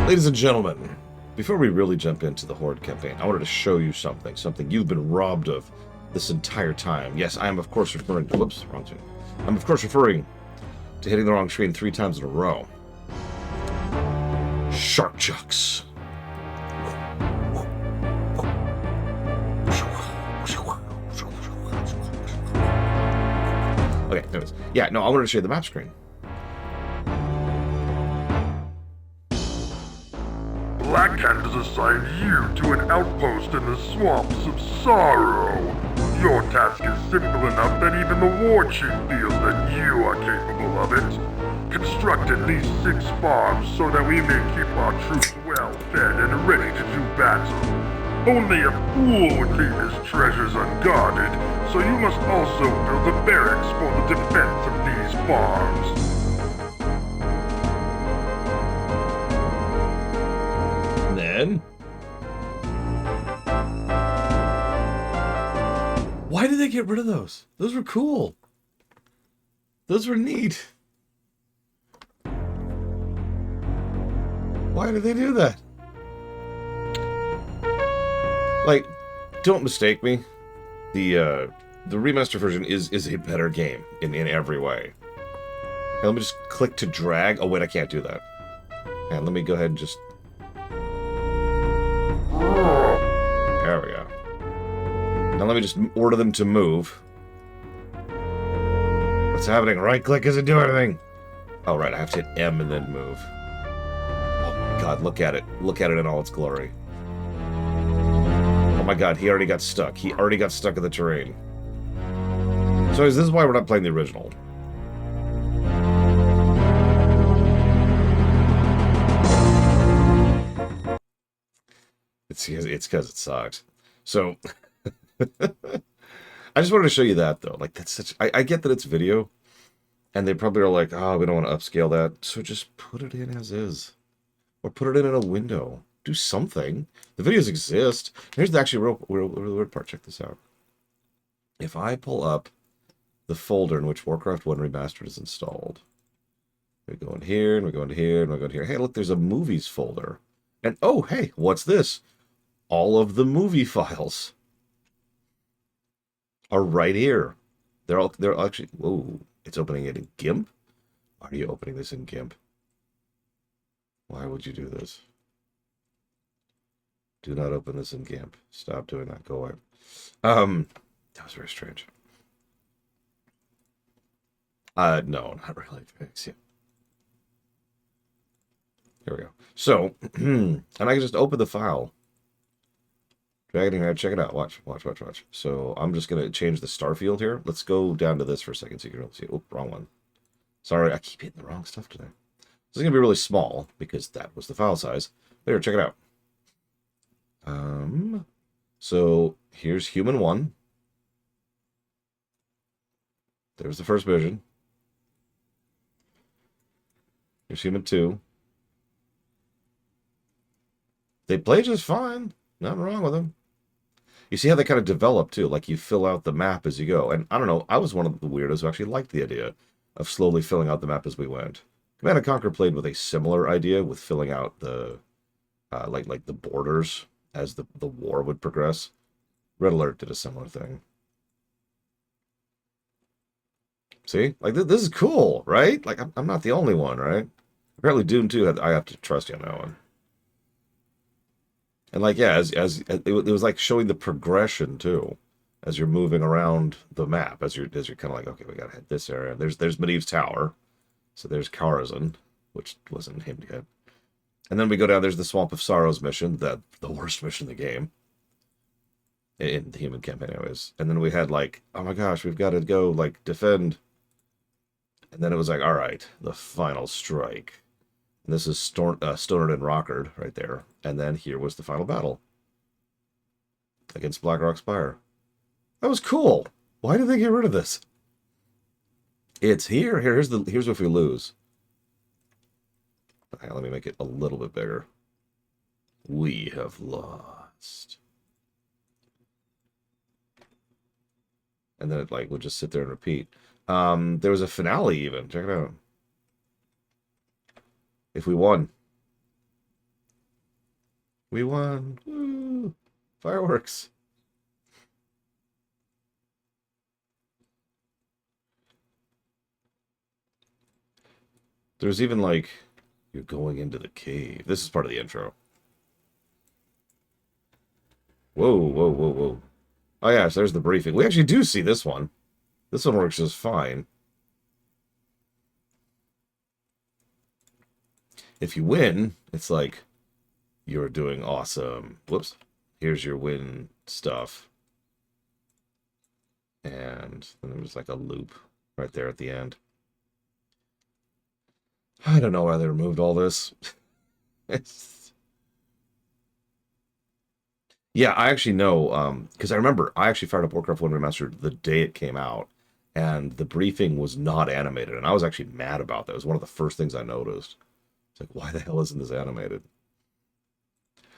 Ladies and gentlemen, before we really jump into the Horde campaign, I wanted to show you something you've been robbed of this entire time. Yes, I am of course referring to, whoops, wrong screen. I'm of course referring to hitting the wrong screen 3 times in a row. Shark chucks. Okay, anyways. Yeah, no, I wanted to show you the map screen. Black Cat has assigned you to an outpost in the swamps of sorrow. Your task is simple enough that even the war chief feels that you are capable of it. Construct at least 6 farms so that we may keep our troops well fed and ready to do battle. Only a fool would leave his treasures unguarded, so you must also build a barracks for the defense of these farms. Then, why did they get rid of those? Those were cool. Those were neat. Why did they do that? Like, don't mistake me. The remaster version is a better game in every way. And let me just click to drag. Oh wait, I can't do that. And let me go ahead and just. There we go. Now let me just order them to move. What's happening? Right click isn't doing anything. Oh right, I have to hit M and then move. Oh my god, look at it. Look at it in all its glory. Oh my god, he already got stuck. He already got stuck in the terrain. So this is why we're not playing the original. It's because it sucks. So I just wanted to show you that though. Like that's such. I get that it's video, and they probably are like, oh, we don't want to upscale that. So just put it in as is, or put it in a window. Do something. The videos exist. Here's the actually real weird part. Check this out. If I pull up the folder in which Warcraft 1 Remastered is installed, we go in here, and we go into here, and we go into here. Hey, look, there's a movies folder. And oh, hey, what's this? All of the movie files are right here. They're actually. Whoa, it's opening it in GIMP. Why are you opening this in GIMP? Why would you do this? Do not open this in GIMP. Stop doing that. Go away. That was very strange. No, not really. Thanks. Yeah. Here we go. So, and I can just open the file. Drag it in here. Check it out. Watch. So I'm just gonna change the star field here. Let's go down to this for a second so you can really see it. Oh, wrong one. Sorry, I keep hitting the wrong stuff today. This is gonna be really small because that was the file size. There, check it out. So here's human 1. There's the first vision. Here's human 2. They play just fine. Nothing wrong with them. You see how they kind of develop too, like you fill out the map as you go. And I don't know, I was one of the weirdos who actually liked the idea of slowly filling out the map as we went. Command & Conquer played with a similar idea with filling out the like the borders as the war would progress. Red Alert did a similar thing. See? Like, this is cool, right? Like, I'm not the only one, right? Apparently Doom 2, I have to trust you on that one. And, like, yeah, it was like showing the progression, too, as you're moving around the map, as you're kind of like, okay, we gotta hit this area. There's Medivh's Tower. So there's Karazhan, which wasn't named yet. And then we go down, there's the Swamp of Sorrows mission, the worst mission in the game. In the human campaign, anyways. And then we had, like, oh my gosh, we've got to go, like, defend. And then it was like, all right, the final strike. And this is Stonard and Rockard right there. And then here was the final battle against Blackrock Spire. That was cool. Why did they get rid of this? It's here. Here's if we lose. Okay, let me make it a little bit bigger. We have lost. And then it like would just sit there and repeat. There was a finale even. Check it out. If we won. We won. Woo. Fireworks. There's even like, you're going into the cave. This is part of the intro. Whoa, whoa, whoa, whoa. Oh yeah, so there's the briefing. We actually do see this one. This one works just fine. If you win, it's like, you're doing awesome. Whoops. Here's your win stuff. And then there's like a loop right there at the end. I don't know why they removed all this. Yeah, I actually know, because I remember I actually fired up Warcraft 1 Remastered the day it came out, and the briefing was not animated, and I was actually mad about that. It was one of the first things I noticed. It's like, why the hell isn't this animated?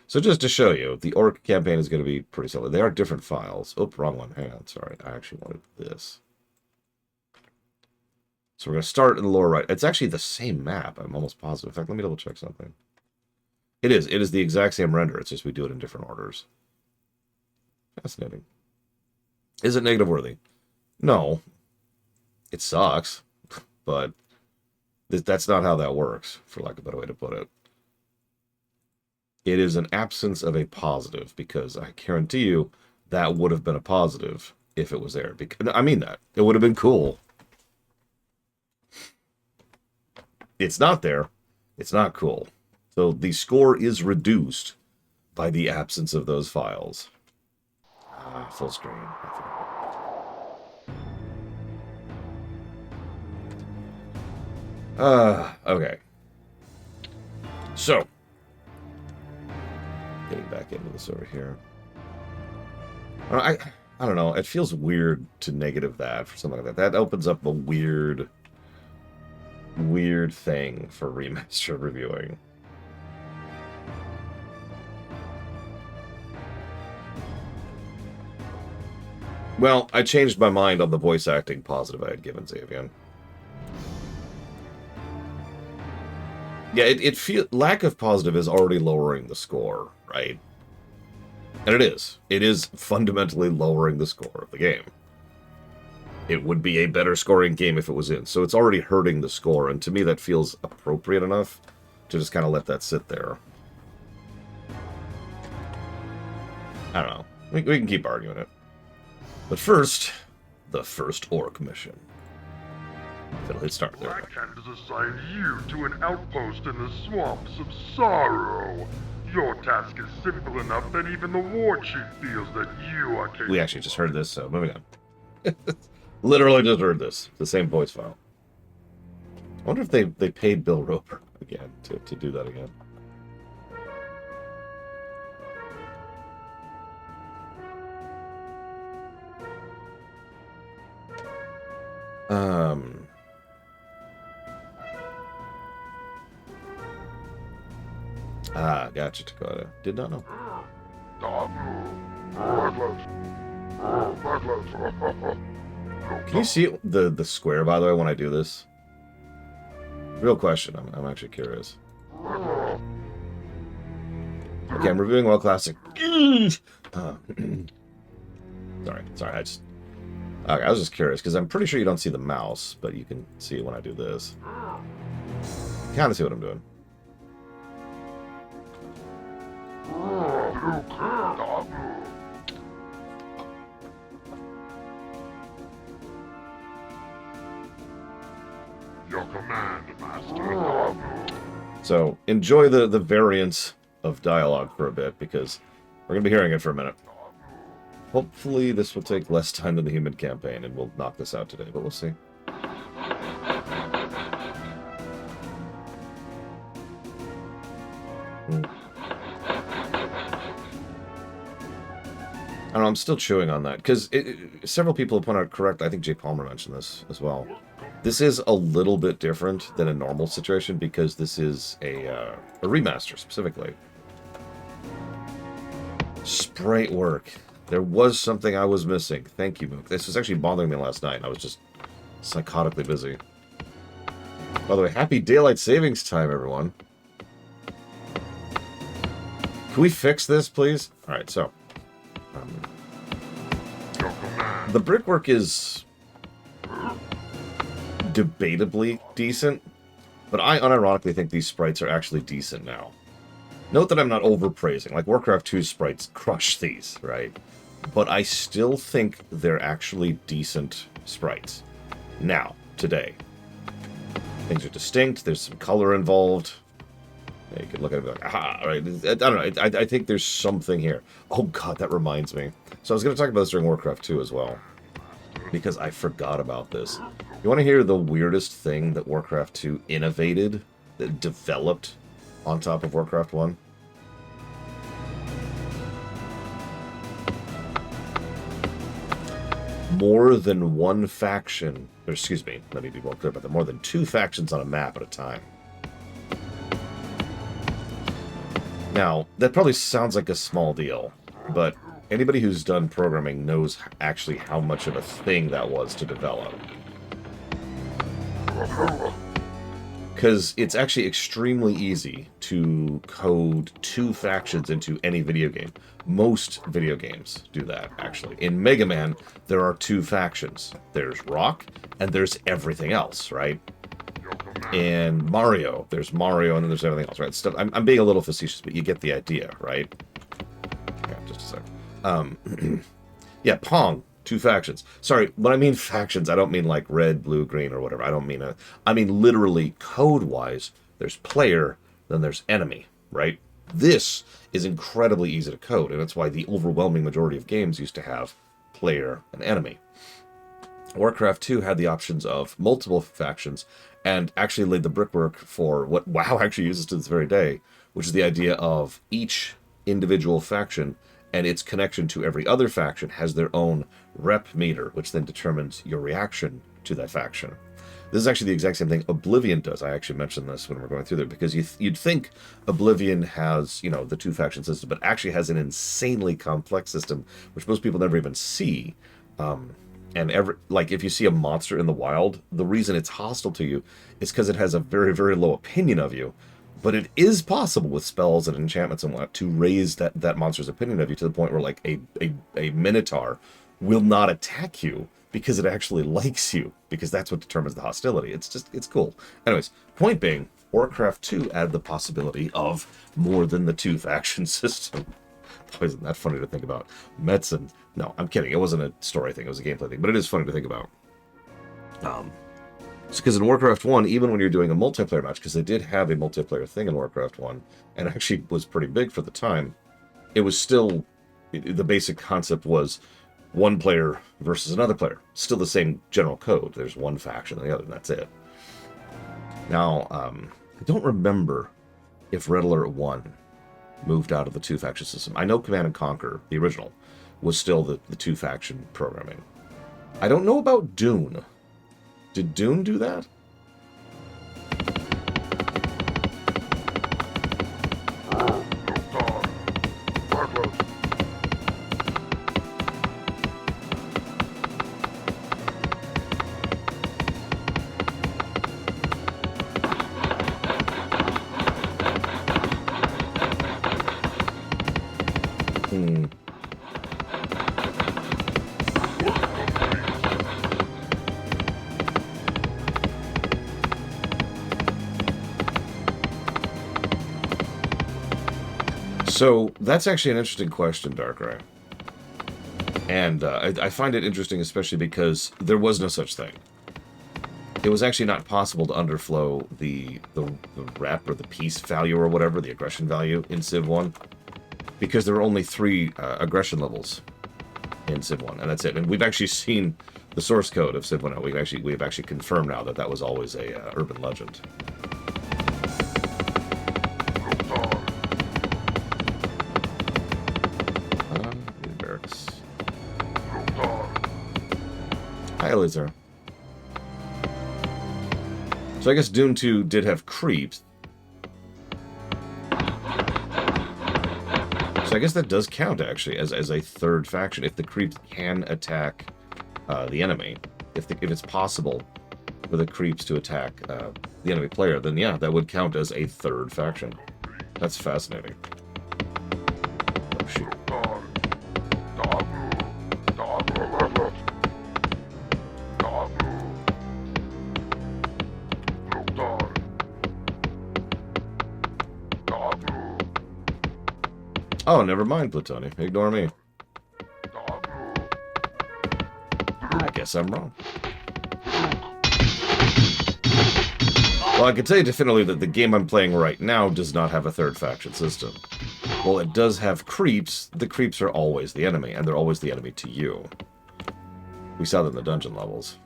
So just to show you, the Orc campaign is going to be pretty similar. They are different files. Oh, wrong one. Hang on, sorry. I actually wanted this. So we're going to start in the lower right. It's actually the same map, I'm almost positive. In fact, let me double check something. It is. It is the exact same render. It's just we do it in different orders. Fascinating. Is it negative worthy? No. It sucks, but that's not how that works, for lack of a better way to put it. It is an absence of a positive, because I guarantee you that would have been a positive if it was there. Because, I mean that. It would have been cool. It's not there. It's not cool. So the score is reduced by the absence of those files. Full screen. Okay. So, getting back into this over here. I don't know. It feels weird to negative that for something like that. That opens up a weird thing for remaster reviewing. Well, I changed my mind on the voice acting positive I had given Xavian. Yeah, it feel lack of positive is already lowering the score, right? And it is. It is fundamentally lowering the score of the game. It would be a better scoring game if it was in. So it's already hurting the score, and to me that feels appropriate enough to just kind of let that sit there. I don't know. We can keep arguing it. But first, the first Orc mission. It'll hit start there. Blackhand has assigned you to an outpost in the swamps of sorrow. Your task is simple enough that even the war chief feels that you are capable. We actually just heard this, so moving on. Literally just heard this. The same voice file. I wonder if they paid Bill Roper again to do that again. Gotcha, Dakota. Did not know. Can you see the square, by the way, when I do this? Real question. I'm actually curious. Okay, I'm reviewing WoW Classic. Sorry. I was just curious, because I'm pretty sure you don't see the mouse, but you can see it when I do this. Kind of see what I'm doing. Your command, Master. So, enjoy the variance of dialogue for a bit, because we're going to be hearing it for a minute. Hopefully this will take less time than the human campaign, and we'll knock this out today, but we'll see. I don't know, I'm still chewing on that, because several people have pointed out correct. I think Jay Palmer mentioned this as well. This is a little bit different than a normal situation, because this is a remaster, specifically. Sprite work. There was something I was missing. Thank you, Mook. This was actually bothering me last night, and I was just psychotically busy. By the way, happy Daylight Savings Time, everyone. Can we fix this, please? All right, so the brickwork is debatably decent, but I unironically think these sprites are actually decent now. Note that I'm not overpraising. Like, Warcraft 2 sprites crush these, right? But I still think they're actually decent sprites. Now, today. Things are distinct, there's some color involved. You can look at it and be like, aha, right? I don't know, I think there's something here. Oh god, that reminds me. So I was going to talk about this during Warcraft 2 as well, because I forgot about this. You want to hear the weirdest thing that Warcraft 2 innovated, that developed on top of Warcraft 1? More than one faction, or excuse me, let me be more clear about that, more than 2 factions on a map at a time. Now, that probably sounds like a small deal, but anybody who's done programming knows actually how much of a thing that was to develop. Because it's actually extremely easy to code 2 factions into any video game. Most video games do that, actually. In Mega Man, there are 2 factions. There's Rock, and there's everything else, right? In Mario, there's Mario, and then there's everything else, right? Stuff. I'm being a little facetious, but you get the idea, right? Yeah, just a sec. Yeah, Pong. 2 factions. Sorry, when I mean factions, I don't mean like red, blue, green, or whatever. I mean literally code-wise, there's player, then there's enemy, right? This is incredibly easy to code, and that's why the overwhelming majority of games used to have player and enemy. Warcraft 2 had the options of multiple factions, and actually laid the brickwork for what WoW actually uses to this very day, which is the idea of each individual faction and its connection to every other faction has their own rep meter, which then determines your reaction to that faction. This is actually the exact same thing Oblivion does. I actually mentioned this when we're going through there, because you'd think Oblivion has, you know, the 2 faction system, but actually has an insanely complex system, which most people never even see. And if you see a monster in the wild, the reason it's hostile to you is because it has a very, very low opinion of you. But it is possible with spells and enchantments and whatnot to raise that monster's opinion of you to the point where, like, a Minotaur will not attack you because it actually likes you, because that's what determines the hostility. It's cool. Anyways, point being, Warcraft 2 added the possibility of more than the 2 faction system. Boy, isn't that funny to think about. Metzen. No, I'm kidding. It wasn't a story thing. It was a gameplay thing. But it is funny to think about. Because in Warcraft 1, even when you're doing a multiplayer match, because they did have a multiplayer thing in Warcraft 1, and actually was pretty big for the time, it was still, the basic concept was one player versus another player. Still the same general code. There's one faction and the other, and that's it. Now, I don't remember if Red Alert 1 moved out of the 2 faction system. I know Command & Conquer, the original, was still the 2 faction programming. I don't know about Dune. Did Dune do that? So, that's actually an interesting question, Darkrai. And I find it interesting especially because there was no such thing. It was actually not possible to underflow the rep or the peace value or whatever, the aggression value in Civ 1, because there were only 3 aggression levels in Civ 1, and that's it. And we've actually seen the source code of Civ 1 now. We've actually confirmed now that was always a urban legend. Hi, Elizar. So I guess Dune 2 did have creeps. So I guess that does count, actually, as a 3rd faction. If the creeps can attack the enemy, if it's possible for the creeps to attack the enemy player, then yeah, that would count as a 3rd faction. That's fascinating. shoot. Oh, never mind, Plutonium. Ignore me. I guess I'm wrong. Well, I can tell you definitively that the game I'm playing right now does not have a third faction system. Well, it does have creeps. The creeps are always the enemy, and they're always the enemy to you. We saw them in the dungeon levels.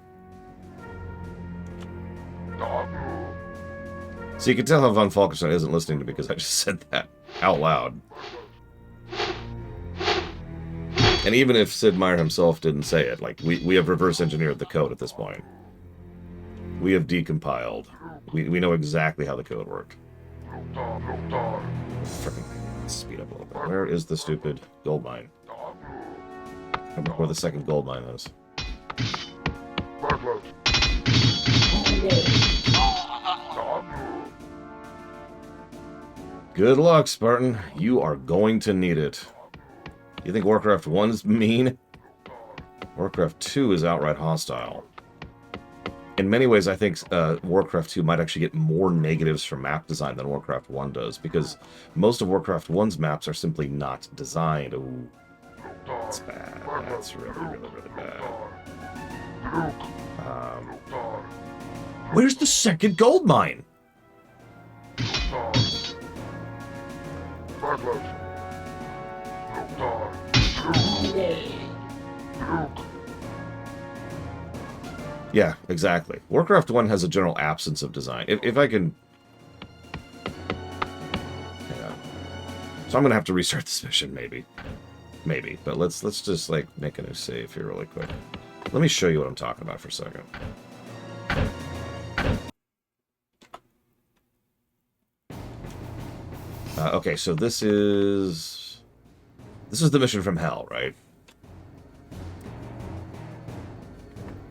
So you can tell how Von Falkenstein isn't listening to me because I just said that out loud. And even if Sid Meier himself didn't say it, like, we have reverse engineered the code at this point. We have decompiled. We know exactly how the code worked. Frickin' speed up a little bit. Where is the stupid gold mine? I don't know where the second gold mine is. Good luck, Spartan. You are going to need it. You think Warcraft 1's mean? Warcraft 2 is outright hostile. In many ways, I think Warcraft 2 might actually get more negatives from map design than Warcraft 1 does, because most of Warcraft 1's maps are simply not designed. Ooh, that's bad. That's really, really, really bad. Where's the second gold mine? Yeah, exactly. Warcraft 1 has a general absence of design. If I can... Yeah. So I'm going to have to restart this mission, maybe. Maybe. But let's just, like, make a new save here really quick. Let me show you what I'm talking about for a second. Okay, so this is the mission from Hell, right?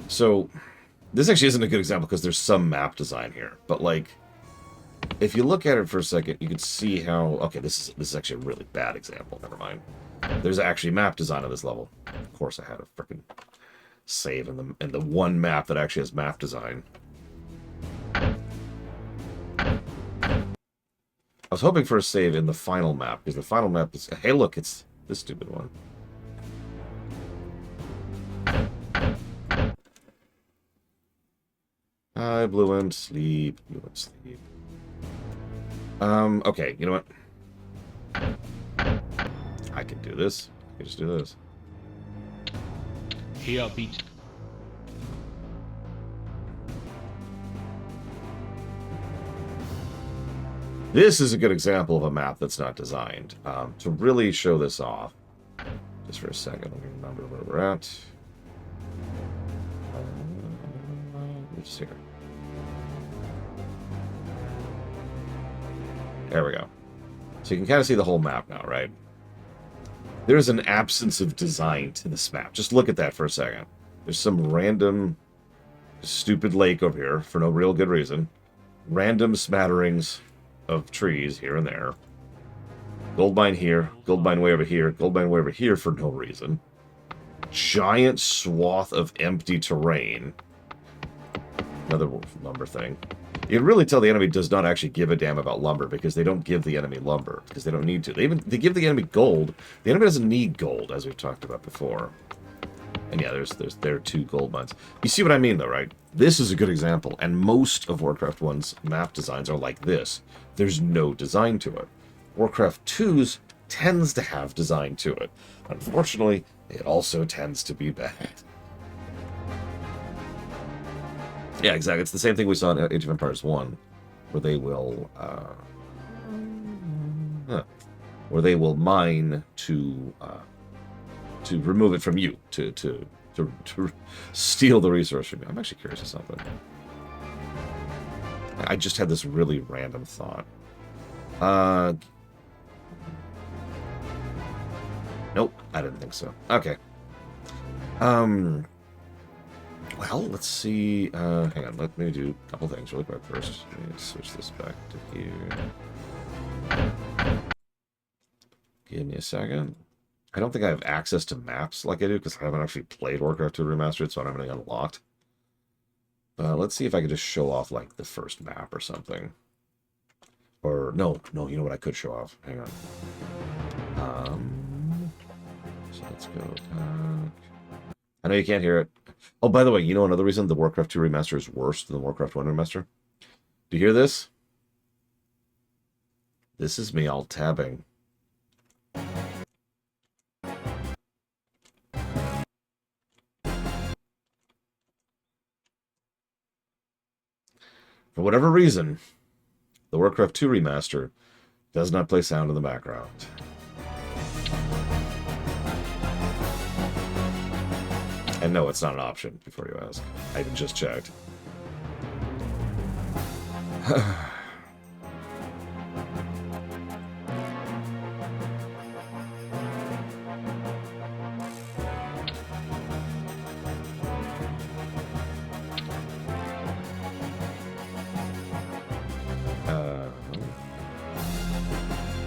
So this actually isn't a good example because there's some map design here, but like if you look at it for a second, you can see how okay, this is actually a really bad example. Never mind. There's actually map design on this level. Of course, I had a freaking save in the one map that actually has map design. I was hoping for a save in the final map, because the final map is... Hey, look, it's this stupid one. I blew in sleep. Okay, you know what? I can do this. I can just do this. Here, beat. This is a good example of a map that's not designed. To really show this off, just for a second, let me remember where we're at. Just here. There we go. So you can kind of see the whole map now, right? There's an absence of design to this map. Just look at that for a second. There's some random stupid lake over here for no real good reason. Random smatterings of trees here and there. Gold mine here, gold mine way over here, gold mine way over here for no reason. Giant swath of empty terrain. Another lumber thing. You can really tell the enemy does not actually give a damn about lumber because they don't give the enemy lumber because they don't need to. They give the enemy gold. The enemy doesn't need gold, as we've talked about before. And yeah, there are 2 gold mines. You see what I mean, though, right? This is a good example, and most of Warcraft 1's map designs are like this. There's no design to it. Warcraft 2's tends to have design to it. Unfortunately, it also tends to be bad. Yeah, exactly. It's the same thing we saw in Age of Empires 1, where they will, where they will mine to remove it from you, to steal the resource from you. I'm actually curious of something. I just had this really random thought. Nope, I didn't think so. Okay. Well, let's see. Hang on, let me do a couple things really quick first. Let me switch this back to here. Give me a second. I don't think I have access to maps like I do because I haven't actually played Warcraft 2 Remastered, so I don't have anything unlocked. Let's see if I could just show off, like, the first map or something. Or, no, you know what I could show off? Hang on. So let's go back. I know you can't hear it. Oh, by the way, you know another reason the Warcraft 2 Remaster is worse than the Warcraft 1 Remaster? Do you hear this? This is me all tabbing. For whatever reason, the Warcraft 2 Remaster does not play sound in the background. And no, it's not an option, before you ask. I even just checked.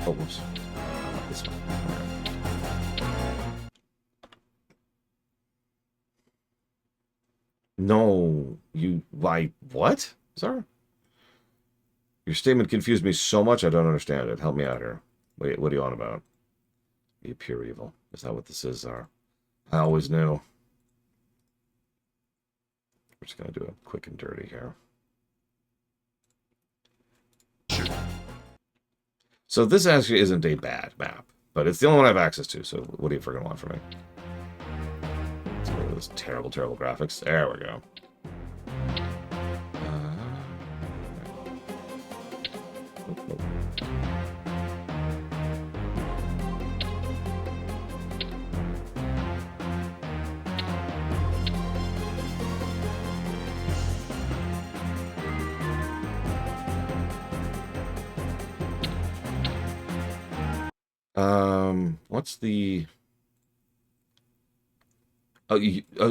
Oh, whoops. This one. No, you... Why? What? Sorry? Your statement confused me so much I don't understand it. Help me out here. Wait, what are you on about? Be pure evil. Is that what this is? I always knew. We're just going to do a quick and dirty here. So this actually isn't a bad map, but it's the only one I have access to, so what do you freaking want from me? Let's go to those terrible, terrible graphics. There we go. What's the... Oh,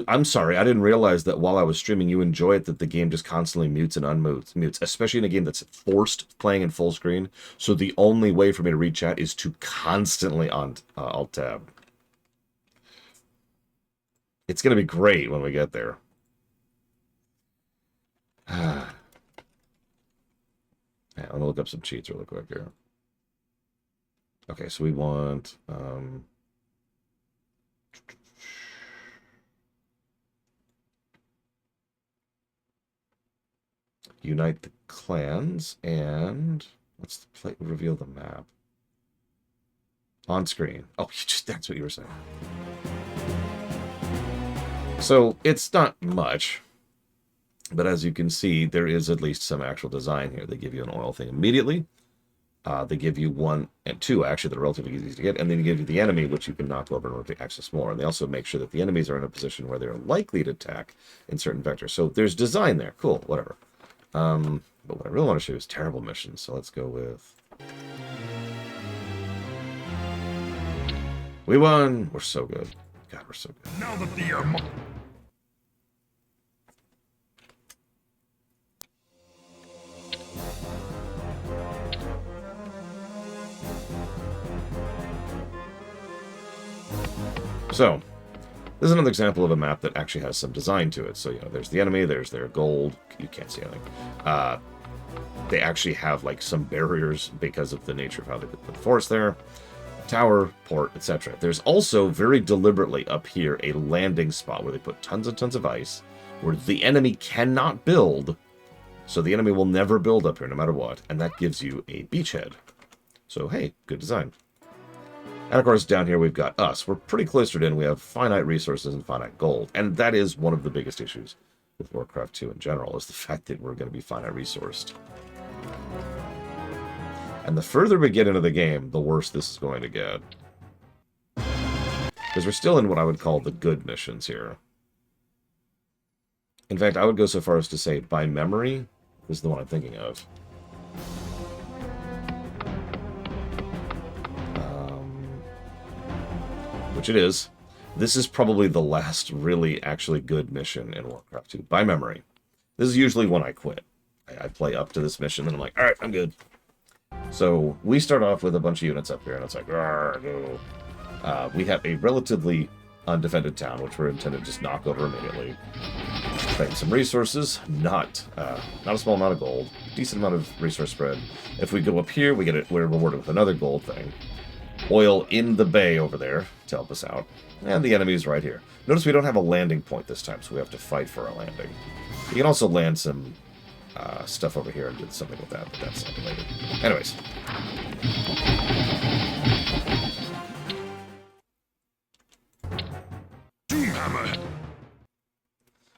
I'm sorry, I didn't realize that while I was streaming, you enjoy it that the game just constantly mutes and unmutes, especially in a game that's forced playing in full screen. So the only way for me to read chat is to constantly on Alt-Tab. It's going to be great when we get there. Yeah, I'm going to look up some cheats really quick here. Okay, so we want... unite the clans, and let's play, reveal the map. On screen. Oh, that's what you were saying. So, it's not much, but as you can see, there is at least some actual design here. They give you an oil thing immediately. They give you one and two, actually, that are relatively easy to get, and then they give you the enemy, which you can knock over in order to access more. And they also make sure that the enemies are in a position where they're likely to attack in certain vectors. So there's design there. Cool, whatever. But what I really want to show you is terrible missions. So let's go with... We won! We're so good. God, we're so good. Now that the So, this is another example of a map that actually has some design to it. So, you know, there's the enemy, there's their gold. You can't see anything. They actually have, like, some barriers because of the nature of how they put the forest there. Tower, port, etc. There's also, very deliberately up here, a landing spot where they put tons and tons of ice, where the enemy cannot build. So the enemy will never build up here, no matter what. And that gives you a beachhead. So, hey, good design. And of course, down here we've got us. We're pretty cloistered in. We have finite resources and finite gold. And that is one of the biggest issues with Warcraft 2 in general, is the fact that we're going to be finite resourced. And the further we get into the game, the worse this is going to get. Because we're still in what I would call the good missions here. In fact, I would go so far as to say, by memory, this is the one I'm thinking of. Which it is. This is probably the last really actually good mission in Warcraft 2, by memory. This is usually when I quit. I play up to this mission, and I'm like, alright, I'm good. So we start off with a bunch of units up here, and it's like, "Arr, no." We have a relatively undefended town, which we're intended to just knock over immediately. Claim some resources, not a small amount of gold, decent amount of resource spread. If we go up here, we're rewarded with another gold thing. Oil in the bay over there to help us out. And the enemy's right here. Notice we don't have a landing point this time, so we have to fight for our landing. You can also land some stuff over here and do something with that, but that's not related. Anyways.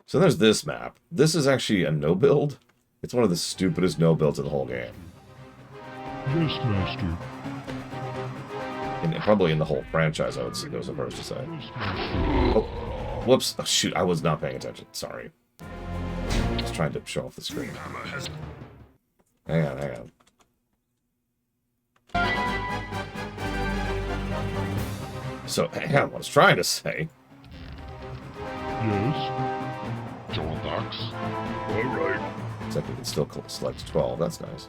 So there's this map. This is actually a no-build. It's one of the stupidest no-builds in the whole game. Yes, Master. And probably in the whole franchise, I would go so far as to say. Oh, whoops. Oh, shoot, I was not paying attention. Sorry. Just trying to show off the screen. Hang on. So, hang on, what I was trying to say. Yes. John Dax. Alright. Looks like we can still select 12. That's nice.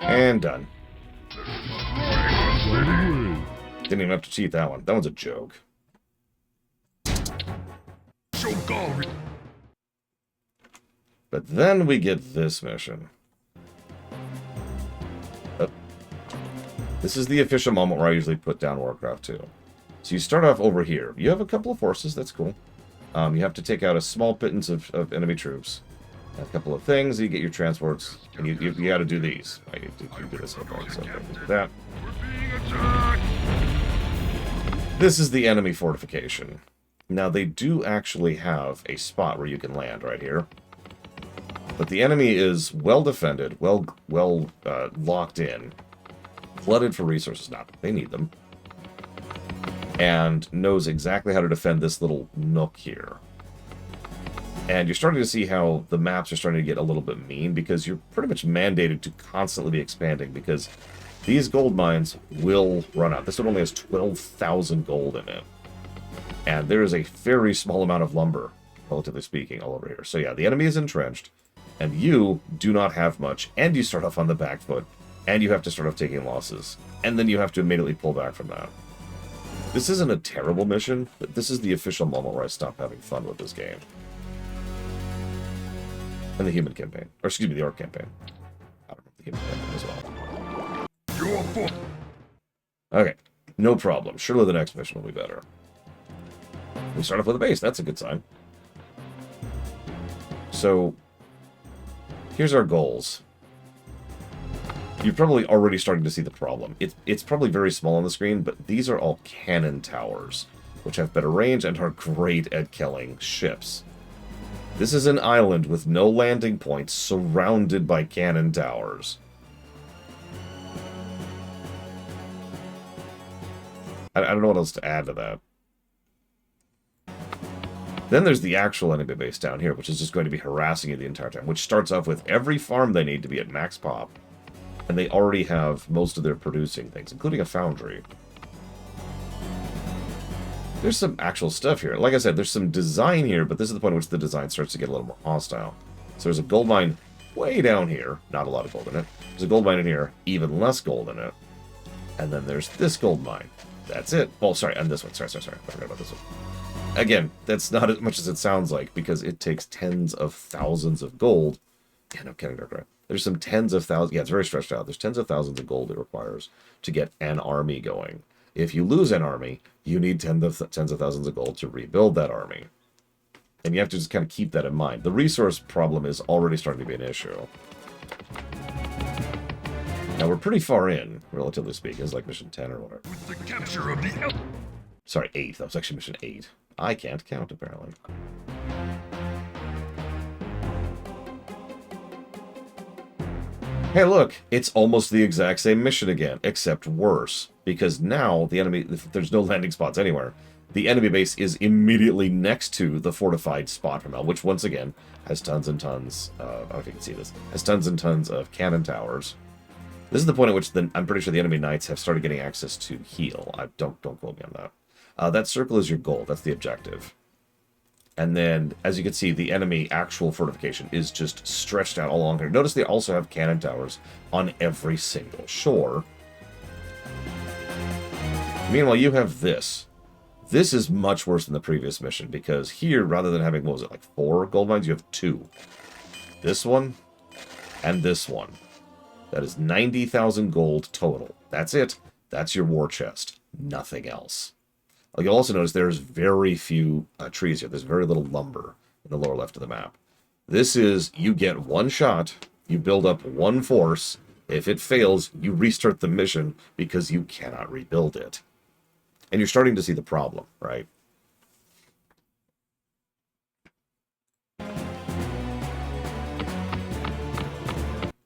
And done. Didn't even have to cheat that one. That one's a joke. But then we get this mission. This is the official moment where I usually put down Warcraft 2. So you start off over here. You have a couple of forces, that's cool. You have to take out a small pittance of enemy troops. A couple of things, you get your transports, and you got to do these. Right? You do this, okay, so do that. This is the enemy fortification. Now, they do actually have a spot where you can land right here. But the enemy is well defended, well locked in, flooded for resources. Now, they need them. And knows exactly how to defend this little nook here. And you're starting to see how the maps are starting to get a little bit mean because you're pretty much mandated to constantly be expanding because these gold mines will run out. This one only has 12,000 gold in it. And there is a very small amount of lumber, relatively speaking, all over here. So yeah, the enemy is entrenched, and you do not have much, and you start off on the back foot, and you have to start off taking losses. And then you have to immediately pull back from that. This isn't a terrible mission, but this is the official moment where I stop having fun with this game. And the human campaign. Or excuse me, the orc campaign. I don't know, the human campaign as well. Okay, no problem. Surely the next mission will be better. We start off with a base. That's a good sign. So, here's our goals. You're probably already starting to see the problem. It's probably very small on the screen, but these are all cannon towers, which have better range and are great at killing ships. This is an island with no landing points, surrounded by cannon towers. I don't know what else to add to that. Then there's the actual enemy base down here, which is just going to be harassing you the entire time, which starts off with every farm they need to be at max pop. And they already have most of their producing things, including a foundry. There's some actual stuff here. Like I said, there's some design here, but this is the point at which the design starts to get a little more hostile. So there's a gold mine way down here. Not a lot of gold in it. There's a gold mine in here. Even less gold in it. And then there's this gold mine. That's it. Oh, sorry. And this one. Sorry. I forgot about this one. Again, that's not as much as it sounds like, because it takes tens of thousands of gold. Yeah, no kidding, Dark Right. There's some tens of thousands. Yeah, it's very stretched out. There's tens of thousands of gold it requires to get an army going. If you lose an army, you need tens of thousands of gold to rebuild that army. And you have to just kind of keep that in mind. The resource problem is already starting to be an issue. Now, we're pretty far in, relatively speaking. It's like mission 10 or whatever. With the capture of the Sorry, 8. That was actually mission 8. I can't count, apparently. Hey, look, it's almost the exact same mission again, except worse. Because now the enemy, there's no landing spots anywhere. The enemy base is immediately next to the fortified spot from hell, which once again has tons and tons. I don't know if you can see this. Has tons and tons of cannon towers. This is the point at which I'm pretty sure the enemy knights have started getting access to heal. Don't quote me on that. That circle is your goal. That's the objective. And then, as you can see, the enemy actual fortification is just stretched out along here. Notice they also have cannon towers on every single shore. Meanwhile, you have this. This is much worse than the previous mission, because here, rather than having, what was it, like 4 gold mines, you have 2. This one, and this one. That is 90,000 gold total. That's it. That's your war chest. Nothing else. You'll also notice there's very few trees here. There's very little lumber in the lower left of the map. This is, you get one shot, you build up one force. If it fails, you restart the mission because you cannot rebuild it. And you're starting to see the problem, right?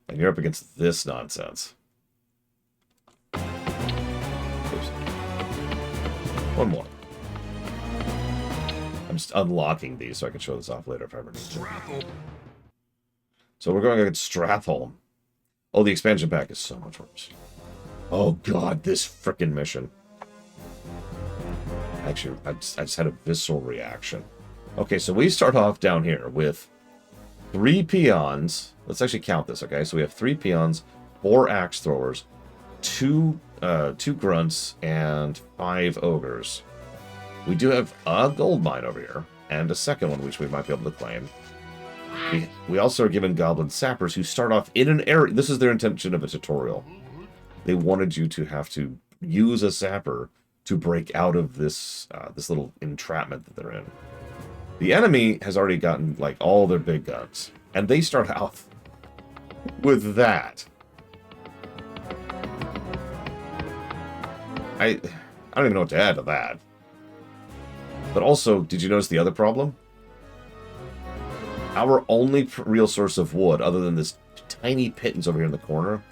And you're up against this nonsense. Oops. One more. I'm just unlocking these so I can show this off later if I ever need to. So we're going against Stratholm. Oh, the expansion pack is so much worse. Oh god, this frickin' mission. Actually, I just had a visceral reaction. Okay, so we start off down here with 3 peons. Let's actually count this, okay? So we have 3 peons, 4 axe throwers, 2 grunts, and 5 ogres. We do have a gold mine over here, and a second one, which we might be able to claim. We also are given goblin sappers who start off in an area. This is their intention of a tutorial. They wanted you to have to use a sapper to break out of this this little entrapment that they're in. The enemy has already gotten like all their big guns, and they start out with that. I don't even know what to add to that. But also, did you notice the other problem? Our only real source of wood, other than this tiny pittance over here in the corner,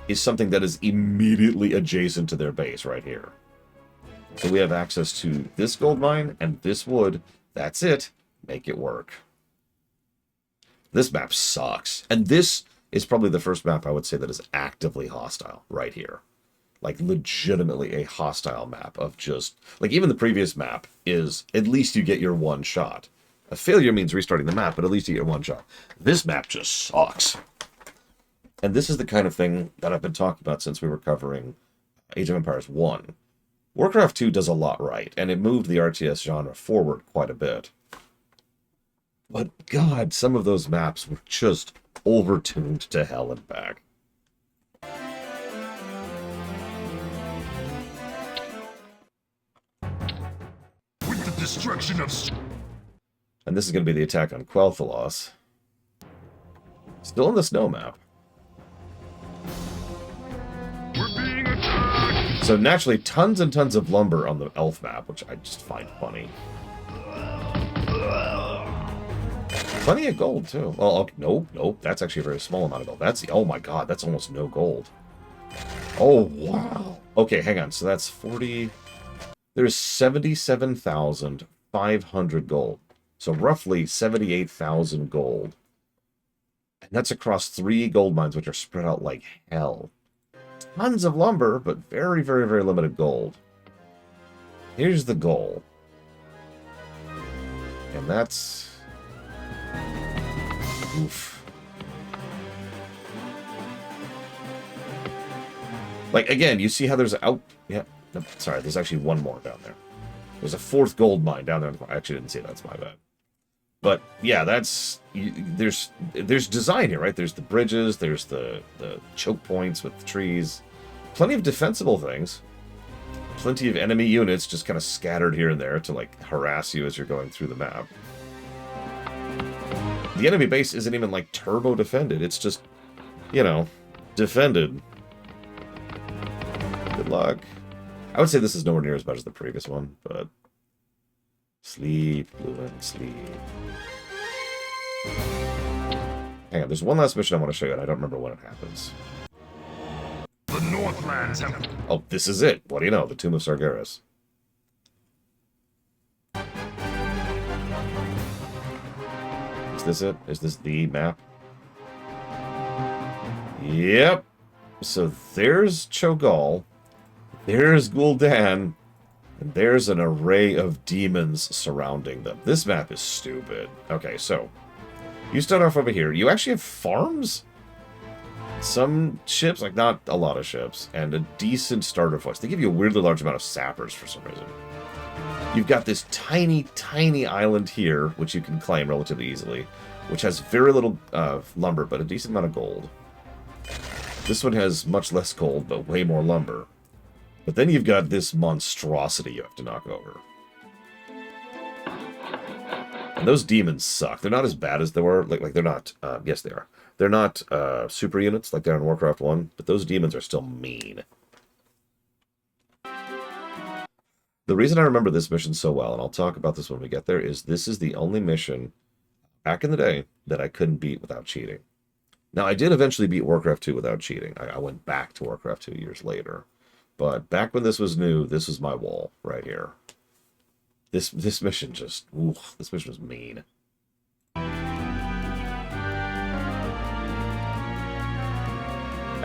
is something that is immediately adjacent to their base right here. So we have access to this gold mine and this wood. That's it. Make it work. This map sucks. And this is probably the first map I would say that is actively hostile right here. Like, legitimately a hostile map of just... Like, even the previous map is, at least you get your one shot. A failure means restarting the map, but at least you get one shot. This map just sucks. And this is the kind of thing that I've been talking about since we were covering Age of Empires 1. Warcraft 2 does a lot right, and it moved the RTS genre forward quite a bit. But, God, some of those maps were just overtuned to hell and back. With the destruction of... And this is going to be the attack on Quel'Thalas. Still in the snow map. We're being attacked! So naturally, tons and tons of lumber on the elf map, which I just find funny. Plenty of gold, too. Well, okay, nope. That's actually a very small amount of gold. That's the... Oh my god, that's almost no gold. Oh, wow. Okay, hang on. So that's 40... There's 77,500 gold. So roughly 78,000 gold. And that's across 3 gold mines, which are spread out like hell. Tons of lumber, but very, very, very limited gold. Here's the goal. And that's... Oof. Like, again, you see how there's out... Yeah, no, sorry, there's actually one more down there. There's a 4th gold mine down there. I actually didn't see that, that's my bad. But, yeah, that's... There's design here, right? There's the bridges, there's the choke points with the trees. Plenty of defensible things. Plenty of enemy units just kind of scattered here and there to, like, harass you as you're going through the map. The enemy base isn't even, like, turbo-defended. It's just, you know, defended. Good luck. I would say this is nowhere near as bad as the previous one, but... Sleep, Lewin, sleep. Hang on, there's one last mission I want to show you, and I don't remember when it happens. The Northlands have... Oh, this is it. What do you know? The Tomb of Sargeras. Is this it? Is this the map? Yep. So there's Cho'Gall, there's Gul'dan, and there's an array of demons surrounding them. This map is stupid. Okay, so you start off over here. You actually have farms? Some ships, like not a lot of ships, and a decent starter force. They give you a weirdly large amount of sappers for some reason. You've got this tiny, tiny island here, which you can claim relatively easily, which has very little lumber, but a decent amount of gold. This one has much less gold, but way more lumber. But then you've got this monstrosity you have to knock over. And those demons suck. They're not as bad as they were. Like they're not... yes, they are. They're not super units like they're in Warcraft 1, but those demons are still mean. The reason I remember this mission so well, and I'll talk about this when we get there, is this is the only mission back in the day that I couldn't beat without cheating. Now, I did eventually beat Warcraft 2 without cheating. I went back to Warcraft 2 years later. But back when this was new, this was my wall right here. This mission just... Ooh, this mission was mean. I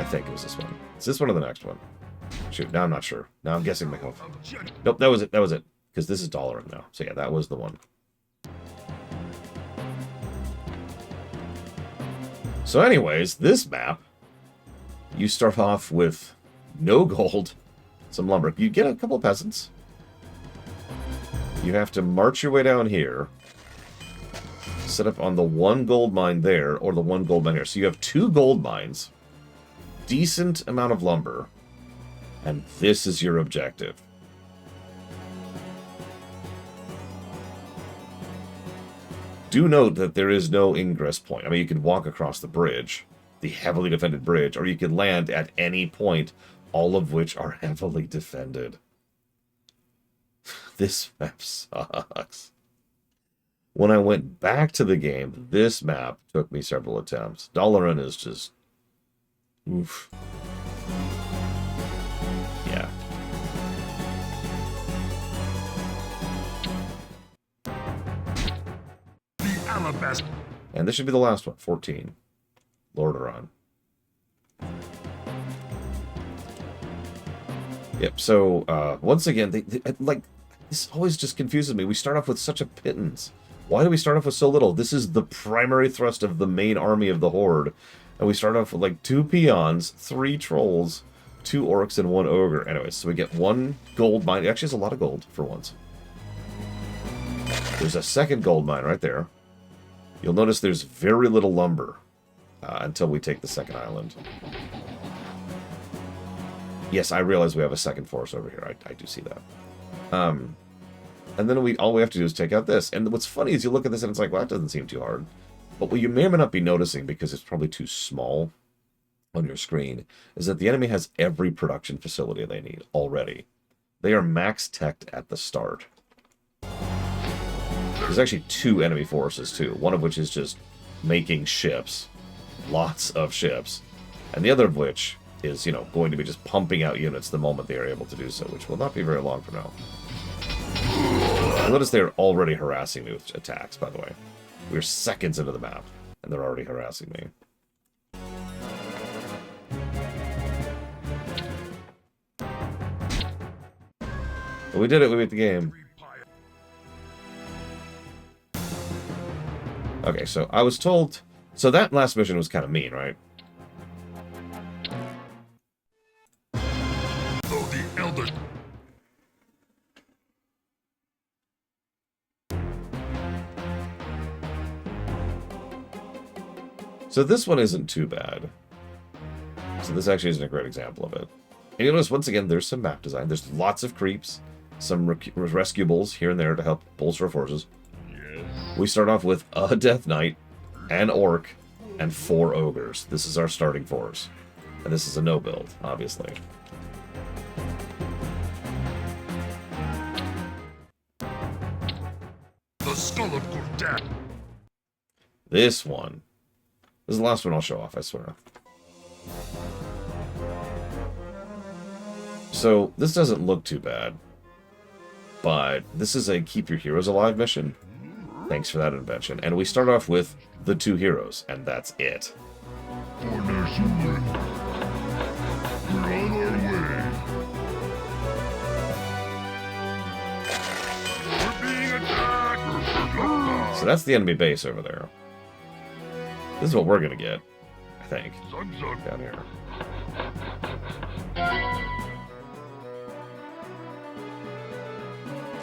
think it was this one. Is this one or the next one? Shoot, now I'm not sure. Now I'm guessing my health. Nope, that was it. That was it. Because this is Dalaran now. So yeah, that was the one. So anyways, this map, you start off with no gold, some lumber. You get a couple of peasants. You have to march your way down here, set up on the one gold mine there, or the one gold mine here. So you have 2 gold mines, decent amount of lumber, and this is your objective. Do note that there is no ingress point. I mean, you can walk across the bridge, the heavily defended bridge, or you can land at any point, all of which are heavily defended. This map sucks. When I went back to the game, this map took me several attempts. Dalaran is just... Oof. Yeah. And this should be the last one, 14. Lordaeron. Yep, so, once again, they, like, this always just confuses me. We start off with such a pittance. Why do we start off with so little? This is the primary thrust of the main army of the Horde. And we start off with, like, 2 peons, 3 trolls, 2 orcs, and 1 ogre. Anyways, so we get 1 gold mine. It actually has a lot of gold, for once. There's a second gold mine right there. You'll notice there's very little lumber until we take the second island. Yes, I realize we have a second force over here. I do see that. And then all we have to do is take out this. And what's funny is you look at this and it's like, well, that doesn't seem too hard. But what you may or may not be noticing, because it's probably too small on your screen, is that the enemy has every production facility they need already. They are max teched at the start. There's actually 2 enemy forces, too. One of which is just making ships. Lots of ships. And the other of which is, you know, going to be just pumping out units the moment they are able to do so, which will not be very long from now. Notice they're already harassing me with attacks, by the way. We're seconds into the map, and they're already harassing me. But we did it, we beat the game. Okay, so I was told... So that last mission was kind of mean, right? Though the elders... So this one isn't too bad. So this actually isn't a great example of it. And you'll notice, once again, there's some map design. There's lots of creeps, some rescuables here and there to help bolster our forces. We start off with a Death Knight, an Orc, and 4 Ogres. This is our starting force. And this is a no build, obviously. skull of Gul'dan. This one. This is the last one I'll show off, I swear. So, this doesn't look too bad. But this is a keep your heroes alive mission. Thanks for that invention. And we start off with the 2 heroes, and that's it. For Nersuin. We're on our way. We're being attacked. So that's the enemy base over there. This is what we're gonna get, I think. Zug-zug. Down here.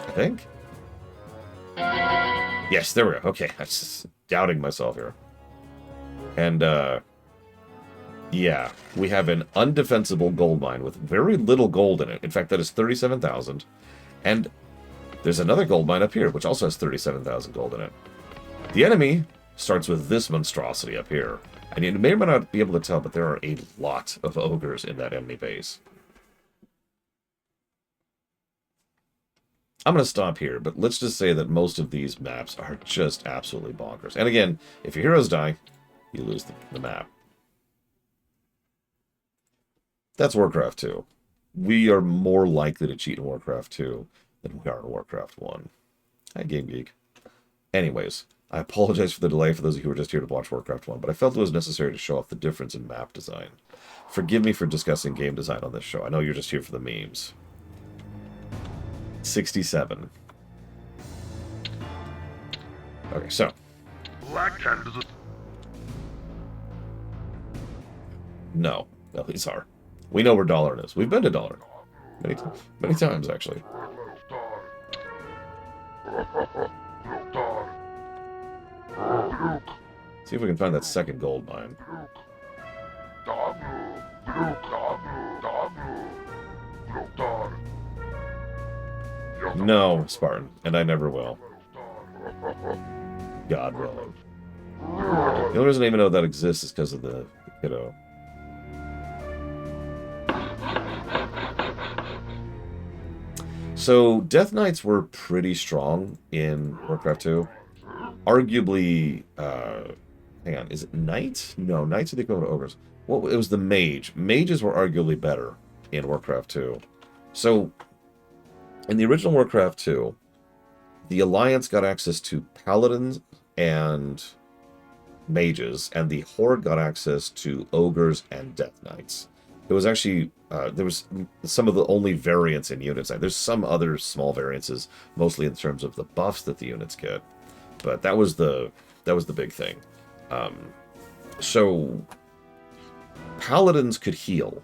I think? Yes, there we go. Okay, I was just doubting myself here. And, yeah, we have an undefensible gold mine with very little gold in it. In fact, that is 37,000. And there's another gold mine up here, which also has 37,000 gold in it. The enemy starts with this monstrosity up here. And you may or may not be able to tell, but there are a lot of ogres in that enemy base. I'm going to stop here, but let's just say that most of these maps are just absolutely bonkers. And again, if your heroes die, you lose the map. That's Warcraft 2. We are more likely to cheat in Warcraft 2 than we are in Warcraft 1. Hi, Game Geek. Anyways, I apologize for the delay for those of you who are just here to watch Warcraft 1, but I felt it was necessary to show off the difference in map design. Forgive me for discussing game design on this show. I know you're just here for the memes. 67. Okay, so. Black Hand is a... No, these are. We know where Dollar is. We've been to Dollar. Many times, actually. See if we can find that second gold mine. No, Spartan, and I never will. God willing. The only reason I even know that exists is because of the kiddo. So, Death Knights were pretty strong in Warcraft 2. Arguably, hang on, is it Knights? No, Knights are the equivalent of Ogres. Well, it was the Mage. Mages were arguably better in Warcraft 2. So, in the original Warcraft 2, the Alliance got access to Paladins and Mages, and the Horde got access to Ogres and Death Knights. It was actually, there was some of the only variants in units. There's some other small variances, mostly in terms of the buffs that the units get. But that was the big thing. So, Paladins could heal.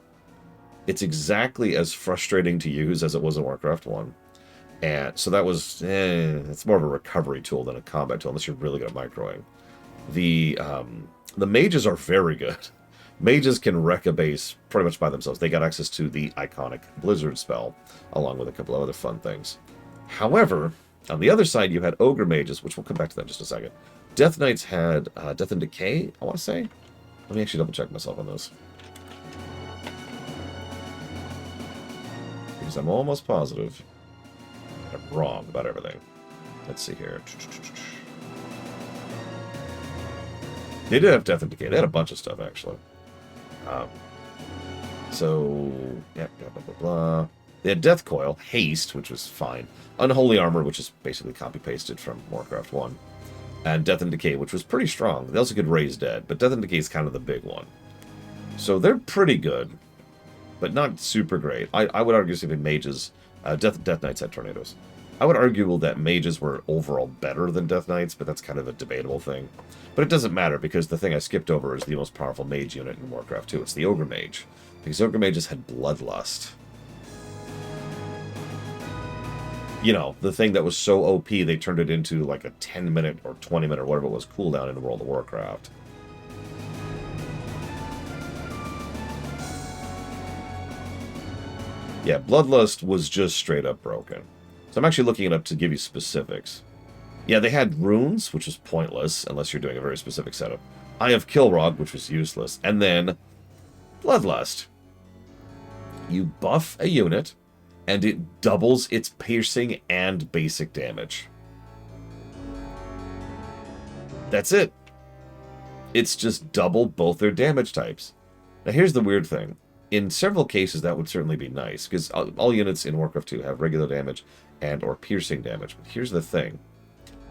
It's exactly as frustrating to use as it was in Warcraft 1. And so that was, it's more of a recovery tool than a combat tool, unless you're really good at microing. The mages are very good. Mages can wreck a base pretty much by themselves. They got access to the iconic Blizzard spell, along with a couple of other fun things. However, on the other side, you had Ogre Mages, which we'll come back to that in just a second. Death Knights had Death and Decay, I want to say. Let me actually double check myself on this. Because I'm almost positive I'm wrong about everything. Let's see here. They did have Death and Decay. They had a bunch of stuff, actually. So, yeah, blah, blah, blah. They had Death Coil, Haste, which was fine. Unholy Armor, which is basically copy-pasted from Warcraft 1. And Death and Decay, which was pretty strong. They also could raise dead, but Death and Decay is kind of the big one. So they're pretty good, but not super great. I would argue something mages... Death Knights had tornadoes. I would argue that mages were overall better than Death Knights, but that's kind of a debatable thing. But it doesn't matter, because the thing I skipped over is the most powerful mage unit in Warcraft 2. It's the Ogre Mage. Because Ogre Mages had Bloodlust. You know, the thing that was so OP, they turned it into like a 10-minute or 20-minute or whatever it was cooldown in World of Warcraft. Yeah, Bloodlust was just straight up broken. So I'm actually looking it up to give you specifics. Yeah, they had Runes, which was pointless, unless you're doing a very specific setup. Eye of Kilrog, which was useless. And then Bloodlust. You buff a unit, and it doubles its piercing and basic damage. That's it. It's just double both their damage types. Now here's the weird thing. In several cases, that would certainly be nice, because all units in Warcraft 2 have regular damage and or piercing damage. But here's the thing.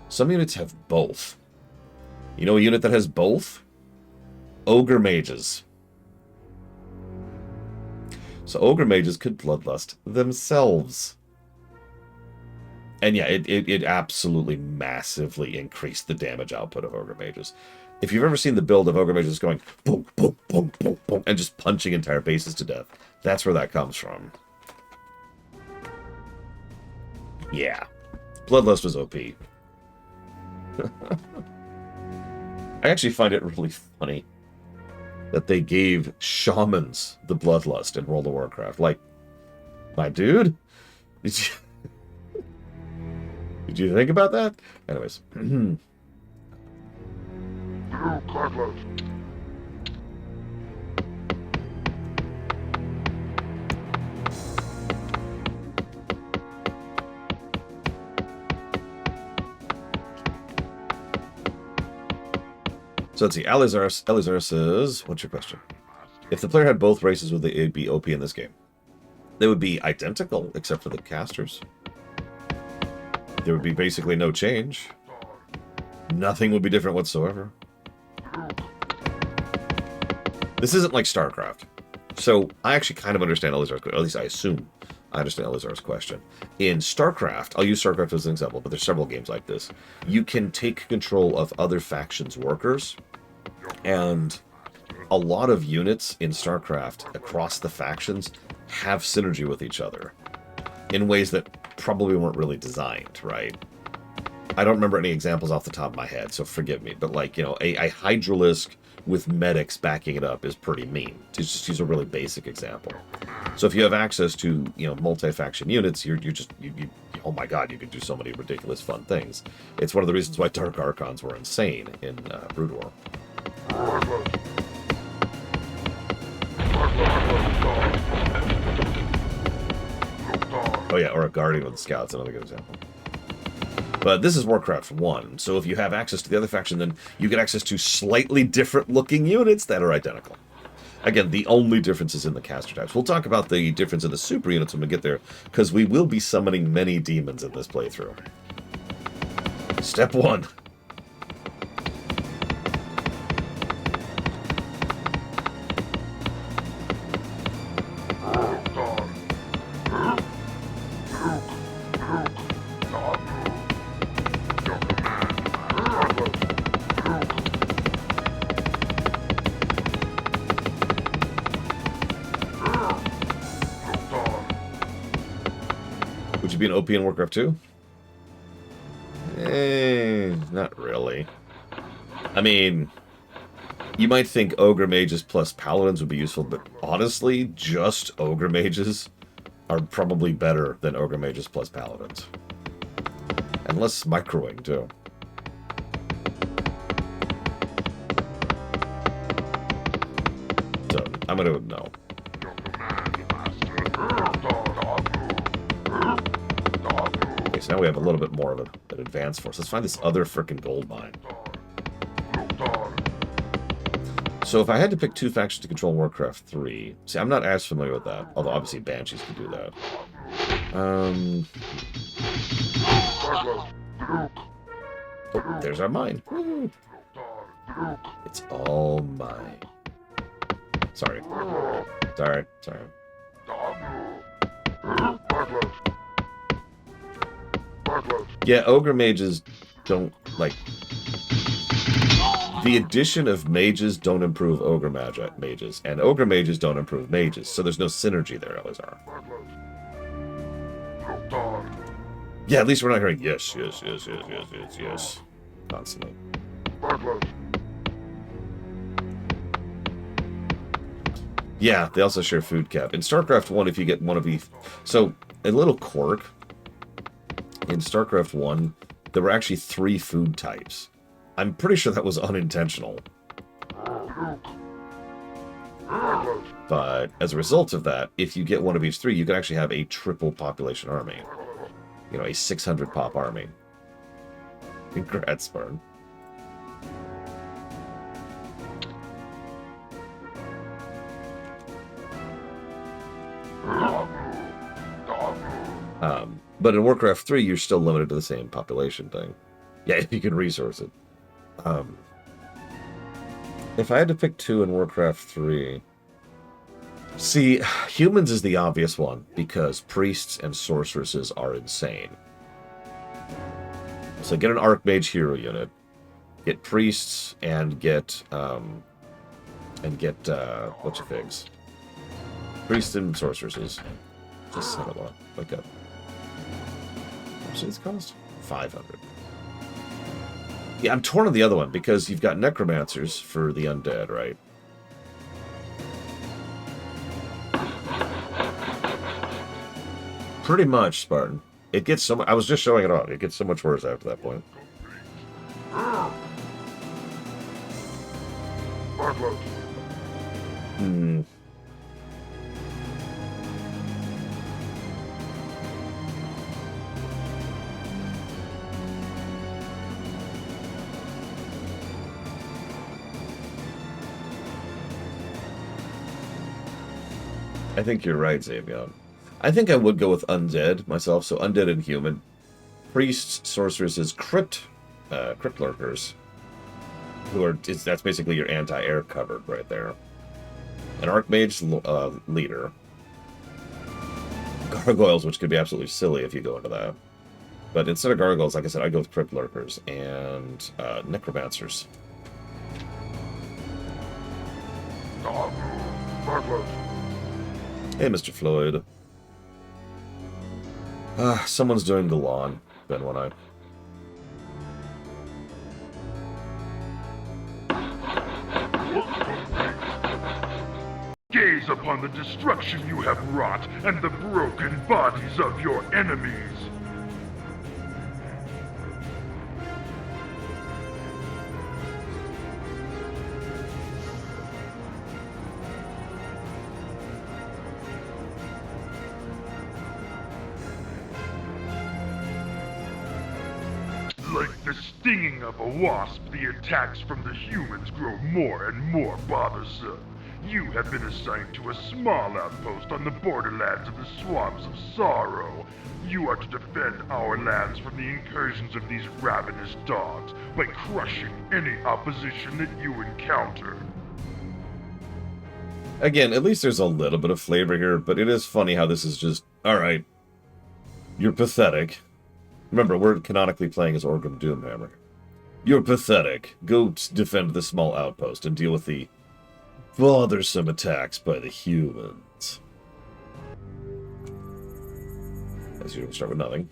Some units have both. You know a unit that has both? Ogre Mages. So Ogre Mages could Bloodlust themselves. And yeah, it absolutely massively increased the damage output of Ogre Mages. If you've ever seen the build of Ogre Mages going boom, boom, boom, boom, boom, and just punching entire bases to death, that's where that comes from. Yeah. Bloodlust was OP. I actually find it really funny that they gave shamans the Bloodlust in World of Warcraft. Like, my dude? Did you think about that? Anyways. So let's see. Elizar says, what's your question? If the player had both races, would they be OP in this game? They would be identical, except for the casters. There would be basically no change. Nothing would be different whatsoever. This isn't like StarCraft. So I actually kind of understand Elizar's question. At least I assume I understand Elizar's question. In StarCraft, I'll use StarCraft as an example, but there's several games like this. You can take control of other factions' workers, and a lot of units in StarCraft across the factions have synergy with each other in ways that probably weren't really designed, right? I don't remember any examples off the top of my head, so forgive me. But, like, you know, a Hydralisk with medics backing it up is pretty mean. To just use a really basic example. So if you have access to, you know, multi-faction units, you oh my god, you can do so many ridiculous fun things. It's one of the reasons why Dark Archons were insane in Brood War. Oh yeah, or a Guardian with the Scouts, another good example. But this is Warcraft 1, so if you have access to the other faction, then you get access to slightly different looking units that are identical. Again, the only difference is in the caster types. We'll talk about the difference in the super units when we get there, because we will be summoning many demons in this playthrough. Step 1. Would you be an OP in Warcraft 2? Not really. I mean, you might think Ogre Mages plus Paladins would be useful, but honestly, just Ogre Mages are probably better than Ogre Mages plus Paladins. And less microwing, too. So, I'm gonna no. Okay, so now we have a little bit more of an advanced force. Let's find this other frickin' gold mine. So if I had to pick two factions to control Warcraft 3... See, I'm not as familiar with that. Although, obviously, Banshees could do that. Oh, there's our mine. Woo. It's all mine. Sorry. Sorry. Yeah, Ogre Mages don't, like... The addition of mages don't improve Ogre Mages, and Ogre Mages don't improve mages, so there's no synergy there, Elizar. Yeah, at least we're not hearing yes, constantly. Yeah, they also share food cap. In StarCraft 1, if you get one of each... So, a little quirk. In StarCraft 1, there were actually 3 food types. I'm pretty sure that was unintentional. But as a result of that, if you get one of each 3, you can actually have a triple population army. You know, a 600 pop army. Congrats, Burn. But in Warcraft 3, you're still limited to the same population thing. Yeah, if you can resource it. If I had to pick 2 in Warcraft 3... See, humans is the obvious one, because priests and sorceresses are insane. So get an Archmage hero unit, get priests, and get what's your figs? Priests and sorceresses. Just set them up. Wake up. How much does this cost? 500. Yeah, I'm torn on the other one, because you've got necromancers for the undead, right? Pretty much, Spartan. It gets so much... I was just showing it off. It gets so much worse after that point. Hmm. I think you're right, Xavion. I think I would go with undead myself, so undead and human. Priests, sorceresses, crypt lurkers, who are that's basically your anti-air covered right there. An archmage leader. Gargoyles, which could be absolutely silly if you go into that. But instead of gargoyles, like I said, I'd go with crypt lurkers and necromancers. Hey, Mr. Floyd. Someone's doing the lawn, Ben One-Eye. Gaze upon the destruction you have wrought and the broken bodies of your enemies. Like the stinging of a wasp, the attacks from the humans grow more and more bothersome. You have been assigned to a small outpost on the borderlands of the Swamps of Sorrow. You are to defend our lands from the incursions of these ravenous dogs by crushing any opposition that you encounter. Again, at least there's a little bit of flavor here, but it is funny how this is just, alright, you're pathetic. Remember, we're canonically playing as Orgrim Doomhammer. You're pathetic. Go defend the small outpost and deal with the bothersome attacks by the humans. As usual, start with nothing.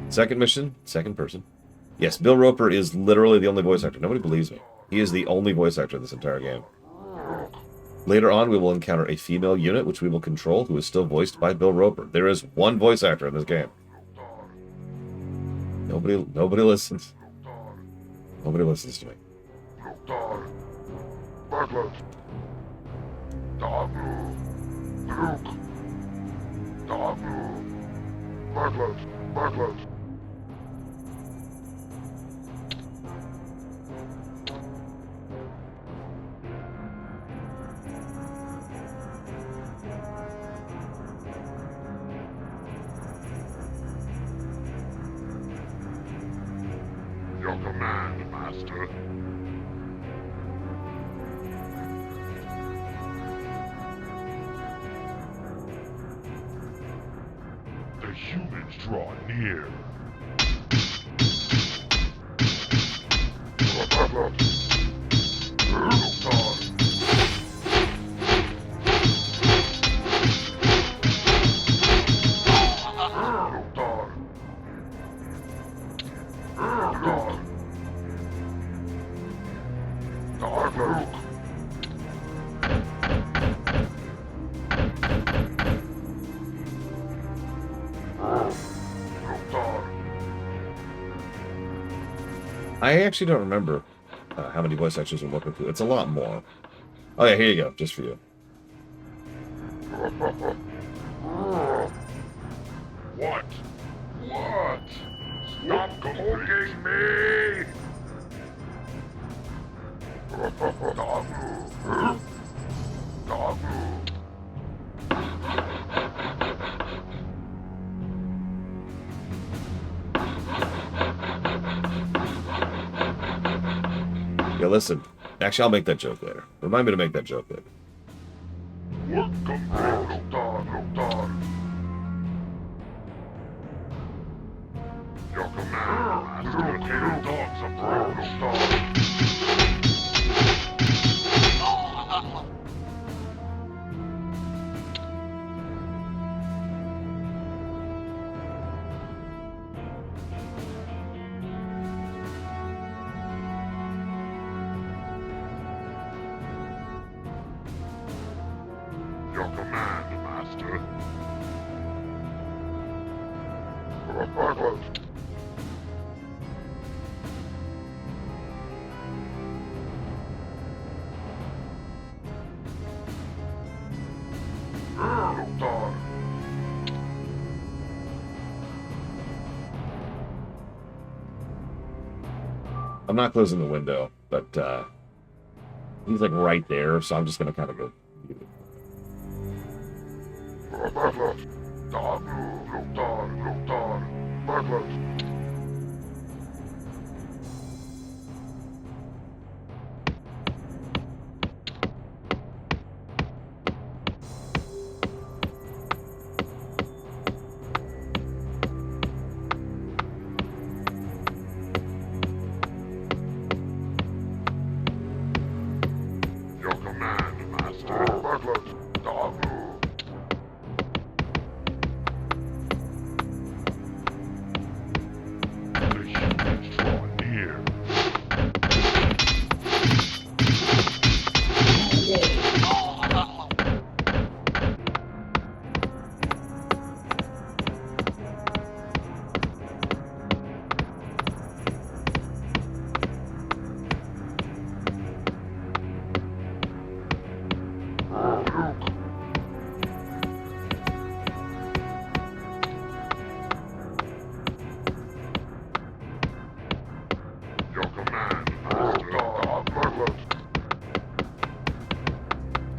Second mission, second person. Yes, Bill Roper is literally the only voice actor. Nobody believes me. He is the only voice actor in this entire game. Later on, we will encounter a female unit, which we will control, who is still voiced by Bill Roper. There is one voice actor in this game. Nobody listens. Nobody listens to me. Your command, Master. The humans draw near. I actually don't remember how many voice actors we're working through. It's a lot more. Oh yeah, here you go, just for you. What? What? Stop poking me! Dabu! Dabu! Yeah, listen. Actually, I'll make that joke later. Remind me to make that joke later. Work complete. Your command, Master. Your dogs approach. Your command, Master. I'm not closing the window, but he's like right there, so I'm just gonna kind of go. Your command, Master. The humans draw near. Your command, Master.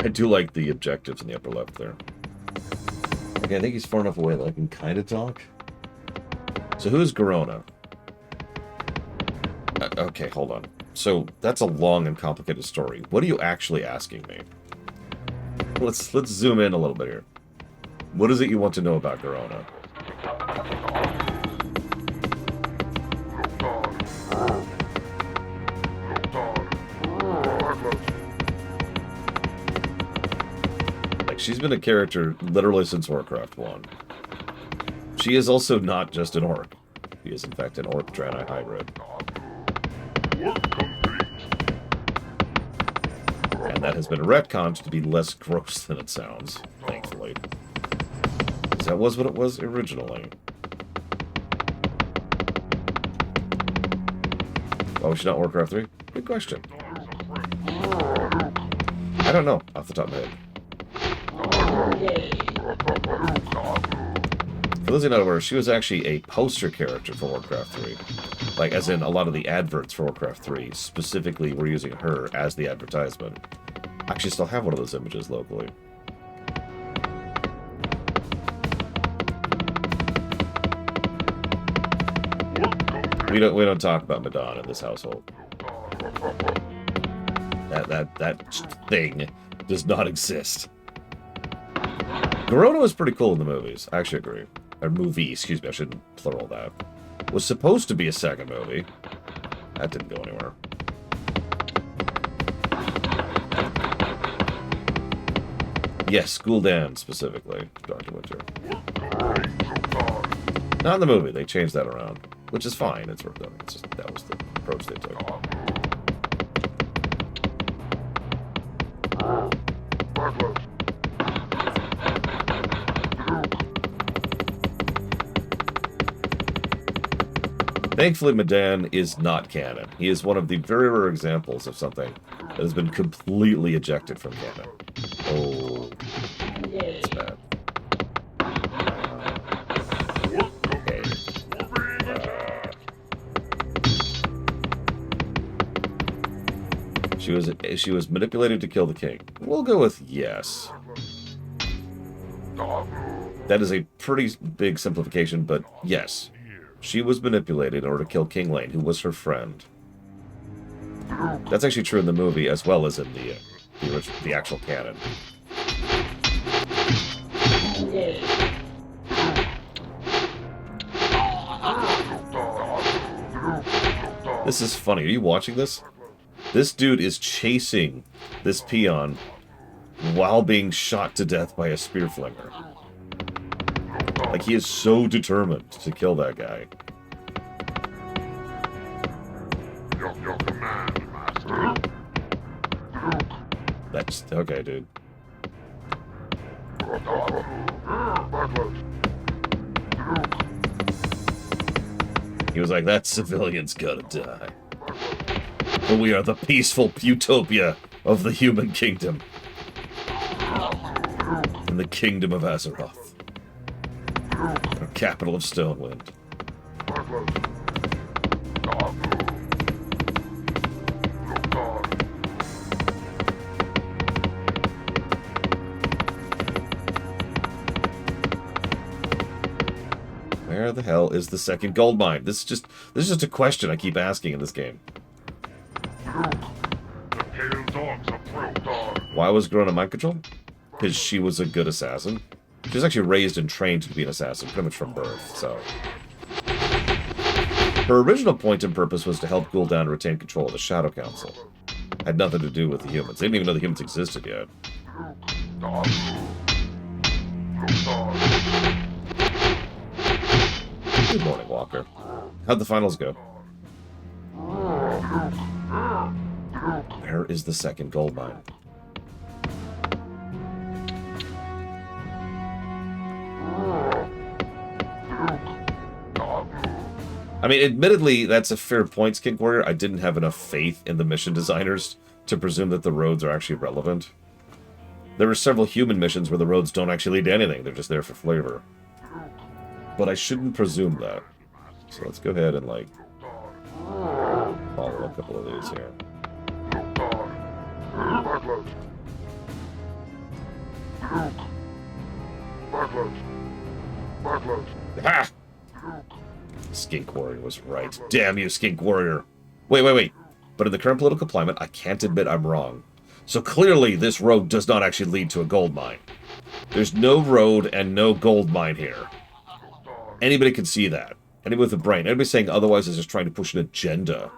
I do like the objectives in the upper left there. Okay, I think he's far enough away that I can kind of talk. So who's Garona? Okay, hold on. So that's a long and complicated story. What are you actually asking me? Let's zoom in a little bit here. What is it you want to know about Garona? Like, she's been a character literally since Warcraft 1. She is also not just an orc. She is, in fact, an orc-Draenei hybrid. Work complete. And that has been retconned to be less gross than it sounds, thankfully. Because that was what it was originally. Why was she not Warcraft 3? Good question. I don't know, off the top of my head. For those who are not aware, she was actually a poster character for Warcraft 3. Like, as in, a lot of the adverts for Warcraft 3 specifically were using her as the advertisement. I actually still have one of those images locally. We don't talk about Madonna in this household. That thing does not exist. Garona was pretty cool in the movies. I actually agree. Or movie, excuse me, I shouldn't plural that. Was supposed to be a second movie. That didn't go anywhere. Yes, Gul'dan specifically. Dark Winter. Not in the movie. They changed that around, which is fine. It's worth it. It's just, that was the approach they took. Thankfully, Madan is not canon. He is one of the very rare examples of something that has been completely ejected from canon. Oh, that's bad. Okay. She was manipulated to kill the king. We'll go with yes. That is a pretty big simplification, but yes. She was manipulated in order to kill King Lane, who was her friend. That's actually true in the movie as well as in the actual canon. This is funny. Are you watching this? This dude is chasing this peon while being shot to death by a spear flinger. Like, he is so determined to kill that guy. Your command, master. That's okay, dude. He was like, that civilian's gotta die. But we are the peaceful utopia of the human kingdom. In the kingdom of Azeroth. Our capital of Stonewind. Where the hell is the second gold mine? This is just a question I keep asking in this game. The pale dogs approach. Why was Grona mind control? Because she was a good assassin. She was actually raised and trained to be an assassin, pretty much from birth, so... Her original point and purpose was to help Gul'dan retain control of the Shadow Council. Had nothing to do with the humans. They didn't even know the humans existed yet. Good morning, Walker. How'd the finals go? Where is the second gold mine? I mean, admittedly, that's a fair point, Skink Warrior. I didn't have enough faith in the mission designers to presume that the roads are actually relevant. There are several human missions where the roads don't actually lead to anything. They're just there for flavor. But I shouldn't presume that. So let's go ahead and, like, follow a couple of these here. Ha! Skink Warrior was right. Damn you, Skink Warrior. Wait. But in the current political climate, I can't admit I'm wrong. So clearly, this road does not actually lead to a gold mine. There's no road and no gold mine here. Anybody can see that. Anybody with a brain. Anybody saying otherwise is just trying to push an agenda.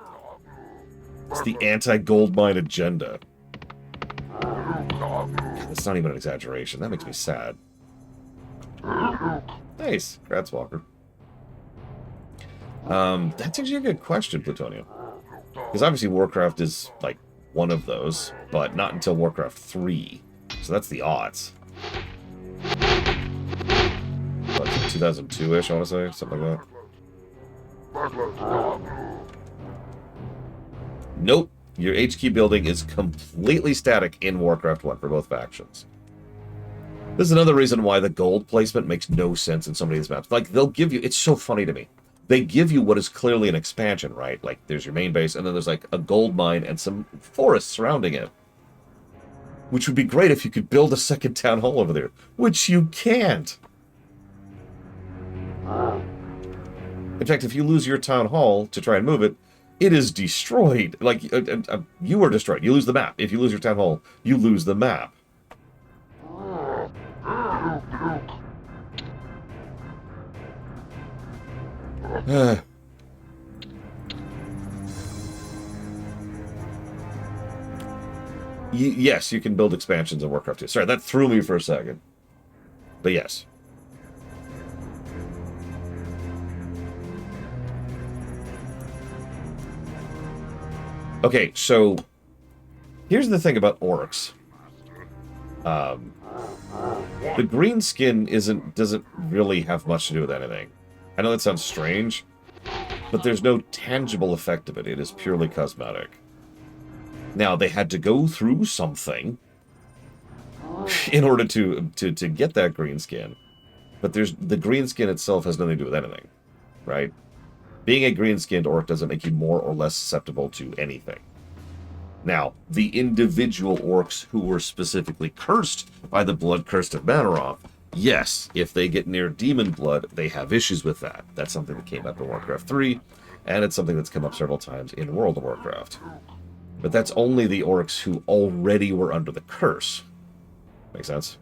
It's the anti-gold mine agenda. God, that's not even an exaggeration. That makes me sad. Nice. Congrats, Walker. That's actually a good question, Plutonio. Because obviously Warcraft is, like, one of those, but not until Warcraft 3. So that's the odds. What, 2002-ish, I want to say? Something like that. Nope. Your HQ building is completely static in Warcraft 1 for both factions. This is another reason why the gold placement makes no sense in so many of these maps. Like, they'll give you... It's so funny to me. They give you what is clearly an expansion, right? Like, there's your main base, and then there's, like, a gold mine and some forests surrounding it. Which would be great if you could build a second town hall over there. Which you can't. In fact, if you lose your town hall to try and move it, it is destroyed. Like, you are destroyed. You lose the map. If you lose your town hall, you lose the map. Yes, you can build expansions in Warcraft 2. Sorry, that threw me for a second. But yes. Okay, so here's the thing about orcs. The green skin doesn't really have much to do with anything. I know that sounds strange, but there's no tangible effect of it. It is purely cosmetic. Now, they had to go through something in order to get that green skin. But the green skin itself has nothing to do with anything, right? Being a green-skinned orc doesn't make you more or less susceptible to anything. Now, the individual orcs who were specifically cursed by the blood curse of Manaroth, yes, if they get near demon blood, they have issues with that. That's something that came up in Warcraft 3, and it's something that's come up several times in World of Warcraft. But that's only the orcs who already were under the curse. Make sense?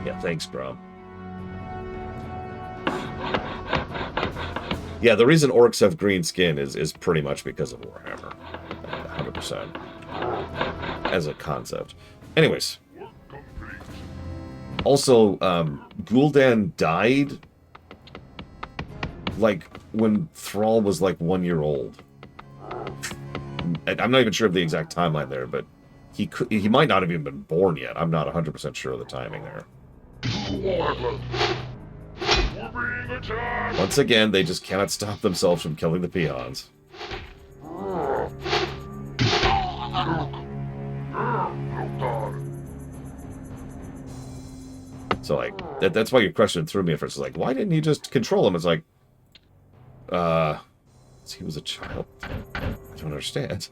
Yeah, thanks, bro. Yeah, the reason orcs have green skin is pretty much because of Warhammer. 100%. As a concept. Anyways. Also, Gul'dan died like when Thrall was like 1 year old. I'm not even sure of the exact timeline there, but he might not have even been born yet. I'm not 100% sure of the timing there. Once again, they just cannot stop themselves from killing the peons. So, like, that's why your question threw me at first. It's like, why didn't you just control him? It's like, he was a child. I don't understand.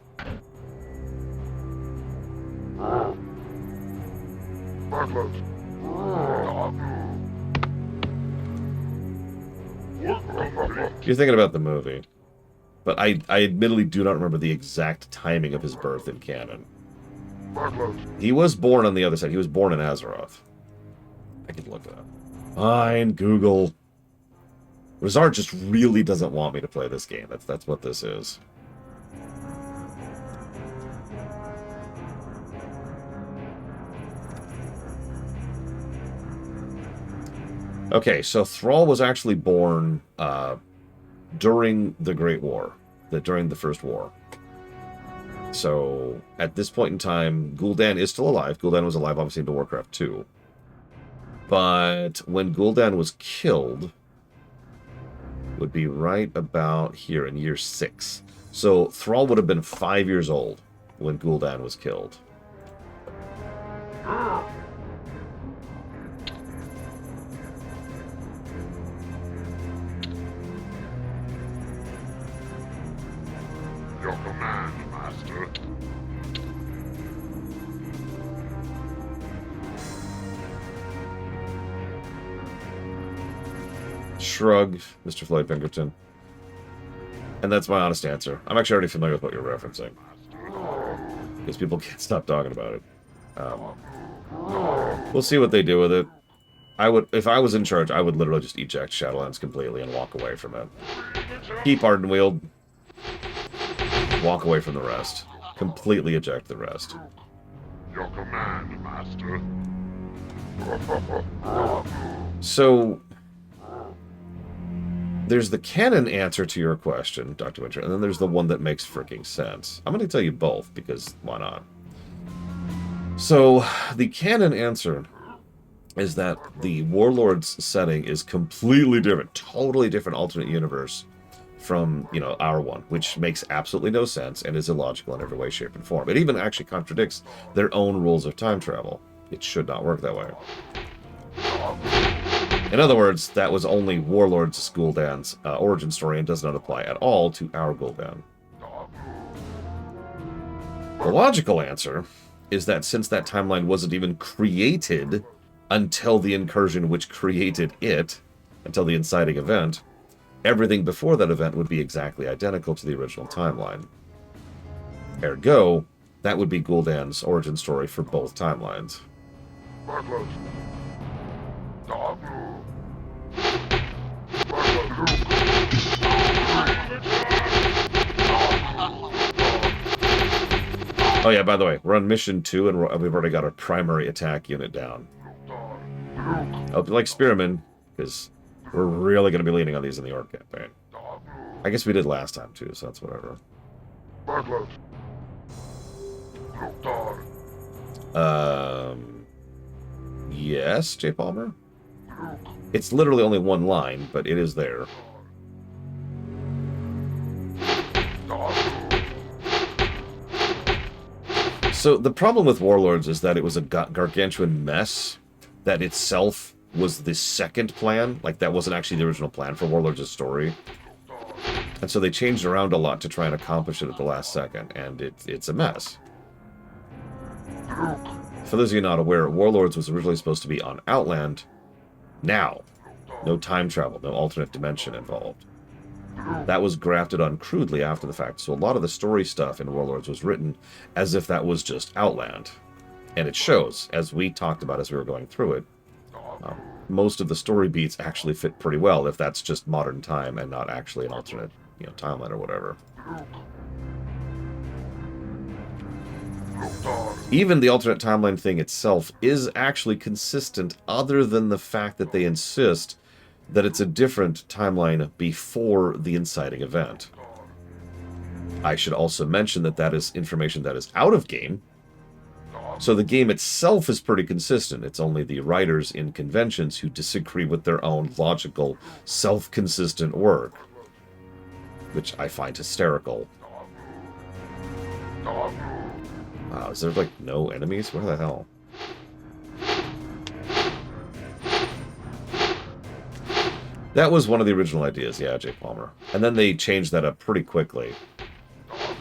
You're thinking about the movie. But I admittedly do not remember the exact timing of his birth in canon. He was born on the other side. He was born in Azeroth. I can look it up. Fine, Google. Rizard just really doesn't want me to play this game. That's what this is. Okay, so Thrall was actually born during the Great War, during the First War. So, at this point in time, Gul'dan is still alive. Gul'dan was alive, obviously, in Warcraft 2. But when Gul'dan was killed, would be right about here in year 6. So, Thrall would have been 5 years old when Gul'dan was killed. Your command, Master. Shrug, Mr. Floyd Pinkerton. And that's my honest answer. I'm actually already familiar with what you're referencing. Because people can't stop talking about it. We'll see what they do with it. If I was in charge, I would literally just eject Shadowlands completely and walk away from it. Keep Ardenweald. Walk away from the rest. Completely eject the rest. Your command, Master. So, there's the canon answer to your question, Dr. Winter, and then there's the one that makes freaking sense. I'm going to tell you both, because why not? So, the canon answer is that the Warlord's setting is completely different, totally different alternate universe from, our one, which makes absolutely no sense and is illogical in every way, shape, and form. It even actually contradicts their own rules of time travel. It should not work that way. In other words, that was only Warlord's Gul'dan's origin story and does not apply at all to our Gul'dan. The logical answer is that since that timeline wasn't even created until the incursion which created it, until the inciting event, everything before that event would be exactly identical to the original timeline. Ergo, that would be Gul'dan's origin story for both timelines. Oh yeah, by the way, we're on mission 2 and we've already got our primary attack unit down. Hope you like Spearmen, because we're really going to be leaning on these in the Orc campaign. I guess we did last time too, so that's whatever. Yes, J. Palmer? It's literally only one line, but it is there. So the problem with Warlords is that it was a gargantuan mess that itself was the second plan. Like, that wasn't actually the original plan for Warlords' story. And so they changed around a lot to try and accomplish it at the last second, and it's a mess. For those of you not aware, Warlords was originally supposed to be on Outland now. No time travel, no alternate dimension involved. That was grafted on crudely after the fact, so a lot of the story stuff in Warlords was written as if that was just Outland. And it shows, as we talked about as we were going through it, most of the story beats actually fit pretty well if that's just modern time and not actually an alternate, timeline or whatever. Even the alternate timeline thing itself is actually consistent, other than the fact that they insist that it's a different timeline before the inciting event. I should also mention that that is information that is out of game, so the game itself is pretty consistent. It's only the writers in conventions who disagree with their own logical, self-consistent work, which I find hysterical. Wow, is there, like, no enemies? Where the hell? That was one of the original ideas, yeah, Jake Palmer. And then they changed that up pretty quickly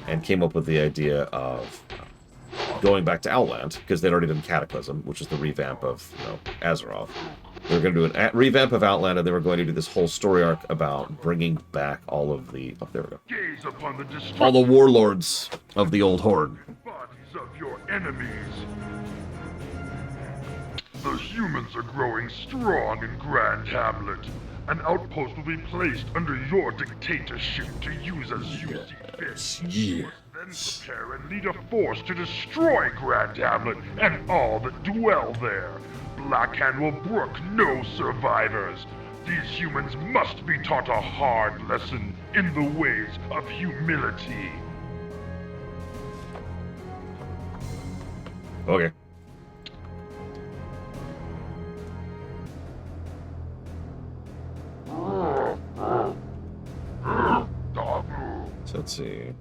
and came up with the idea of going back to Outland, because they'd already done Cataclysm, which is the revamp of, Azeroth. They were going to do a revamp of Outland, and they were going to do this whole story arc about bringing back all of the... Oh, there we go. Gaze upon the All the warlords of the old Horde. bodies of your enemies. The humans are growing strong in Grand Hamlet. An outpost will be placed under your dictatorship to use as you see fit. Yeah. Then prepare and lead a force to destroy Grand Hamlet and all that dwell there. Blackhand will brook no survivors. These humans must be taught a hard lesson in the ways of humility. Okay. So let's see.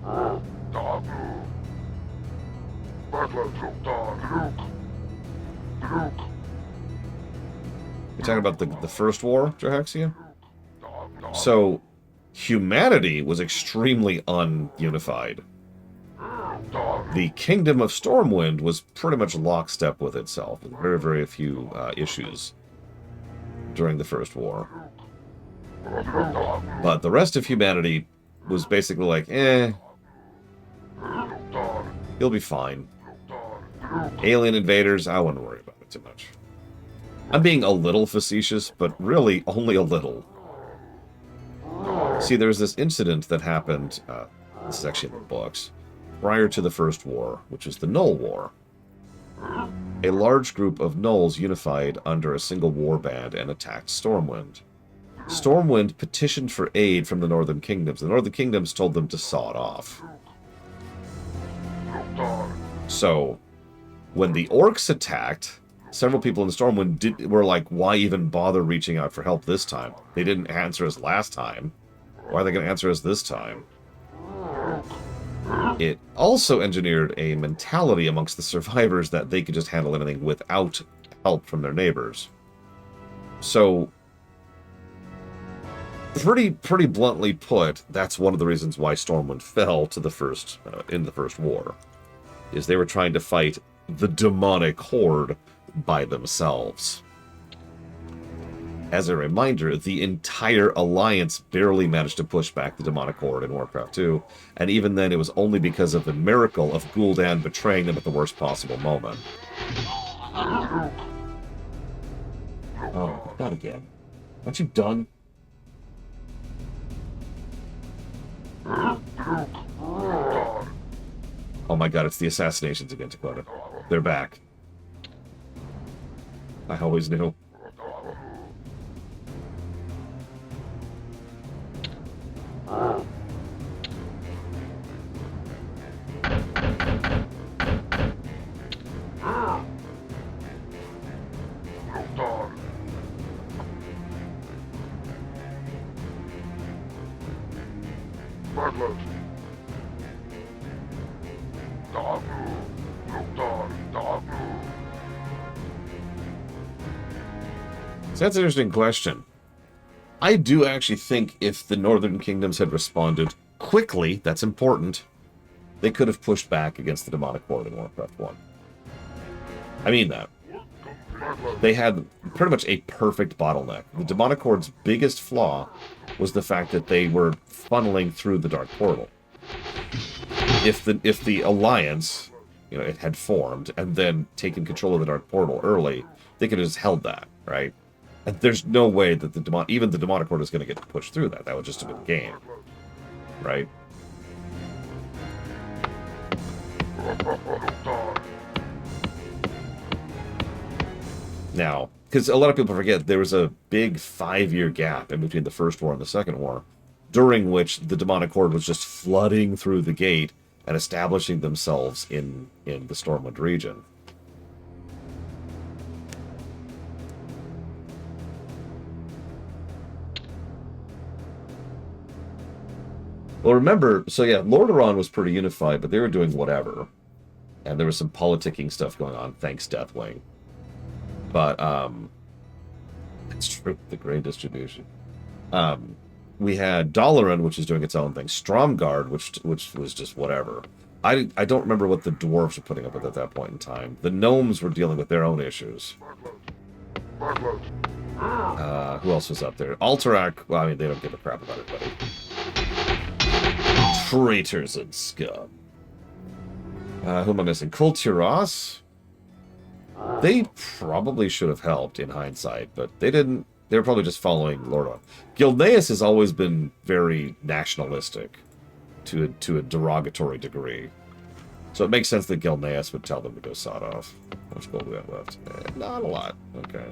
You're talking about the first war, Jahaxia? So, humanity was extremely ununified. The Kingdom of Stormwind was pretty much lockstep with itself, with very, very few issues during the First War. But the rest of humanity was basically like, you'll be fine. Alien invaders, I wouldn't worry about it too much. I'm being a little facetious, but really only a little. See, there's this incident that happened, this is actually in the books, prior to the First War, which is the Null War. A large group of Nulls unified under a single warband and attacked Stormwind. Stormwind petitioned for aid from the Northern Kingdoms. The Northern Kingdoms told them to saw it off. So, when the Orcs attacked, several people in Stormwind were like, why even bother reaching out for help this time? They didn't answer us last time. Why are they going to answer us this time? It also engineered a mentality amongst the survivors that they could just handle anything without help from their neighbors. So, pretty bluntly put, that's one of the reasons why Stormwind fell to the first in the First War, is they were trying to fight the demonic horde by themselves. As a reminder, the entire Alliance barely managed to push back the demonic horde in Warcraft 2, and even then it was only because of the miracle of Gul'dan betraying them at the worst possible moment. Oh, not again. Aren't you done? Oh my god, it's the assassinations again, Dakota. They're back. I always knew. So that's an interesting question. I do actually think if the Northern Kingdoms had responded quickly, that's important, they could have pushed back against the Demonic Horde in Warcraft 1. I mean that. They had pretty much a perfect bottleneck. The Demonic Horde's biggest flaw was the fact that they were funneling through the Dark Portal. If the Alliance, you know, it had formed and then taken control of the Dark Portal early, they could have just held that, right? And there's no way that even the Demonic Horde is going to get pushed through that. That would just have been game, right? Now, because a lot of people forget, there was a big 5-year gap in between the First War and the Second War, during which the Demonic Horde was just flooding through the gate and establishing themselves in the Stormwind region. Well, remember, so yeah, Lordaeron was pretty unified, but they were doing whatever. And there was some politicking stuff going on, thanks Deathwing. But, it's true, the grain distribution. We had Dalaran, which is doing its own thing. Stromgarde, which was just whatever. I don't remember what the dwarves were putting up with at that point in time. The gnomes were dealing with their own issues. Who else was up there? Alterac, well, I mean, they don't give a crap about it, buddy. Traitors and scum. Who am I missing? Kulturas? They probably should have helped in hindsight, but they didn't. They were probably just following Lordaeron. Gilneas has always been very nationalistic to a derogatory degree. So it makes sense that Gilneas would tell them to go sod off. How much gold do we have left? Not a lot. Okay.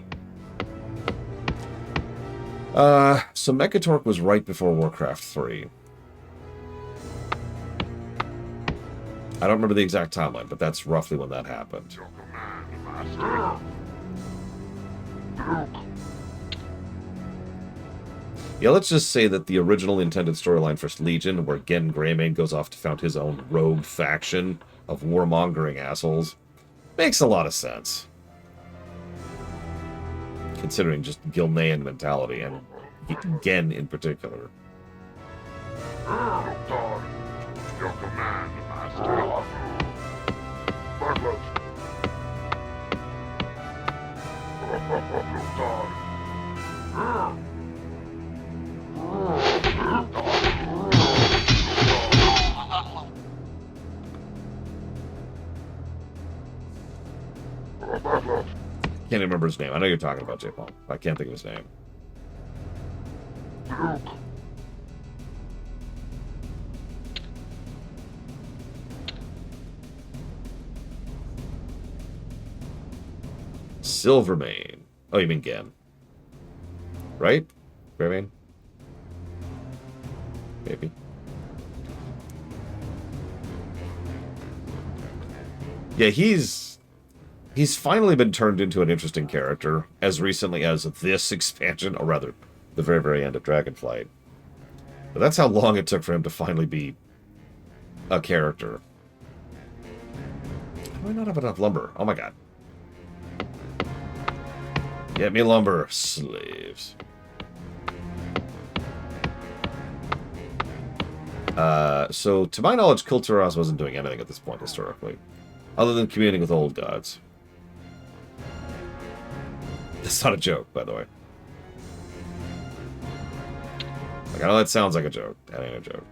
So Mekatork was right before Warcraft 3. I don't remember the exact timeline, but that's roughly when that happened. Your command, Master. Yeah, let's just say that the original intended storyline for Legion, where Gen Greymane goes off to found his own rogue faction of warmongering assholes, makes a lot of sense. Considering just Gilnean mentality, and Gen in particular. Your command, Master. Can't even remember his name. I know you're talking about J-Paul. I can't think of his name. Silvermane. Oh, you mean Gen. Right? Greymane? Maybe. Yeah, he's finally been turned into an interesting character as recently as this expansion, or rather, the very, very end of Dragonflight. But that's how long it took for him to finally be a character. How do I not have enough lumber? Oh my god. Get me lumber, slaves. So, to my knowledge, Kulturas wasn't doing anything at this point historically, other than communing with old gods. That's not a joke, by the way. Like, I know that sounds like a joke. That ain't a joke.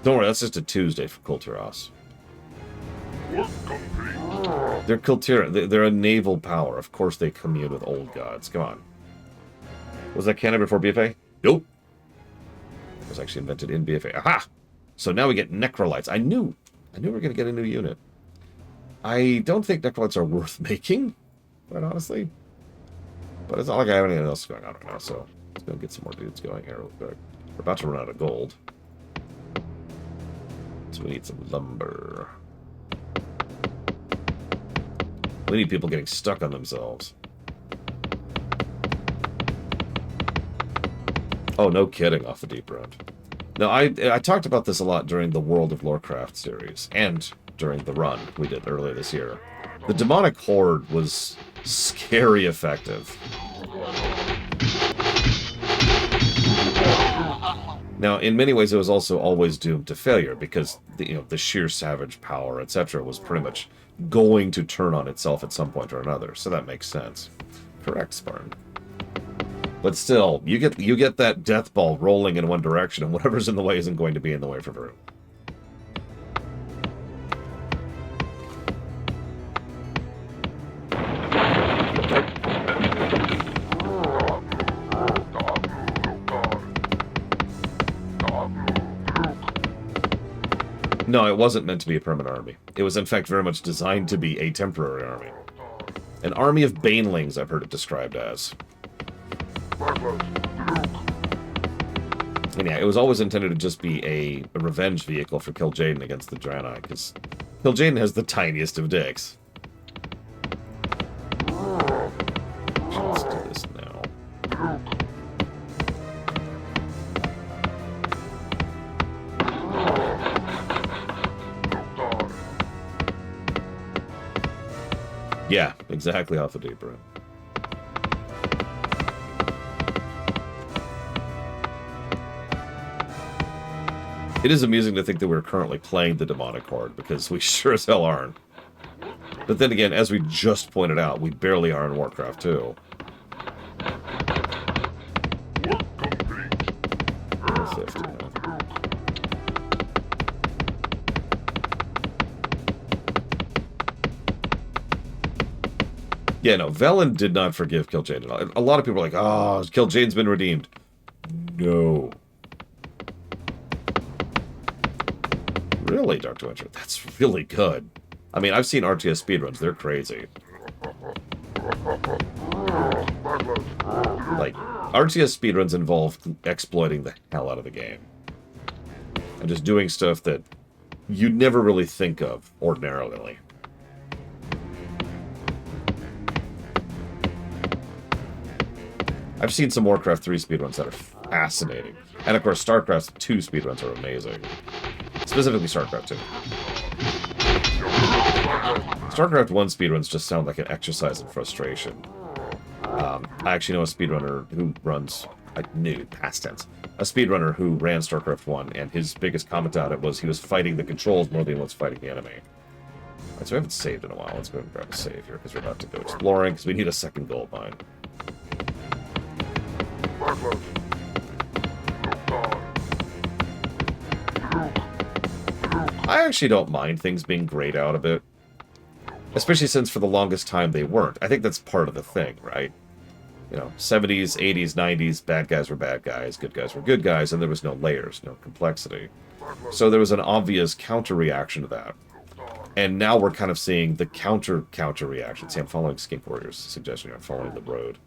Don't worry, that's just a Tuesday for Kulturas. They're Kultira. They're a naval power. Of course they commune with old gods. Come on. Was that canon before BFA? Nope. It was actually invented in BFA. Aha! So now we get Necrolites. I knew we were going to get a new unit. I don't think Necrolites are worth making, quite honestly. But it's not like I have anything else going on right now, so let's go get some more dudes going here real quick. We're about to run out of gold. So we need some lumber. We need people getting stuck on themselves. Oh, no kidding, off the deep road. Now, I talked about this a lot during the World of Warcraft series, and during the run we did earlier this year. The demonic horde was scary effective. Now, in many ways, it was also always doomed to failure because the sheer savage power, etc., was pretty much going to turn on itself at some point or another. So that makes sense. Correct, Spartan. But still, you get that death ball rolling in one direction, and whatever's in the way isn't going to be in the way for very long. No, it wasn't meant to be a permanent army. It was, in fact, very much designed to be a temporary army. An army of banelings, I've heard it described as. And yeah, it was always intended to just be a revenge vehicle for Kil'jaeden against the Draenei, because Kil'jaeden has the tiniest of dicks. Let's do this now. Yeah, exactly off the deep end. It is amusing to think that we're currently playing the demonic horde, because we sure as hell aren't. But then again, as we just pointed out, we barely are in Warcraft 2. Yeah, no, Velen did not forgive Kil'jaeden. A lot of people are like, oh, Kil'jaeden's been redeemed. No. Really, Dr. Winter? That's really good. I mean, I've seen RTS speedruns. They're crazy. Like, RTS speedruns involve exploiting the hell out of the game. And just doing stuff that you'd never really think of ordinarily. I've seen some Warcraft 3 speedruns that are fascinating. And of course, StarCraft 2 speedruns are amazing. Specifically StarCraft 2. StarCraft 1 speedruns just sound like an exercise in frustration. I actually know a speedrunner who runs... past tense. A speedrunner who ran StarCraft 1, and his biggest comment on it was he was fighting the controls more than he was fighting the enemy. Alright, so we haven't saved in a while. Let's go and grab a save here, because we're about to go exploring, because we need a second gold mine. I actually don't mind things being grayed out a bit. Especially since for the longest time they weren't. I think that's part of the thing, right? 70s, 80s, 90s, bad guys were bad guys, good guys were good guys, and there was no layers, no complexity. So there was an obvious counter-reaction to that. And now we're kind of seeing the counter-reaction. See, I'm following Skink Warrior's suggestion. I'm following the road.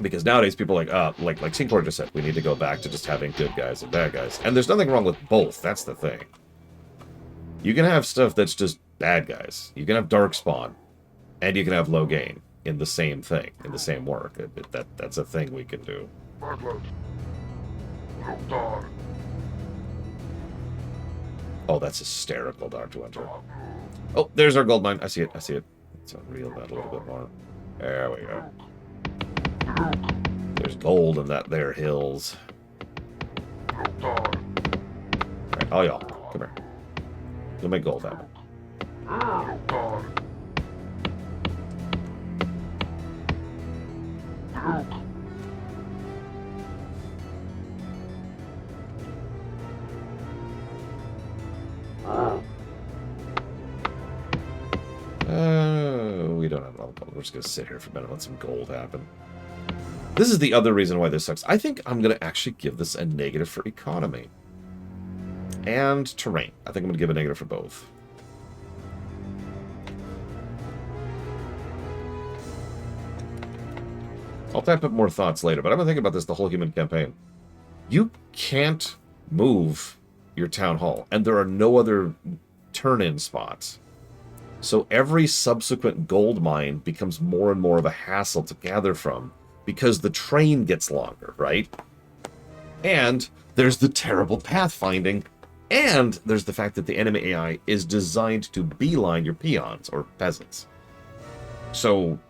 Because nowadays people are like Skink Warrior just said, we need to go back to just having good guys and bad guys. And there's nothing wrong with both. That's the thing. You can have stuff that's just bad guys. You can have Darkspawn, and you can have low gain in the same thing, in the same work. That's a thing we can do. Oh, that's hysterical, Dr. Winter. Oh, there's our gold mine. I see it. Let's unreel that a little bit more. There we go. There's gold in that there hills. Alright, all y'all, come here. You'll make gold happen. We don't have all gold. We're just going to sit here for a minute and let some gold happen. This is the other reason why this sucks. I think I'm going to actually give this a negative for economy. And terrain. I think I'm going to give a negative for both. I'll type up more thoughts later, but I'm going to think about this the whole human campaign. You can't move your town hall, and there are no other turn-in spots. So every subsequent gold mine becomes more and more of a hassle to gather from, because the train gets longer, right? And There's the terrible pathfinding. And there's the fact that the enemy AI is designed to beeline your peons or peasants. So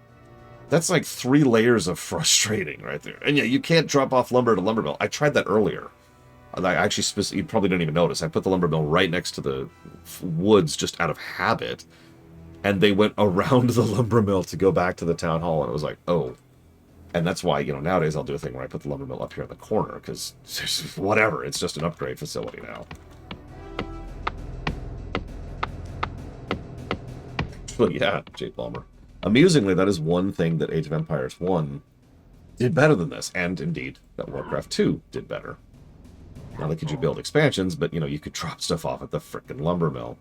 that's like 3 layers of frustrating right there. And yeah, you can't drop off lumber at a lumber mill. I tried that earlier. I actually, you probably didn't even notice. I put the lumber mill right next to the woods just out of habit. And they went around the lumber mill to go back to the town hall. And it was like, oh. And that's why, nowadays I'll do a thing where I put the lumber mill up here in the corner. Because whatever, it's just an upgrade facility now. Well, yeah, Jay Palmer. Amusingly, that is one thing that Age of Empires 1 did better than this. And indeed, that Warcraft 2 did better. Not only could you build expansions, but, you could drop stuff off at the frickin' lumber mill.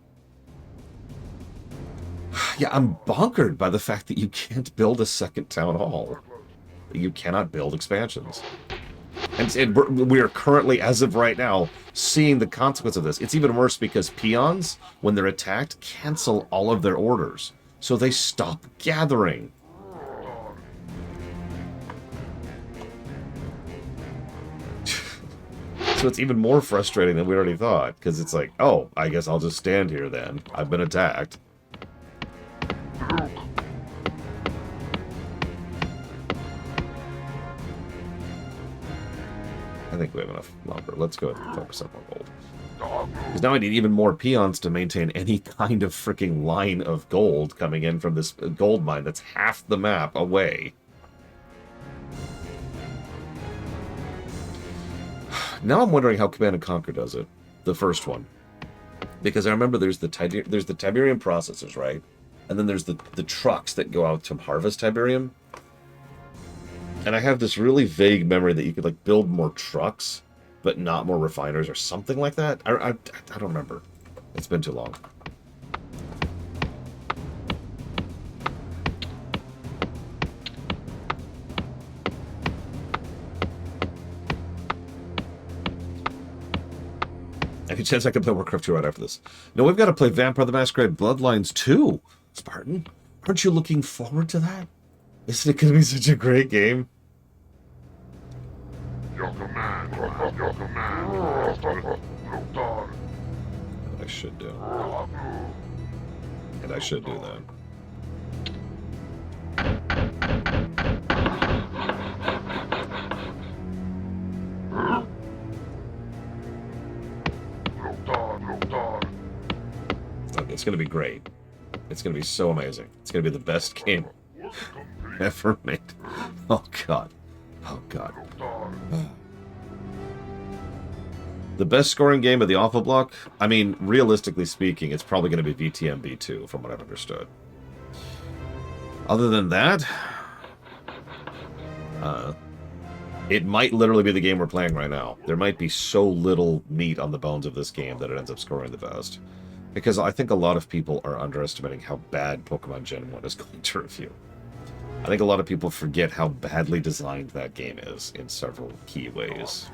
Yeah, I'm bonkered by the fact that you can't build a second town hall. You cannot build expansions. And we are currently, as of right now, seeing the consequence of this. It's even worse because peons, when they're attacked, cancel all of their orders. So they stop gathering. So it's even more frustrating than we already thought. Because it's like, oh, I guess I'll just stand here then. I've been attacked. I think we have enough lumber. Let's go ahead and focus up on gold. Because now I need even more peons to maintain any kind of freaking line of gold coming in from this gold mine that's half the map away. Now I'm wondering how Command & Conquer does it. The first one. Because I remember there's the Tiberium processors, right? And then there's the trucks that go out to harvest Tiberium. And I have this really vague memory that you could like build more trucks, but not more refiners or something like that. I don't remember. It's been too long. Any chance I can play Warcraft 2 right after this? No, we've got to play Vampire the Masquerade Bloodlines 2, Spartan. Aren't you looking forward to that? Isn't it going to be such a great game? Your command, your command. I should do. And I should do that. It's going to be great. It's going to be so amazing. It's going to be the best game ever made. Oh, God. Oh, God. The best scoring game of the Awful Block? I mean, realistically speaking, it's probably going to be VTMB 2, from what I've understood. Other than that, it might literally be the game we're playing right now. There might be so little meat on the bones of this game that it ends up scoring the best. Because I think a lot of people are underestimating how bad Pokemon Gen 1 is going to review. I think a lot of people forget how badly designed that game is in several key ways.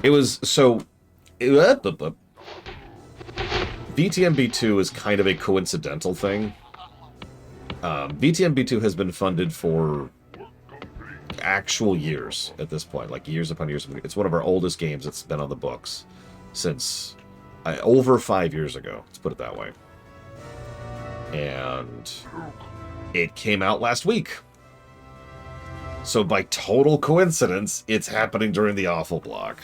It was so... VTMB 2 is kind of a coincidental thing. VTMB 2 has been funded for actual years at this point, like years upon years. It's one of our oldest games that's been on the books since over 5 years ago, let's put it that way. And it came out last week. So by total coincidence, it's happening during the Awful Block.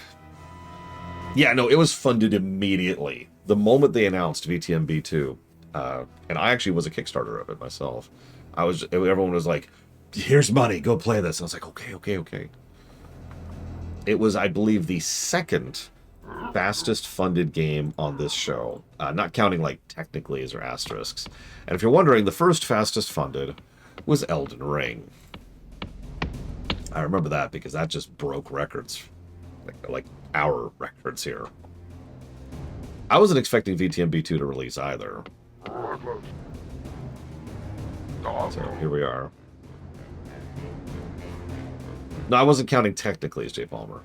Yeah, no, it was funded immediately. The moment they announced VTMB 2, and I actually was a Kickstarter of it myself. Everyone was like, here's money, go play this. And I was like, okay. It was, I believe, the second fastest funded game on this show. Not counting, like, technicallys or asterisks. And if you're wondering, the first fastest funded was Elden Ring. I remember that because that just broke records. Like our records here. I wasn't expecting VTMB 2 to release either. So here we are. No, I wasn't counting technically as J. Palmer.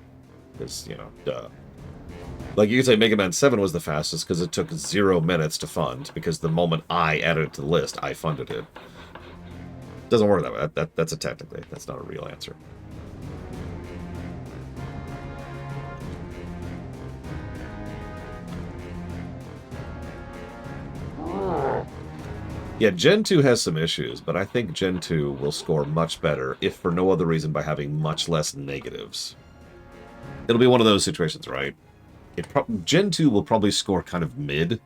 Because, duh. Like, you could say Mega Man 7 was the fastest because it took 0 minutes to fund, because the moment I added it to the list, I funded it. Doesn't work that way. That's a technically. That's not a real answer. Yeah, Gen 2 has some issues, but I think Gen 2 will score much better, if for no other reason by having much less negatives. It'll be one of those situations, right? Gen 2 will probably score kind of mid,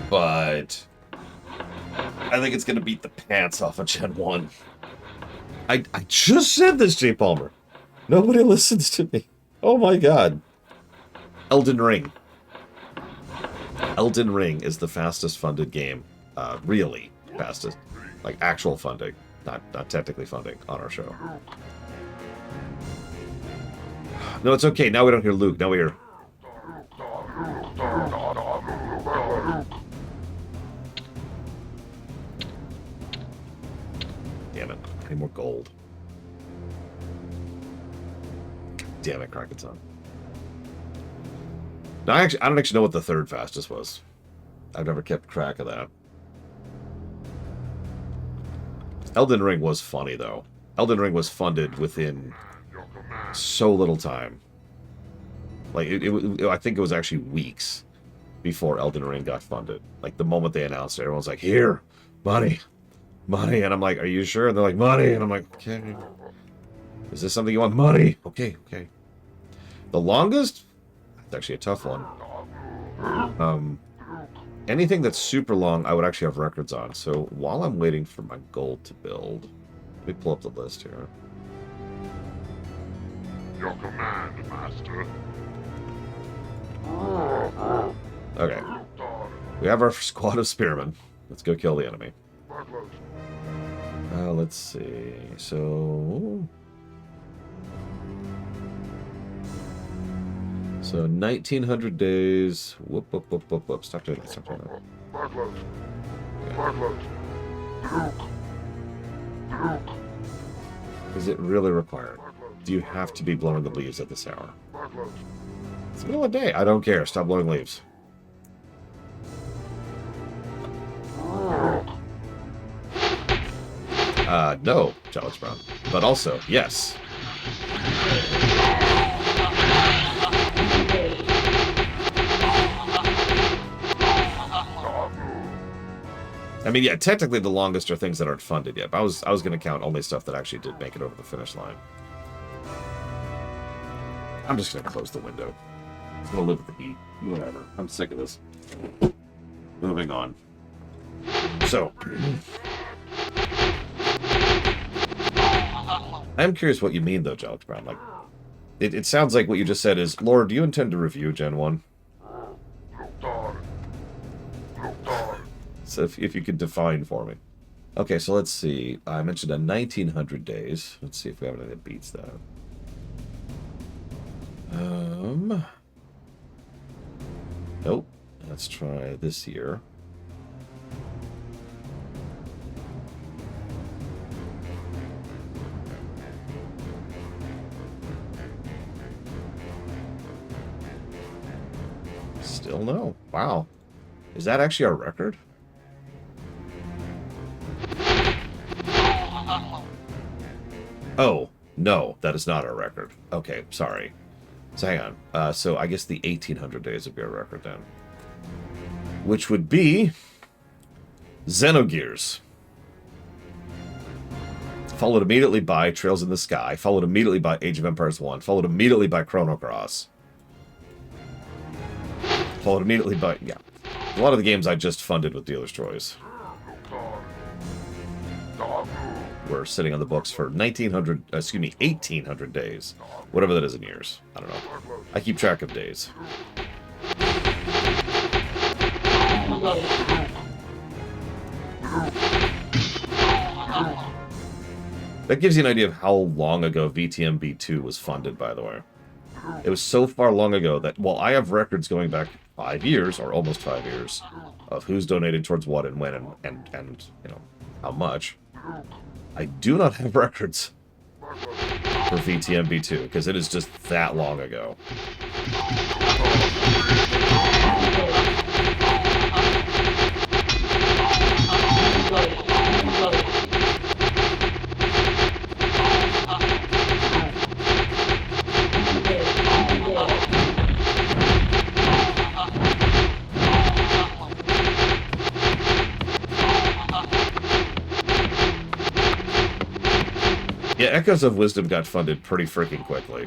but I think it's going to beat the pants off of Gen 1. I just said this, Jay Palmer. Nobody listens to me. Oh my god. Elden Ring. Elden Ring is the fastest funded game. Really fastest. Like actual funding. Not technically funding on our show. No, it's okay. Now we don't hear Luke. Now we hear... Damn it. I need more gold. Damn it, Kraken's-on. No, I don't actually know what the third fastest was. I've never kept track of that. Elden Ring was funny, though. Elden Ring was funded within so little time. Like, I think it was actually weeks before Elden Ring got funded. Like, the moment they announced it, everyone's like, here, money, money. And I'm like, are you sure? And they're like, money. And I'm like, okay. Is this something you want? Money. Okay, okay. The longest? It's actually a tough one. Anything that's super long, I would actually have records on. So while I'm waiting for my gold to build, let me pull up the list here. Your command, Master. Okay. We have our squad of spearmen. Let's go kill the enemy. Let's see. So 1900 days. Whoop, whoop, whoop, whoop, whoop. Stop doing that. Stop doing that. Is it really required? Do you have to be blowing the leaves at this hour? It's the middle of the day. I don't care. Stop blowing leaves. No, Challenge Brown. But also, yes. I mean, yeah, technically the longest are things that aren't funded yet. But I was going to count only stuff that actually did make it over the finish line. I'm just going to close the window. I'm going to live with the heat. Whatever. I'm sick of this. Moving on. So. I'm curious what you mean, though, Alex Brown. Like, it sounds like what you just said is, Laura, do you intend to review Gen 1? So if you could define for me. Okay, so let's see. I mentioned a 1900 days. Let's see if we have anything that beats that. Nope. Let's try this year. Still no. Wow. Is that actually our record? Oh, no, that is not our record. Okay, sorry. So hang on. So I guess the 1800 days would be our record then. Which would be Xenogears. Followed immediately by Trails in the Sky. Followed immediately by Age of Empires 1. Followed immediately by Chrono Cross. Followed immediately by... yeah. A lot of the games I just funded with Dealer's Choice. We're sitting on the books for 1800 days. Whatever that is in years. I don't know. I keep track of days. That gives you an idea of how long ago VTMB2 was funded, by the way. It was so far long ago that, well, I have records going back 5 years, or almost 5 years, of who's donated towards what and when and you know, how much. I do not have records for VTMB2, because it is just that long ago. Echoes of Wisdom got funded pretty freaking quickly.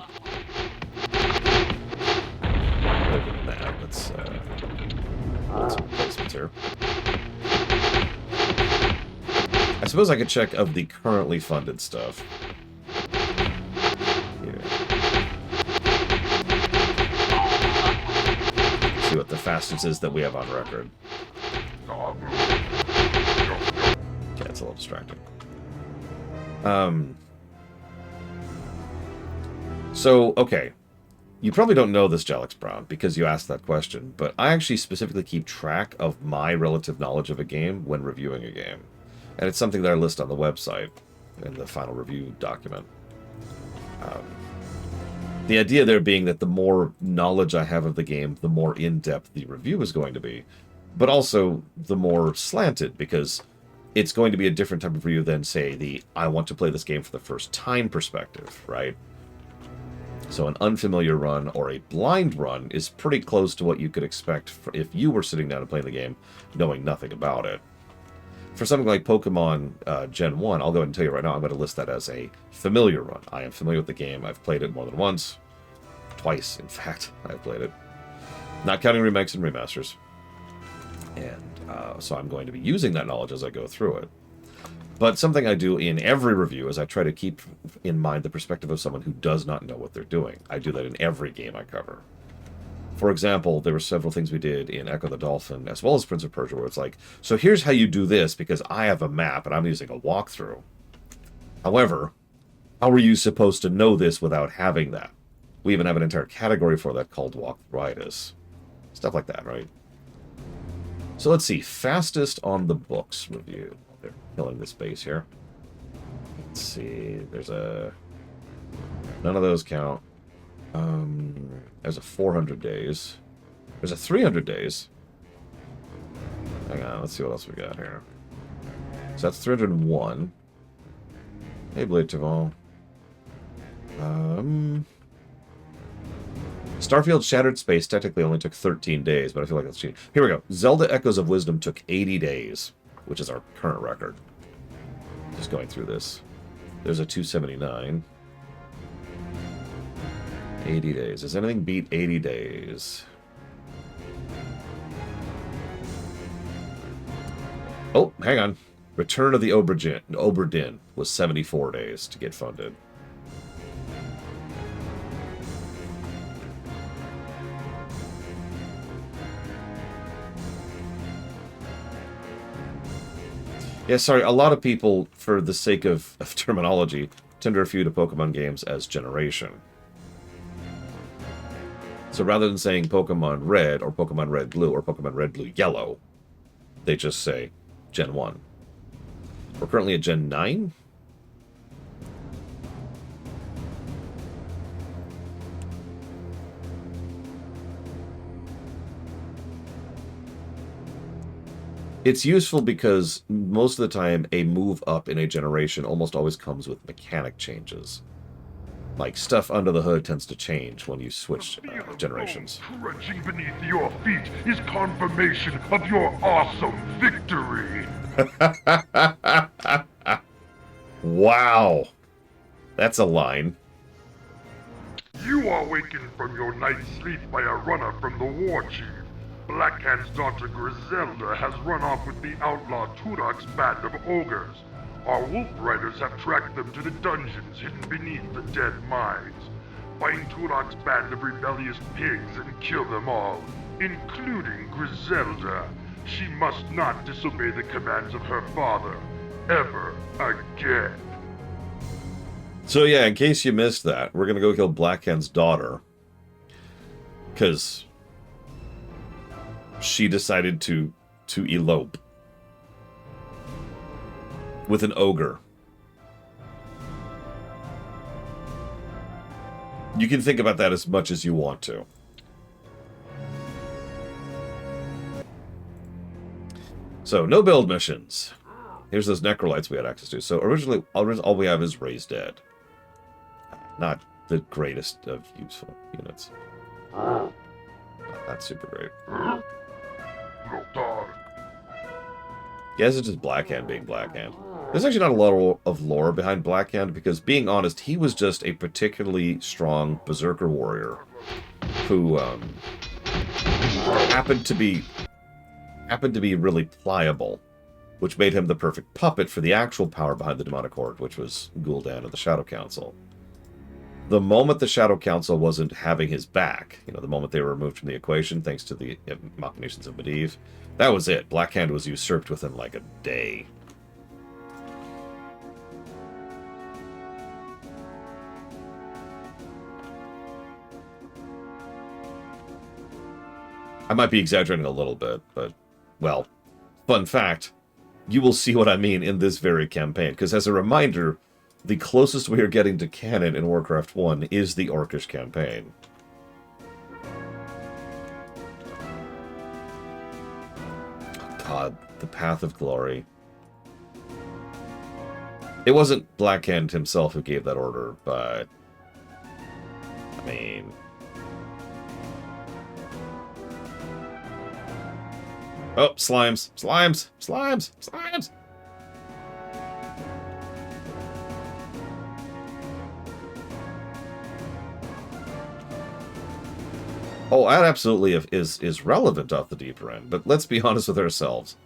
Other than that, let's some replacements here. I suppose I could check of the currently funded stuff. Here. See what the fastest is that we have on record. Yeah, it's a little distracting. So, okay. You probably don't know this, Jelix Brown, because you asked that question, but I actually specifically keep track of my relative knowledge of a game when reviewing a game. And it's something that I list on the website in the final review document. The idea there being that the more knowledge I have of the game, the more in-depth the review is going to be, but also the more slanted, because it's going to be a different type of review than, say, the I want to play this game for the first time perspective, right? So an unfamiliar run or a blind run is pretty close to what you could expect if you were sitting down and playing the game knowing nothing about it. For something like Pokemon Gen 1, I'll go ahead and tell you right now, I'm going to list that as a familiar run. I am familiar with the game. I've played it more than once. Twice, in fact, I've played it. Not counting remakes and remasters. And so I'm going to be using that knowledge as I go through it. But something I do in every review is I try to keep in mind the perspective of someone who does not know what they're doing. I do that in every game I cover. For example, there were several things we did in Echo the Dolphin, as well as Prince of Persia, where it's like, so here's how you do this, because I have a map and I'm using a walkthrough. However, how are you supposed to know this without having that? We even have an entire category for that called walkthroughitis. Stuff like that, right? So let's see, fastest on the books review. They're killing the space here. Let's see, there's a... None of those count. There's a 400 days. There's a 300 days. Hang on, let's see what else we got here. So that's 301. Hey, Blade Tavon. Starfield Shattered Space technically only took 13 days, but I feel like that's cheating. Here we go. Zelda Echoes of Wisdom took 80 days, which is our current record. Just going through this. There's a 279. 80 days. Does anything beat 80 days? Oh, hang on. Return of the Oberdin was 74 days to get funded. Yeah, sorry, a lot of people, for the sake of terminology, tend to refer to Pokemon games as generation. So rather than saying Pokemon Red, or Pokemon Red Blue, or Pokemon Red Blue Yellow, they just say Gen 1. We're currently at Gen 9? It's useful because most of the time a move up in a generation almost always comes with mechanic changes. Like, stuff under the hood tends to change when you switch generations. Crunching beneath your feet is confirmation of your awesome victory. Wow. That's a line. You are wakened from your night's sleep by a runner from the war chief. Blackhand's daughter Griselda has run off with the outlaw Turok's band of ogres. Our wolf riders have tracked them to the dungeons hidden beneath the dead mines. Find Turok's band of rebellious pigs and kill them all, including Griselda. She must not disobey the commands of her father, ever again. So yeah, in case you missed that, we're gonna go kill Blackhand's daughter. Because she decided to elope with an ogre. You can think about that as much as you want to. So, no build missions. Here's those necrolytes we had access to. So, originally, all we have is Raised Dead. Not the greatest of useful units. Not super great. Little dog. Guess it's just Blackhand being Blackhand. There's actually not a lot of lore behind Blackhand because, being honest, he was just a particularly strong berserker warrior who happened to be really pliable, which made him the perfect puppet for the actual power behind the demonic horde, which was Gul'dan and the Shadow Council. The moment the Shadow Council wasn't having his back, the moment they were removed from the equation thanks to the machinations of Medivh, that was it. Blackhand was usurped within like a day. I might be exaggerating a little bit, but, well, fun fact, you will see what I mean in this very campaign, because as a reminder, the closest we are getting to canon in Warcraft 1 is the Orcish campaign. Oh, God, the Path of Glory. It wasn't Blackhand himself who gave that order, but, I mean... Oh, slimes! Slimes! Slimes! Slimes! Oh, that absolutely is relevant off the deeper end, but let's be honest with ourselves.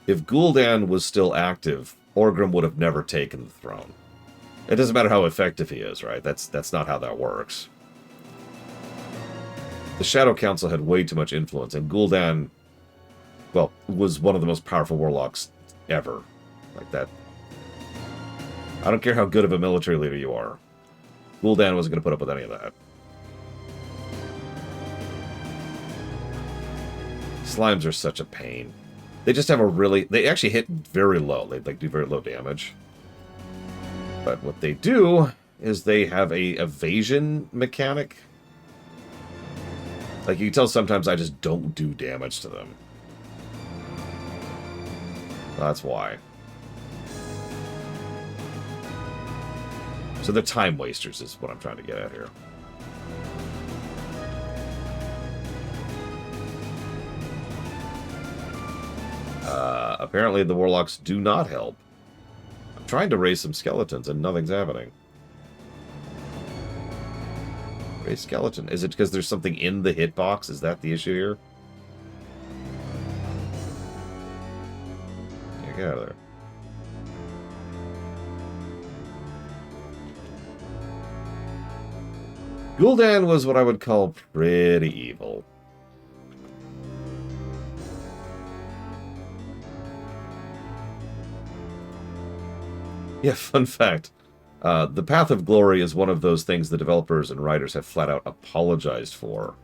If Gul'dan was still active, Orgrim would have never taken the throne. It doesn't matter how effective he is, right? That's not how that works. The Shadow Council had way too much influence, and Gul'dan, well, was one of the most powerful warlocks ever. Like that. I don't care how good of a military leader you are. Gul'dan wasn't going to put up with any of that. Slimes are such a pain. They just have a really... They actually hit very low. They do very low damage. But what they do is they have a evasion mechanic. Like, you can tell sometimes I just don't do damage to them. That's why. So they're time wasters is what I'm trying to get at here. Apparently the warlocks do not help. I'm trying to raise some skeletons and nothing's happening. Raise skeleton. Is it because there's something in the hitbox? Is that the issue here? Yeah, get out of there. Gul'dan was what I would call pretty evil. Yeah, fun fact. The Path of Glory is one of those things the developers and writers have flat out apologized for.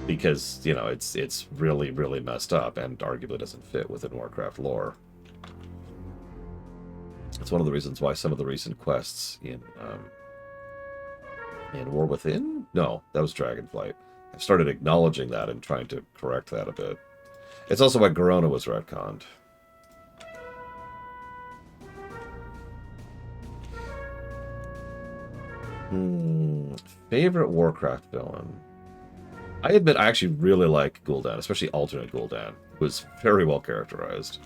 Because, it's really, really messed up and arguably doesn't fit within Warcraft lore. It's one of the reasons why some of the recent quests in War Within? No, that was Dragonflight. I've started acknowledging that and trying to correct that a bit. It's also why Garona was retconned. Favorite Warcraft villain? I admit I actually really like Gul'dan, especially alternate Gul'dan, who is very well characterized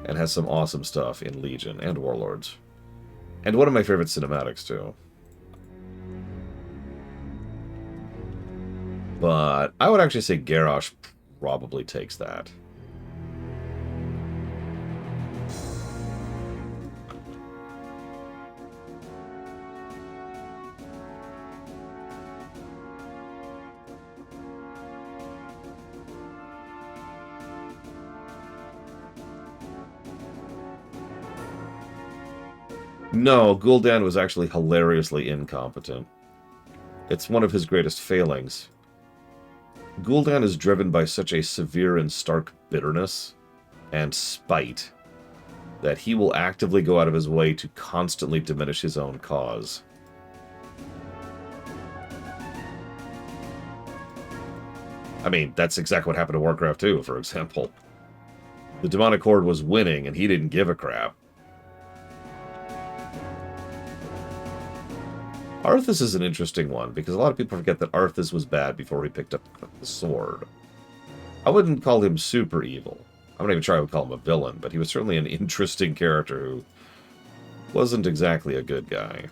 and has some awesome stuff in Legion and Warlords. And one of my favorite cinematics, too. But I would actually say Garrosh probably takes that. No, Gul'dan was actually hilariously incompetent. It's one of his greatest failings. Gul'dan is driven by such a severe and stark bitterness and spite that he will actively go out of his way to constantly diminish his own cause. I mean, that's exactly what happened to Warcraft 2, for example. The demonic horde was winning and he didn't give a crap. Arthas is an interesting one, because a lot of people forget that Arthas was bad before he picked up the sword. I wouldn't call him super evil, I'm not even sure I would call him a villain, but he was certainly an interesting character who wasn't exactly a good guy.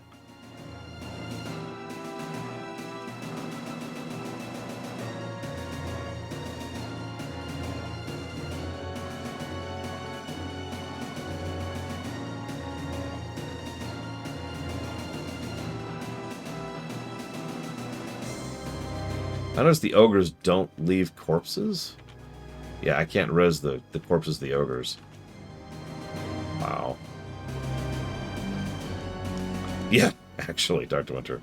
I noticed the ogres don't leave corpses. Yeah, I can't res the corpses of the ogres. Wow. Yeah, actually, Dr. Winter.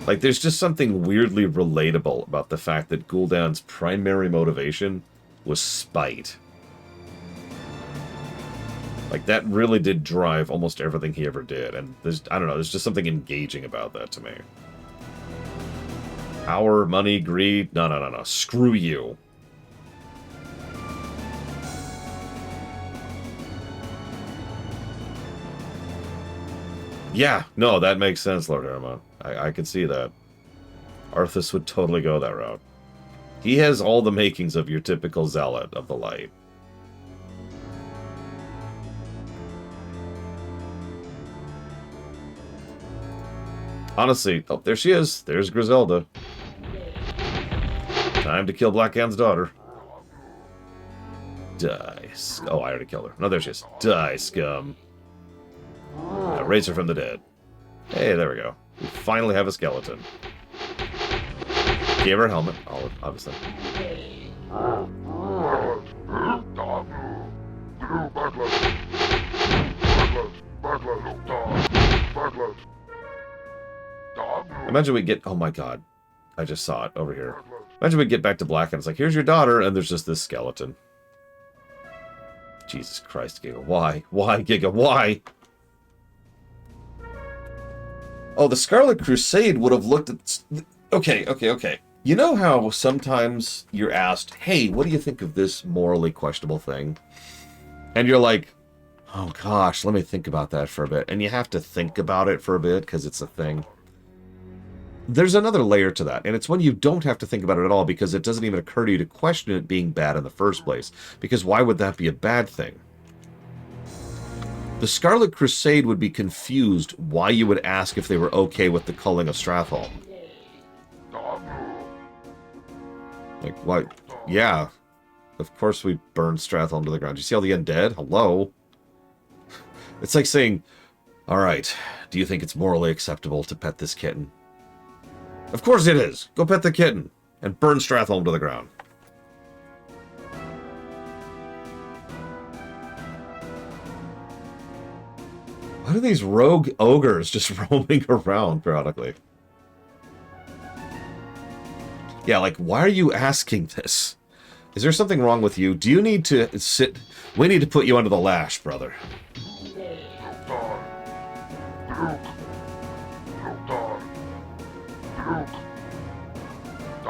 Like, there's just something weirdly relatable about the fact that Gul'dan's primary motivation was spite. Like, that really did drive almost everything he ever did, and there's, I don't know, there's just something engaging about that to me. Power, money, greed, no, screw you. Yeah, no, that makes sense, Lord Aramon. I can see that. Arthas would totally go that route. He has all the makings of your typical zealot of the light. Honestly, oh, there she is. There's Griselda. Time to kill Blackhand's daughter. Die. Oh, I already killed her. No, there she is. Die, scum. Now raise her from the dead. Hey, there we go. We finally have a skeleton. Gave her a helmet, obviously. Imagine we get... Oh my god. I just saw it over here. Imagine we get back to Black and it's like, here's your daughter, and there's just this skeleton. Jesus Christ, Giga. Why? Why, Giga? Why? Oh, the Scarlet Crusade would have looked at... Okay. You know how sometimes you're asked, hey, what do you think of this morally questionable thing? And you're like, oh gosh, let me think about that for a bit. And you have to think about it for a bit because it's a thing. There's another layer to that, and it's when you don't have to think about it at all because it doesn't even occur to you to question it being bad in the first place. Because why would that be a bad thing? The Scarlet Crusade would be confused why you would ask if they were okay with the culling of Stratholme. Like, why? Yeah. Of course we burned Stratholme to the ground. You see all the undead? Hello? It's like saying, alright, do you think it's morally acceptable to pet this kitten? Of course it is. Go pet the kitten and burn Stratholme to the ground. What are these rogue ogres just roaming around periodically? Yeah, like, why are you asking this? Is there something wrong with you? Do you need to sit... We need to put you under the lash, brother.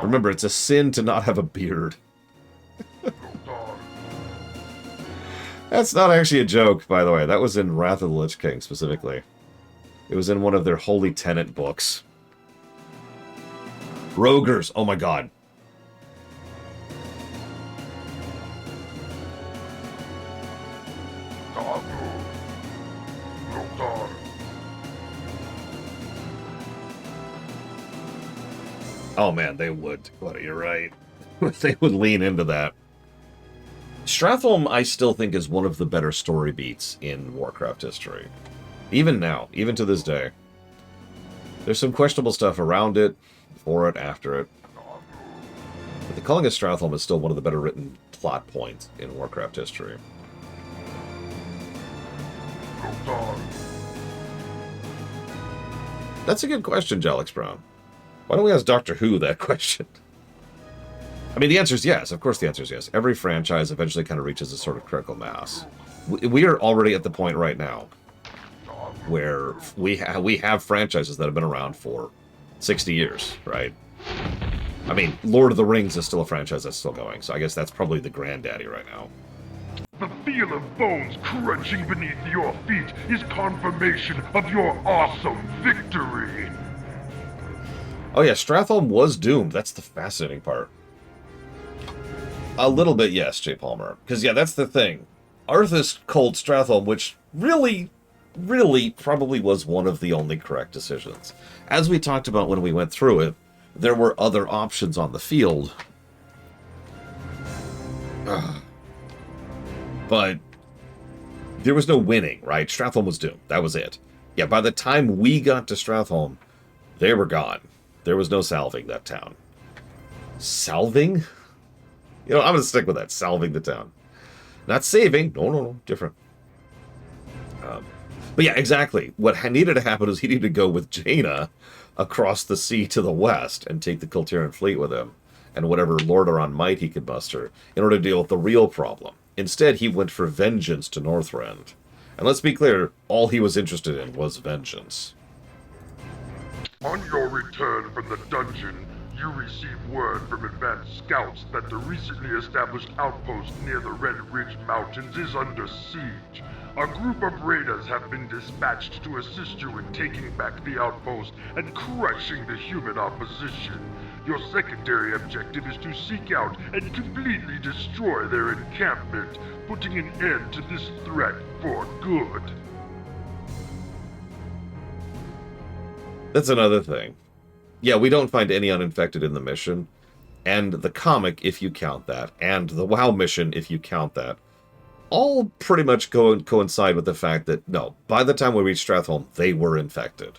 Remember, it's a sin to not have a beard. That's not actually a joke, by the way. That was in Wrath of the Lich King, specifically. It was in one of their Holy Tenet books. Rogers! Oh my god. Oh man, they would. What, you're right. They would lean into that. Stratholme, I still think, is one of the better story beats in Warcraft history. Even now, even to this day. There's some questionable stuff around it, before it, after it. But the culling of Stratholme is still one of the better written plot points in Warcraft history. That's a good question, Jalix Brown. Why don't we ask Doctor Who that question? I mean, the answer is yes. Of course the answer is yes. Every franchise eventually kind of reaches a sort of critical mass. We are already at the point right now where we have franchises that have been around for 60 years, right? I mean, Lord of the Rings is still a franchise that's still going, so I guess that's probably the granddaddy right now. The feel of bones crunching beneath your feet is confirmation of your awesome victory. Oh yeah, Stratholme was doomed. That's the fascinating part. A little bit, yes, J. Palmer. Because, yeah, that's the thing. Arthas called Stratholme, which really probably was one of the only correct decisions. As we talked about when we went through it, there were other options on the field. But there was no winning, right? Stratholme was doomed. That was it. Yeah, by the time we got to Stratholme, they were gone. There was no salving that town. Salving? You know, I'm going to stick with that. Salving the town. Not saving. No. Different. But yeah, exactly. What needed to happen was he needed to go with Jaina across the sea to the west and take the Kultiran fleet with him and whatever Lordaeron might he could muster in order to deal with the real problem. Instead, he went for vengeance to Northrend. And let's be clear, all he was interested in was vengeance. On your return from the dungeon, you receive word from advanced scouts that the recently established outpost near the Red Ridge Mountains is under siege. A group of raiders have been dispatched to assist you in taking back the outpost and crushing the human opposition. Your secondary objective is to seek out and completely destroy their encampment, putting an end to this threat for good. That's another thing. Yeah, we don't find any uninfected in the mission, and the comic, if you count that, and the WoW mission, if you count that, all pretty much coincide with the fact that, no, by the time we reached Stratholme, they were infected.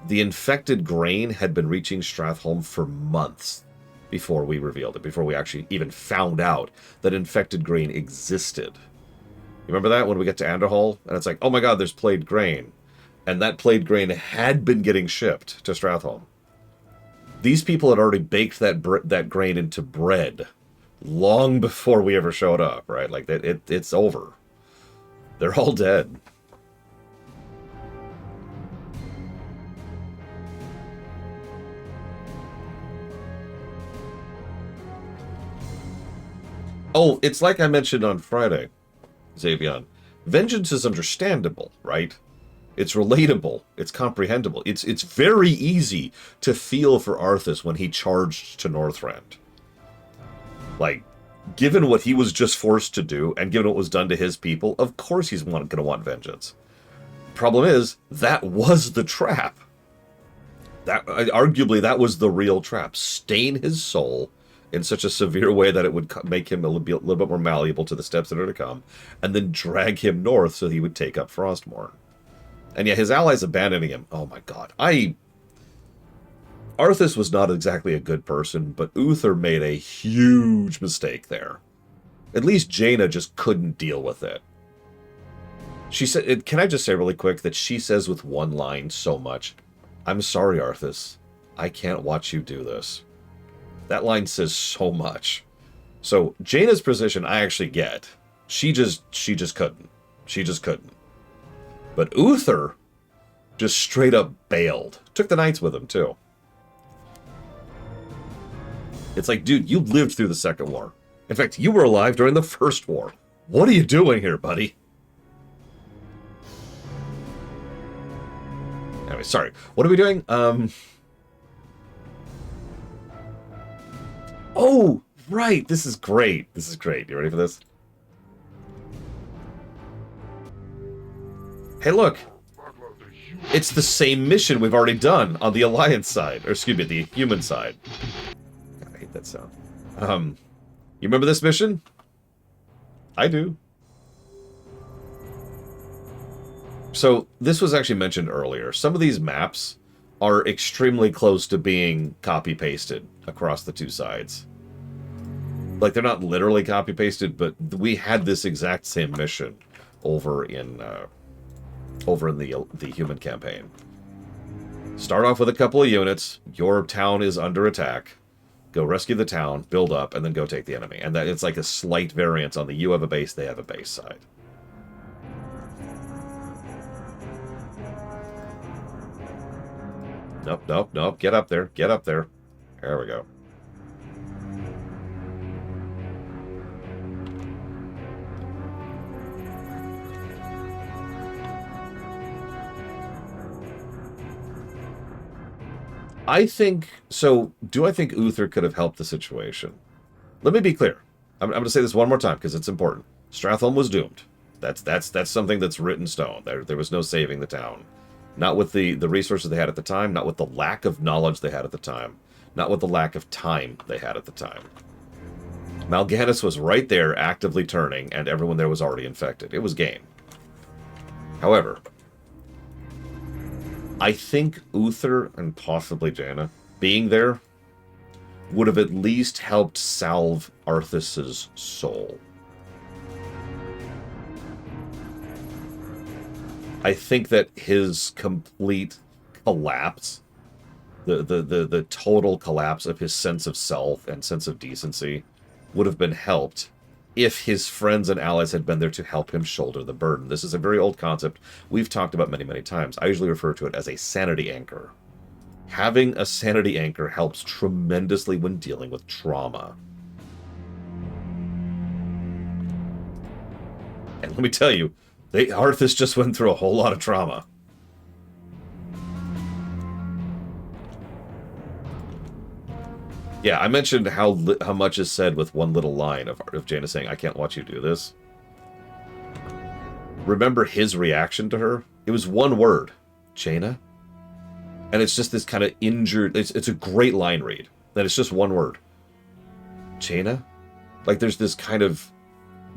The infected grain had been reaching Stratholme for months before we revealed it, before we actually even found out that infected grain existed. You remember that when we get to Anderhall? And it's like, oh my god, there's plagued grain. And that plagued grain had been getting shipped to Stratholme. These people had already baked that grain into bread long before we ever showed up, right? Like, it's over. They're all dead. Oh, it's like I mentioned on Friday, Xavion. Vengeance is understandable, right? It's relatable. It's comprehensible. It's very easy to feel for Arthas when he charged to Northrend. Like, given what he was just forced to do, and given what was done to his people, of course he's going to want vengeance. Problem is, that was the trap. Arguably, that was the real trap. Stain his soul in such a severe way that it would make him a little bit more malleable to the steps that are to come, and then drag him north so he would take up Frostmourne. And yeah, his allies abandoning him. Oh my god. Arthas was not exactly a good person, but Uther made a huge mistake there. At least Jaina just couldn't deal with it. She said, can I just say really quick that she says with one line so much, "I'm sorry, Arthas. I can't watch you do this." That line says so much. So Jaina's position I actually get. She just couldn't. She just couldn't. But Uther just straight up bailed. Took the knights with him, too. It's like, dude, you lived through the Second War. In fact, you were alive during the First War. What are you doing here, buddy? Anyway, sorry. What are we doing? Oh, right. This is great. This is great. You ready for this? Hey, look. It's the same mission we've already done on the Alliance side. Or, excuse me, the human side. God, I hate that sound. You remember this mission? I do. So, this was actually mentioned earlier. Some of these maps are extremely close to being copy-pasted across the two sides. Like, they're not literally copy-pasted, but we had this exact same mission over in the human campaign. Start off with a couple of units. Your town is under attack. Go rescue the town, build up, and then go take the enemy. And that it's like a slight variance on the you have a base, they have a base side. Nope. Get up there. Get up there. There we go. I think... So, do I think Uther could have helped the situation? Let me be clear. I'm going to say this one more time because it's important. Stratholme was doomed. That's something that's written in stone. There was no saving the town. Not with the resources they had at the time, not with the lack of knowledge they had at the time, not with the lack of time they had at the time. Mal'Ganis was right there actively turning, and everyone there was already infected. It was game. However, I think Uther and possibly Jaina being there would have at least helped salve Arthas's soul. I think that his complete collapse, the total collapse of his sense of self and sense of decency would have been helped if his friends and allies had been there to help him shoulder the burden. This is a very old concept we've talked about many, many times. I usually refer to it as a sanity anchor. Having a sanity anchor helps tremendously when dealing with trauma. And let me tell you, Arthas just went through a whole lot of trauma. Yeah, I mentioned how much is said with one little line of Jaina saying, "I can't watch you do this." Remember his reaction to her? It was one word, Jaina. And it's just this kind of injured... It's a great line read. That it's just one word. Jaina? Like, there's this kind of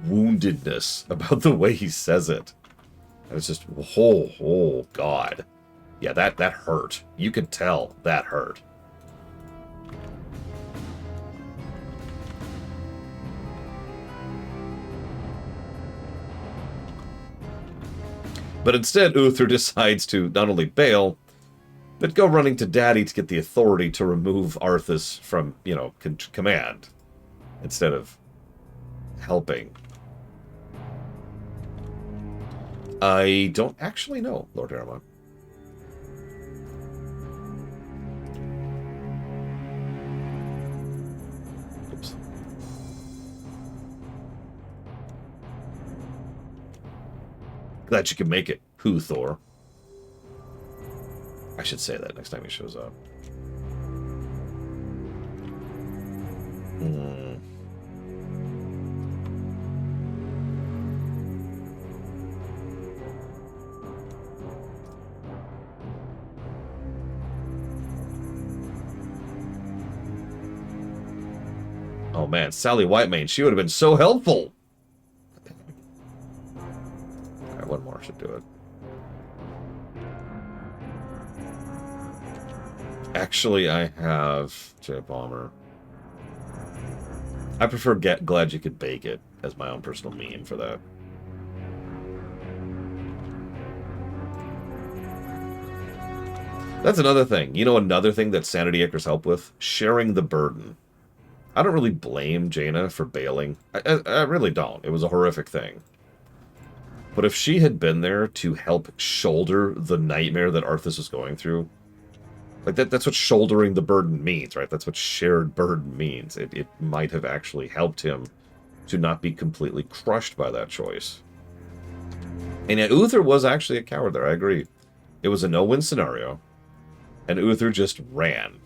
woundedness about the way he says it. And it's just, oh God. Yeah, that hurt. You could tell that hurt. But instead, Uther decides to not only bail, but go running to Daddy to get the authority to remove Arthas from, you know, command, instead of helping. I don't actually know, Lord Aramon. Oops. Glad you can make it, Thor. I should say that next time he shows up. Oh man, Sally Whitemane, she would have been so helpful. Alright, one more should do it. Actually, I have J Bomber. I prefer Glad You Could Bake It as my own personal meme for that. That's another thing. You know, another thing that sanity anchors help with? Sharing the burden. I don't really blame Jaina for bailing. I really don't. It was a horrific thing. But if she had been there to help shoulder the nightmare that Arthas was going through, like that's what shouldering the burden means, right? That's what shared burden means. It might have actually helped him to not be completely crushed by that choice. And yet Uther was actually a coward there, I agree. It was a no-win scenario, and Uther just ran.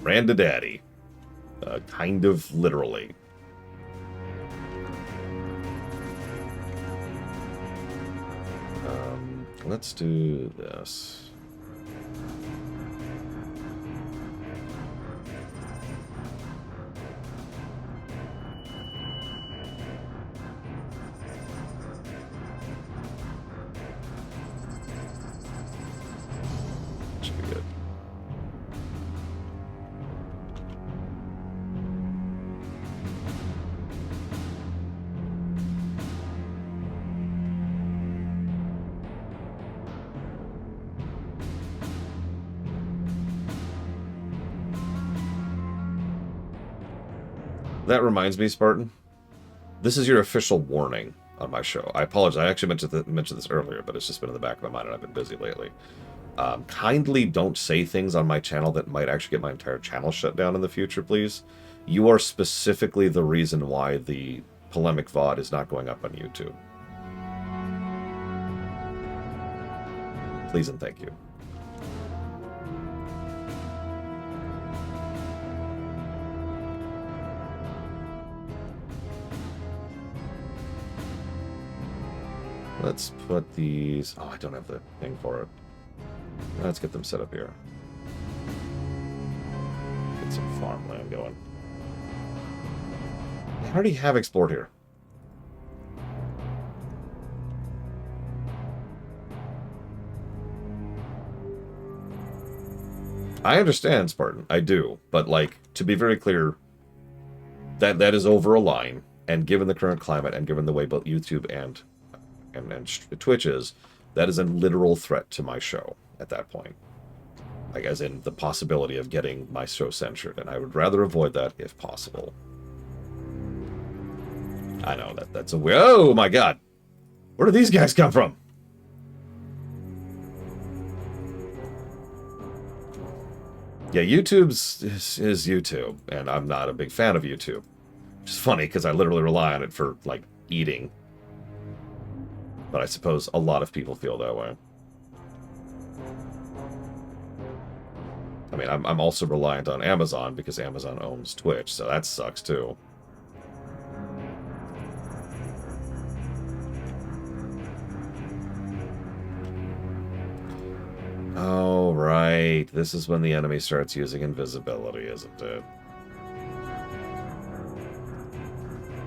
Ran to Daddy. Kind of literally. Let's do this. Should be good. That reminds me, Spartan. This is your official warning on my show. I apologize. I actually mentioned this earlier, but it's just been in the back of my mind and I've been busy lately. Kindly don't say things on my channel that might actually get my entire channel shut down in the future, please. You are specifically the reason why the polemic VOD is not going up on YouTube. Please and thank you. Let's put these... Oh, I don't have the thing for it. Let's get them set up here. Get some farmland going. I already have explored here. I understand, Spartan. I do. But, like, to be very clear, that is over a line. And given the current climate and given the way both YouTube and Twitch is, that is a literal threat to my show at that point. Like, as in the possibility of getting my show censored. And I would rather avoid that if possible. I know that's a... Oh, my God. Where do these guys come from? Yeah, YouTube's is YouTube, and I'm not a big fan of YouTube. Which is funny, because I literally rely on it for, like, eating. But I suppose a lot of people feel that way. I mean, I'm also reliant on Amazon, because Amazon owns Twitch, so that sucks, too. Oh, right. This is when the enemy starts using invisibility, isn't it?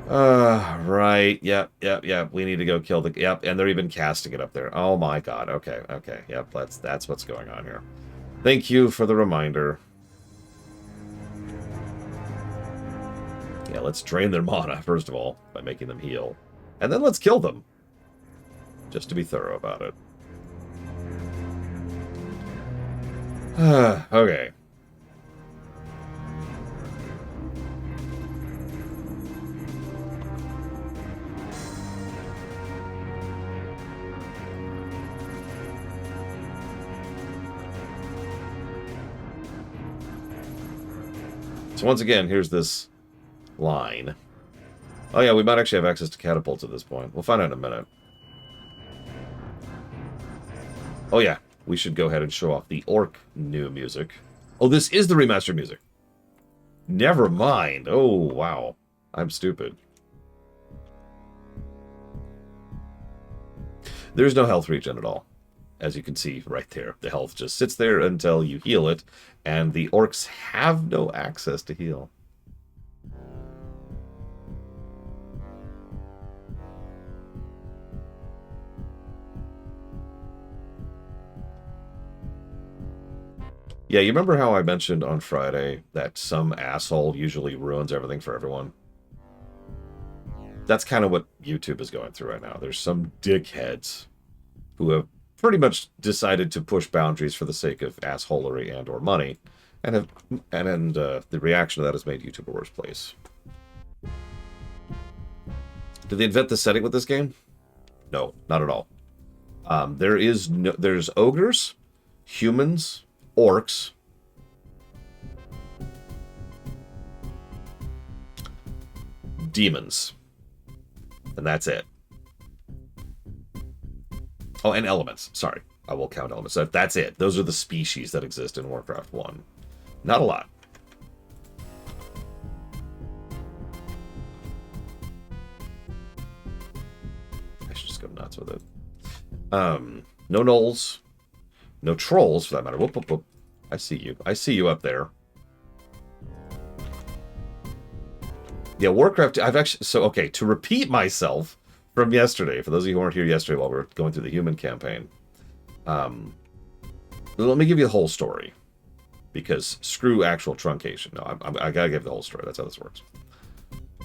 Right. Yep. We need to go kill the... Yep, and they're even casting it up there. Oh my god. Okay. Yep, that's what's going on here. Thank you for the reminder. Yeah, let's drain their mana, first of all, by making them heal. And then let's kill them. Just to be thorough about it. Okay. So once again, here's this line. Oh yeah, we might actually have access to catapults at this point. We'll find out in a minute. Oh yeah, we should go ahead and show off the Orc new music. Oh, this is the remastered music. Never mind. Oh, wow. I'm stupid. There's no health regen at all. As you can see right there. The health just sits there until you heal it, and the Orcs have no access to heal. Yeah, you remember how I mentioned on Friday that some asshole usually ruins everything for everyone? That's kind of what YouTube is going through right now. There's some dickheads who have pretty much decided to push boundaries for the sake of assholery and or money, and the reaction to that has made YouTube a worse place. Did they invent the setting with this game? No, not at all. There's ogres, humans, orcs, demons, and that's it. Oh, and elements. Sorry, I will count elements. That's it. Those are the species that exist in Warcraft 1. Not a lot. I should just go nuts with it. No gnolls. No trolls, for that matter. Whoop, whoop, whoop. I see you. I see you up there. Yeah, Warcraft, I've actually... So, okay, to repeat myself from yesterday, for those of you who weren't here yesterday while we were going through the human campaign, let me give you the whole story. Because screw actual truncation. No, I gotta give the whole story. That's how this works.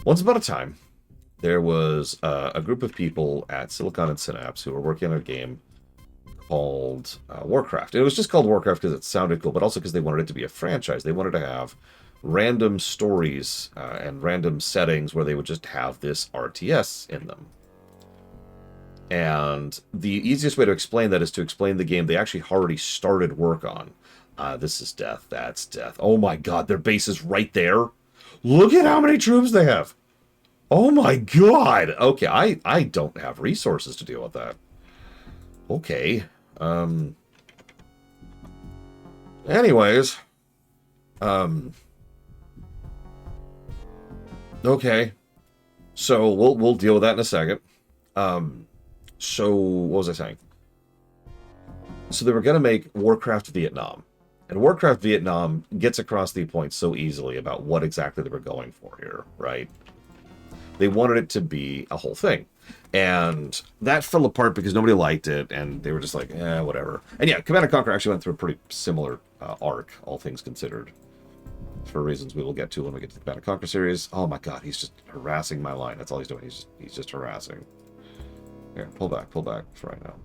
Once upon a time, there was a group of people at Silicon and Synapse who were working on a game called Warcraft. And it was just called Warcraft because it sounded cool, but also because they wanted it to be a franchise. They wanted to have random stories and random settings where they would just have this RTS in them. And the easiest way to explain that is to explain the game they actually already started work on. This is death, that's death. Oh my god, their base is right there. Look at how many troops they have. Oh my god. Okay, I don't have resources to deal with that. Okay. Anyways. Okay. So we'll deal with that in a second. So, what was I saying? So they were going to make Warcraft Vietnam. And Warcraft Vietnam gets across the point so easily about what exactly they were going for here, right? They wanted it to be a whole thing. And that fell apart because nobody liked it, and they were just like, whatever. And yeah, Command & Conquer actually went through a pretty similar arc, all things considered. For reasons we will get to when we get to the Command & Conquer series. Oh my god, he's just harassing my line. That's all he's doing. He's just harassing. Here, pull back for right now.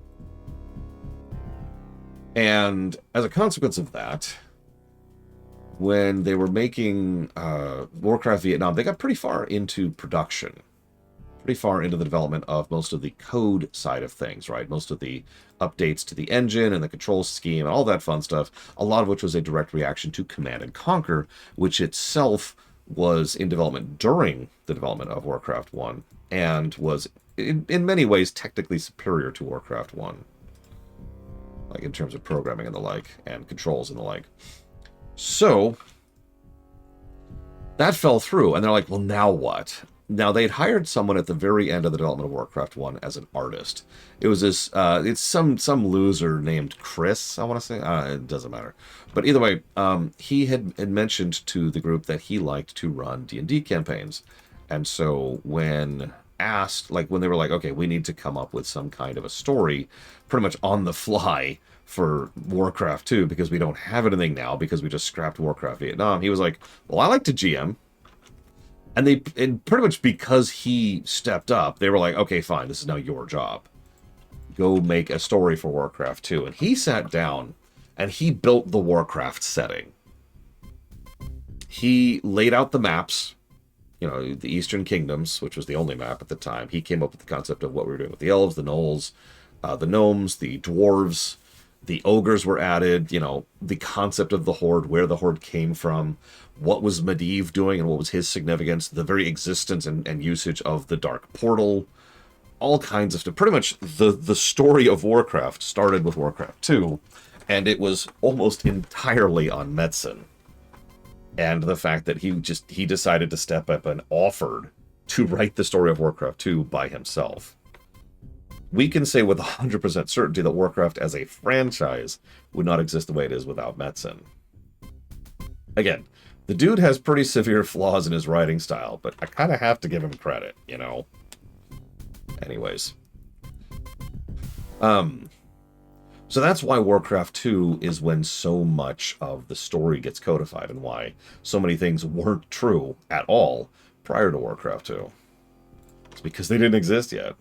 And as a consequence of that, when they were making Warcraft Vietnam, they got pretty far into production. Pretty far into the development of most of the code side of things, right? Most of the updates to the engine and the control scheme and all that fun stuff, a lot of which was a direct reaction to Command & Conquer, which itself was in development during the development of Warcraft 1 and was, in many ways, technically superior to Warcraft 1. Like in terms of programming and the like, and controls and the like. So, that fell through, and they're like, well, now what? Now, they'd hired someone at the very end of the development of Warcraft 1 as an artist. It was this, it's some loser named Chris, I want to say. It doesn't matter. But either way, he had mentioned to the group that he liked to run D&D campaigns. And so when asked, like when they were like, okay, we need to come up with some kind of a story pretty much on the fly for Warcraft 2 because we don't have anything now because we just scrapped Warcraft Vietnam, he was like, well, I like to GM. And pretty much because he stepped up, they were like, okay, fine, this is now your job. Go make a story for Warcraft 2. And he sat down and he built the Warcraft setting. He laid out the maps, you know, the Eastern Kingdoms, which was the only map at the time. He came up with the concept of what we were doing with the elves, the gnolls, the gnomes, the dwarves, the ogres were added, you know, the concept of the Horde, where the Horde came from, what was Medivh doing and what was his significance, the very existence and usage of the Dark Portal, all kinds of stuff. Pretty much the story of Warcraft started with Warcraft 2, and it was almost entirely on Metzen. And the fact that he decided to step up and offered to write the story of Warcraft 2 by himself. We can say with 100% certainty that Warcraft as a franchise would not exist the way it is without Metzen. Again, the dude has pretty severe flaws in his writing style, but I kind of have to give him credit, you know? Anyways. So that's why Warcraft 2 is when so much of the story gets codified and why so many things weren't true at all prior to Warcraft 2. It's because they didn't exist yet.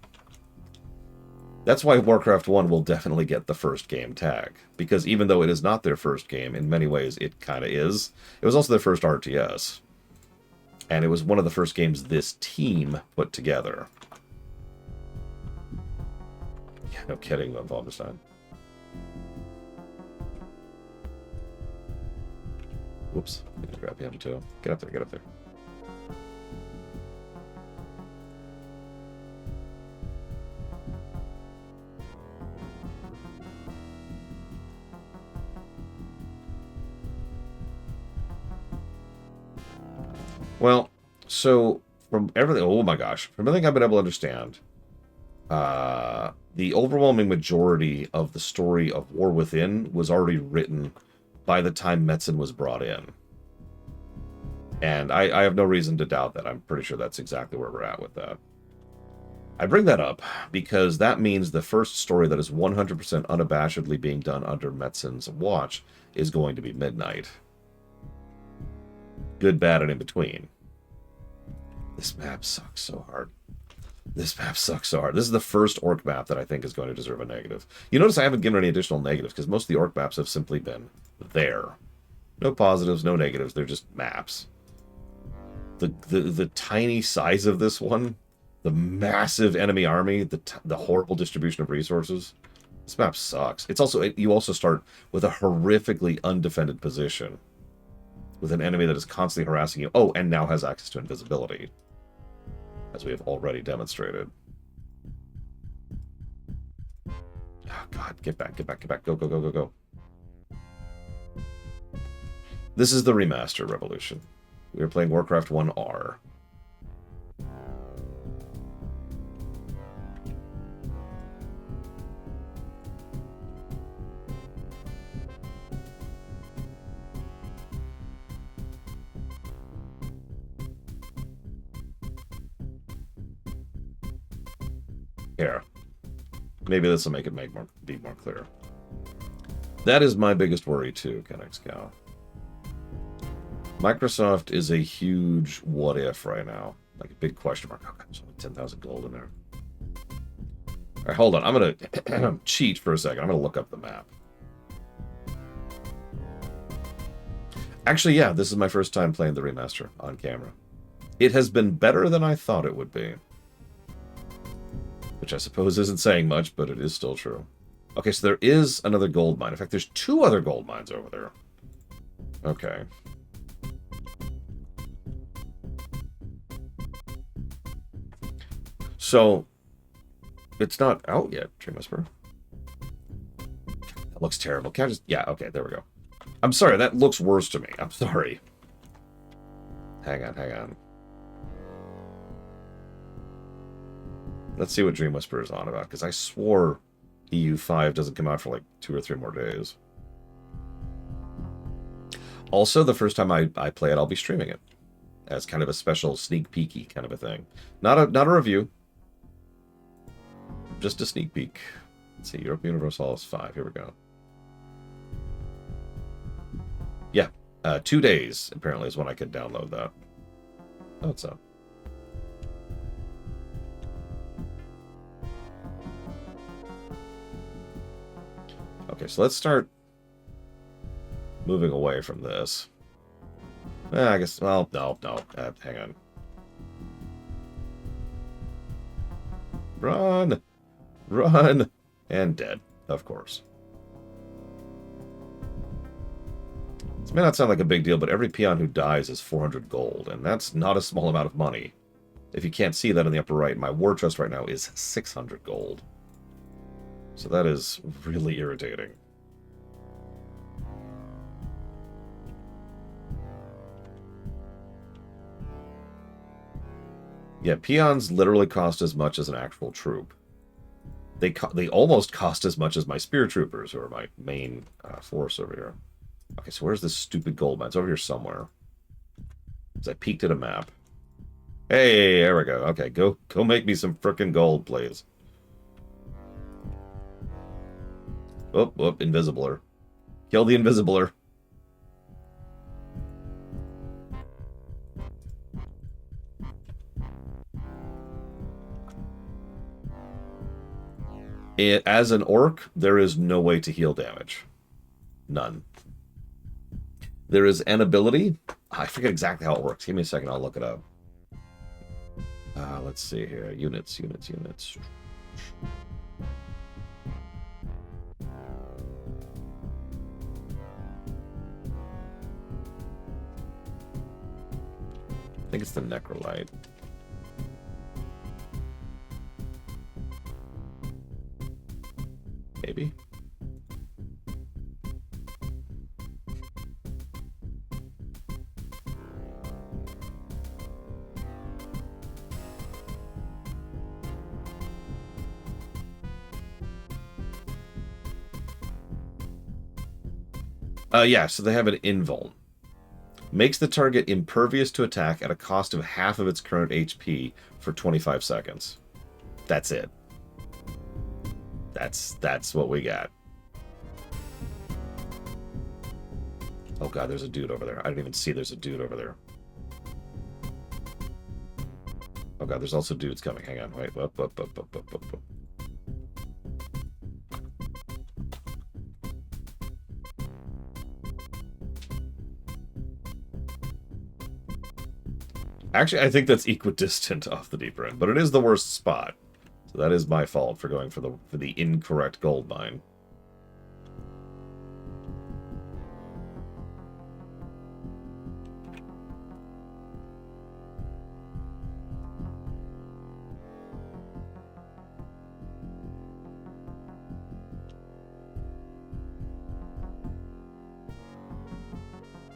That's why Warcraft 1 will definitely get the first game tag. Because even though it is not their first game, in many ways it kind of is. It was also their first RTS. And it was one of the first games this team put together. Yeah, no kidding about Wolfenstein. Whoops. I'm gonna grab him too. Get up there, get up there. Well, so from everything, oh my gosh, from everything I've been able to understand, the overwhelming majority of the story of War Within was already written by the time Metzen was brought in. And I have no reason to doubt that. I'm pretty sure that's exactly where we're at with that. I bring that up because that means the first story that is 100% unabashedly being done under Metzen's watch is going to be Midnight. Good, bad, and in between. This map sucks so hard. This map sucks so hard. This is the first Orc map that I think is going to deserve a negative. You notice I haven't given any additional negatives because most of the Orc maps have simply been there. No positives, no negatives. They're just maps. The tiny size of this one, the massive enemy army, the horrible distribution of resources. This map sucks. It's also, you also start with a horrifically undefended position with an enemy that is constantly harassing you. Oh, and now has access to invisibility, as we have already demonstrated. Oh god, get back, get back, get back. Go, go, go, go, go. This is the remaster revolution. We are playing Warcraft 1R. Here. Maybe this will make it be more clear. That is my biggest worry too, Kennex Cow. Microsoft is a huge what if right now. Like a big question mark. Oh, God, there's only 10,000 gold in there. All right, hold on. I'm going to cheat for a second. I'm going to look up the map. Actually, yeah, this is my first time playing the remaster on camera. It has been better than I thought it would be. Which I suppose isn't saying much, but it is still true. Okay, so there is another gold mine. In fact, there's 2 other gold mines over there. Okay. So, it's not out yet, Dream Whisperer. That looks terrible. Can I just... Yeah, okay, there we go. I'm sorry, that looks worse to me. I'm sorry. Hang on. Let's see what Dream Whisperer is on about, because I swore EU5 doesn't come out for like 2 or 3 more days. Also, the first time I play it, I'll be streaming it as kind of a special sneak peeky kind of a thing. Not a review. Just a sneak peek. Let's see, Europe Universalis 5. Here we go. Yeah, 2 days apparently is when I could download that. Oh, it's up. Okay, so let's start moving away from this. I guess, well, no. Hang on. Run! Run! And dead, of course. This may not sound like a big deal, but every peon who dies is 400 gold, and that's not a small amount of money. If you can't see that in the upper right, my war chest right now is 600 gold. So that is really irritating. Yeah, peons literally cost as much as an actual troop. They almost cost as much as my spear troopers, who are my main force over here. Okay, so where's this stupid gold mine? It's over here somewhere. Because I peeked at a map. Hey, there we go. Okay, go make me some frickin' gold, please. Oh, Invisibler. Kill the Invisibler. As an orc, there is no way to heal damage. None. There is an ability. I forget exactly how it works. Give me a second, I'll look it up. Let's see here. Units. I think it's the Necrolite. Maybe. Yeah, so they have an invuln. Makes the target impervious to attack at a cost of half of its current HP for 25 seconds. That's it. That's what we got. Oh god, there's a dude over there. I didn't even see there's a dude over there. Oh god, there's also dudes coming. Hang on, wait. Up. Actually, I think that's equidistant off the deeper end, but it is the worst spot. So that is my fault for going for the incorrect gold mine.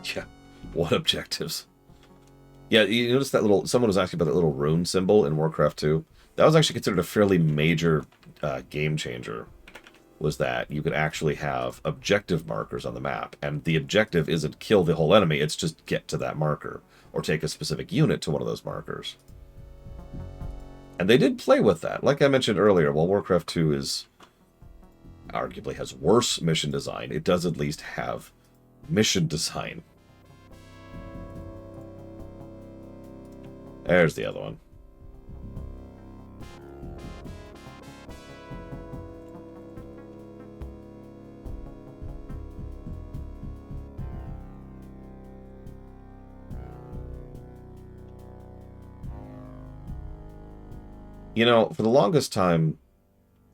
Yeah, what objectives? Yeah, you notice that little... Someone was asking about that little rune symbol in Warcraft 2. That was actually considered a fairly major game changer. Was that you could actually have objective markers on the map. And the objective isn't kill the whole enemy, it's just get to that marker. Or take a specific unit to one of those markers. And they did play with that. Like I mentioned earlier, while Warcraft 2 is arguably has worse mission design, it does at least have mission design. There's the other one. You know, for the longest time,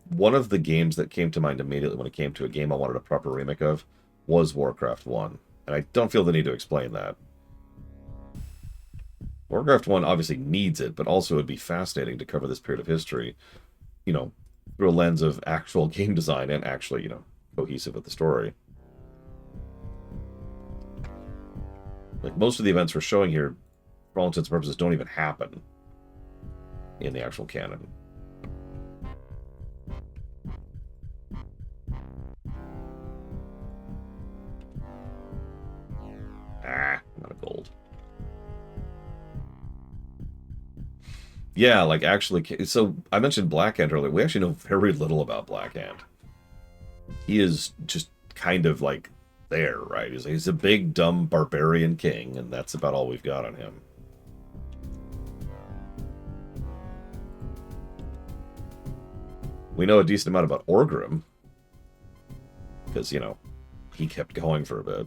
one of the games that came to mind immediately when it came to a game I wanted a proper remake of was Warcraft 1. And I don't feel the need to explain that. Warcraft 1 obviously needs it, but also it would be fascinating to cover this period of history, you know, through a lens of actual game design and actually, you know, cohesive with the story. Like, most of the events we're showing here, for all intents and purposes, don't even happen in the actual canon. Not a gold. Yeah, like, actually, so I mentioned Blackhand earlier. We actually know very little about Blackhand. He is just kind of, like, there, right? He's a big, dumb barbarian king, and that's about all we've got on him. We know a decent amount about Orgrim, because, you know, he kept going for a bit.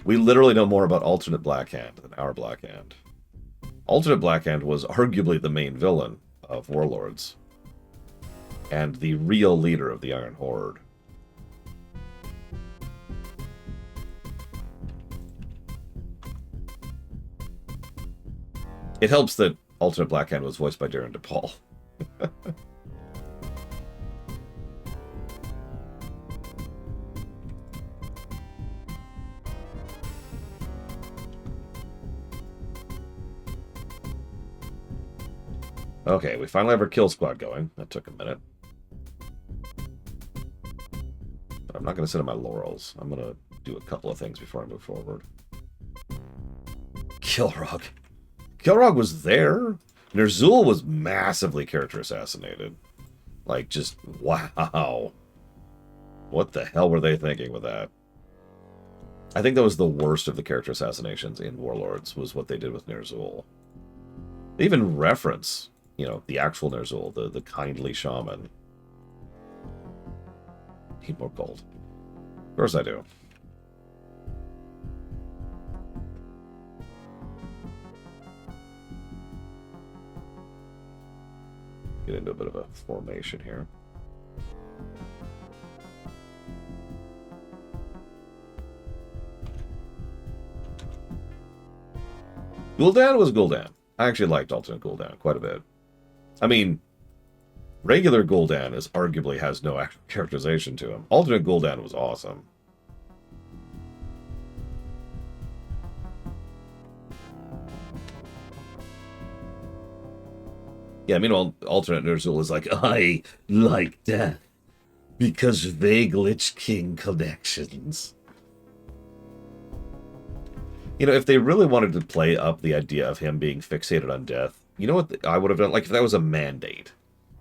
We literally know more about alternate Blackhand than our Blackhand. Alternate Blackhand was arguably the main villain of Warlords, and the real leader of the Iron Horde. It helps that alternate Blackhand was voiced by Darren DePaul. Okay, we finally have our kill squad going. That took a minute. But I'm not going to sit on my laurels. I'm going to do a couple of things before I move forward. Kilrog. Kilrog was there. Ner'zhul was massively character assassinated. Like, just, wow. What the hell were they thinking with that? I think that was the worst of the character assassinations in Warlords, was what they did with Ner'zhul. They even reference, you know, the actual Ner'zhul, the kindly shaman. Need more gold. Of course I do. Get into a bit of a formation here. Gul'dan was Gul'dan. I actually liked alternate Gul'dan quite a bit. I mean, regular Gul'dan is arguably has no actual characterization to him. Alternate Gul'dan was awesome. Yeah, meanwhile, alternate Ner'zhul is like, I like death because vague Lich King connections. You know, if they really wanted to play up the idea of him being fixated on death, you know what I would have done? Like, if that was a mandate,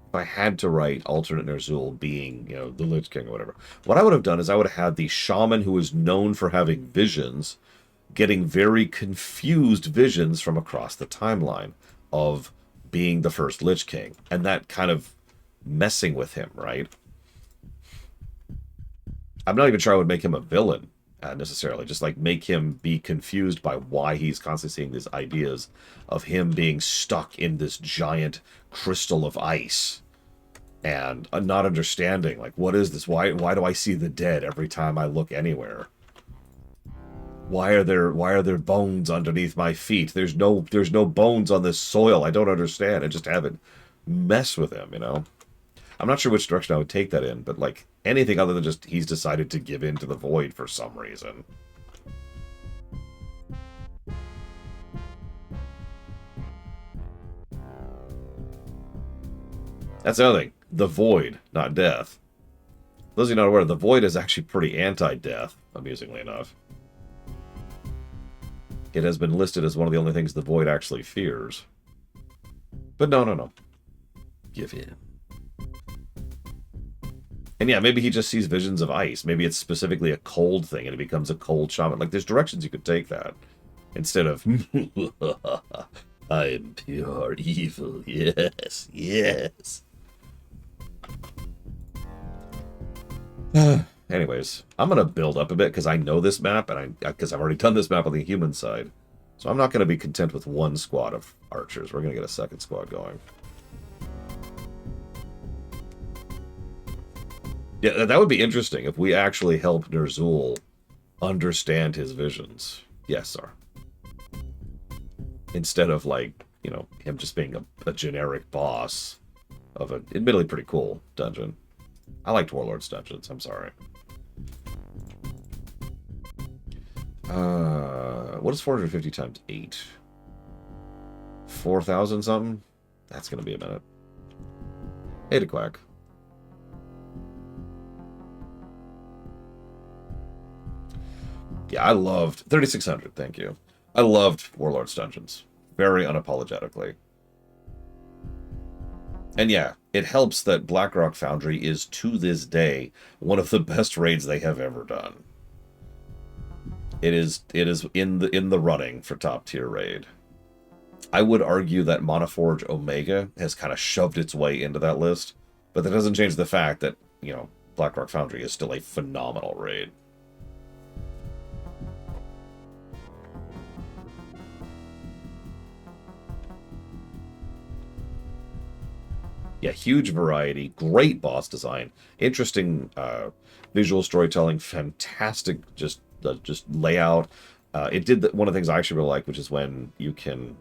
if I had to write alternate Ner'zhul being, you know, the Lich King or whatever, what I would have done is I would have had the shaman who is known for having visions, getting very confused visions from across the timeline of being the first Lich King, and that kind of messing with him, right? I'm not even sure I would make him a villain, necessarily. Just, like, make him be confused by why he's constantly seeing these ideas of him being stuck in this giant crystal of ice and not understanding, like, what is this? Why do I see the dead every time I look anywhere? Why are there bones underneath my feet? There's no bones on this soil. I don't understand. And just have it mess with him, you know? I'm not sure which direction I would take that in, but, like, anything other than just he's decided to give in to the void for some reason. That's the other thing. The void, not death. Those of you not aware, the void is actually pretty anti-death, amusingly enough. it has been listed as one of the only things the Void actually fears. But no. Give in. And yeah, maybe he just sees visions of ice. Maybe it's specifically a cold thing and it becomes a cold shaman. Like, there's directions you could take that. Instead of, I am pure evil. Yes, yes. Anyways, I'm going to build up a bit because I know this map, and because I've already done this map on the human side. So I'm not going to be content with one squad of archers. We're going to get a second squad going. Yeah, that would be interesting if we actually help Ner'zhul understand his visions. Yes, sir. Instead of, like, you know, him just being a generic boss of an admittedly pretty cool dungeon. I liked Warlord's dungeons, I'm sorry. What is 450 times 8? 4,000 something? That's gonna be a minute. 8 a quack. Yeah, I loved 3,600, thank you. I loved Warlord's Dungeons. Very unapologetically. And yeah, it helps that Blackrock Foundry is, to this day, one of the best raids they have ever done. It is in the running for top tier raid. I would argue that Monoforge Omega has kind of shoved its way into that list, but that doesn't change the fact that, you know, Blackrock Foundry is still a phenomenal raid. Yeah, huge variety, great boss design, interesting visual storytelling, fantastic just layout. It did one of the things I actually really like, which is when you can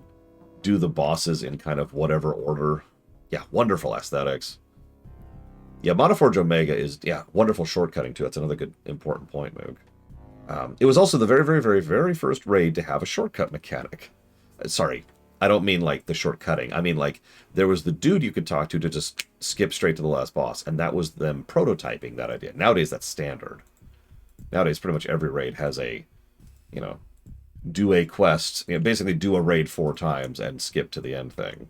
do the bosses in kind of whatever order. Yeah, wonderful aesthetics. Yeah, Monoforge Omega is, yeah, wonderful shortcutting too. That's another good important point, Moog. It was also the very first raid to have a shortcut mechanic. Sorry, I don't mean like the shortcutting. I mean like there was the dude you could talk to just skip straight to the last boss, and that was them prototyping that idea. Nowadays, that's standard. Nowadays, pretty much every raid has a, you know, do a quest, you know, basically do a raid 4 times and skip to the end thing.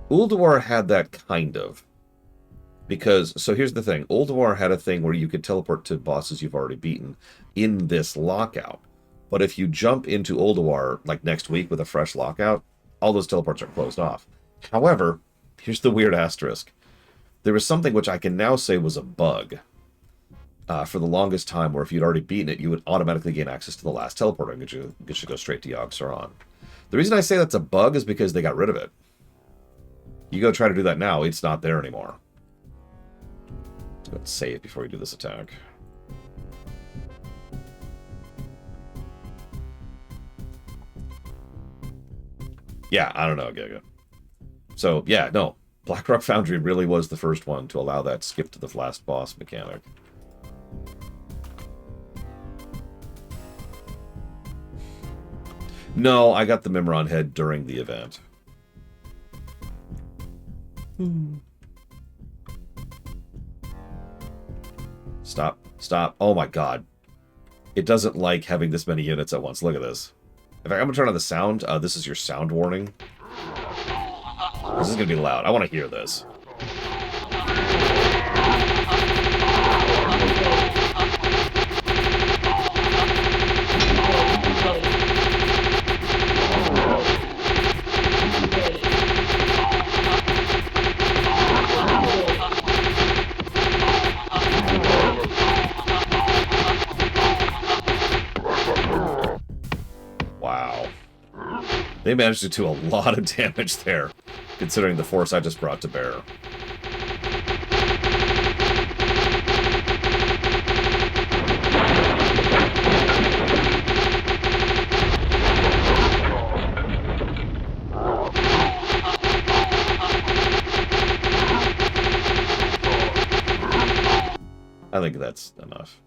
Ulduar had that kind of. Because, so here's the thing, Ulduar had a thing where you could teleport to bosses you've already beaten in this lockout. But if you jump into Ulduar, like next week with a fresh lockout, all those teleports are closed off. However, here's the weird asterisk. There was something which I can now say was a bug. For the longest time, where if you'd already beaten it, you would automatically gain access to the last teleporter and get you go straight to Yogg-Saron. The reason I say that's a bug is because they got rid of it. You go try to do that now, it's not there anymore. Let's save before we do this attack. Yeah, I don't know, Giga. So, yeah, no. Blackrock Foundry really was the first one to allow that skip to the last boss mechanic. No, I got the Mimron head during the event. Stop. Stop. Oh my god. It doesn't like having this many units at once. Look at this. In fact, I'm going to turn on the sound. This is your sound warning. This is going to be loud. I want to hear this. Wow. They managed to do a lot of damage there, considering the force I just brought to bear. I think that's enough.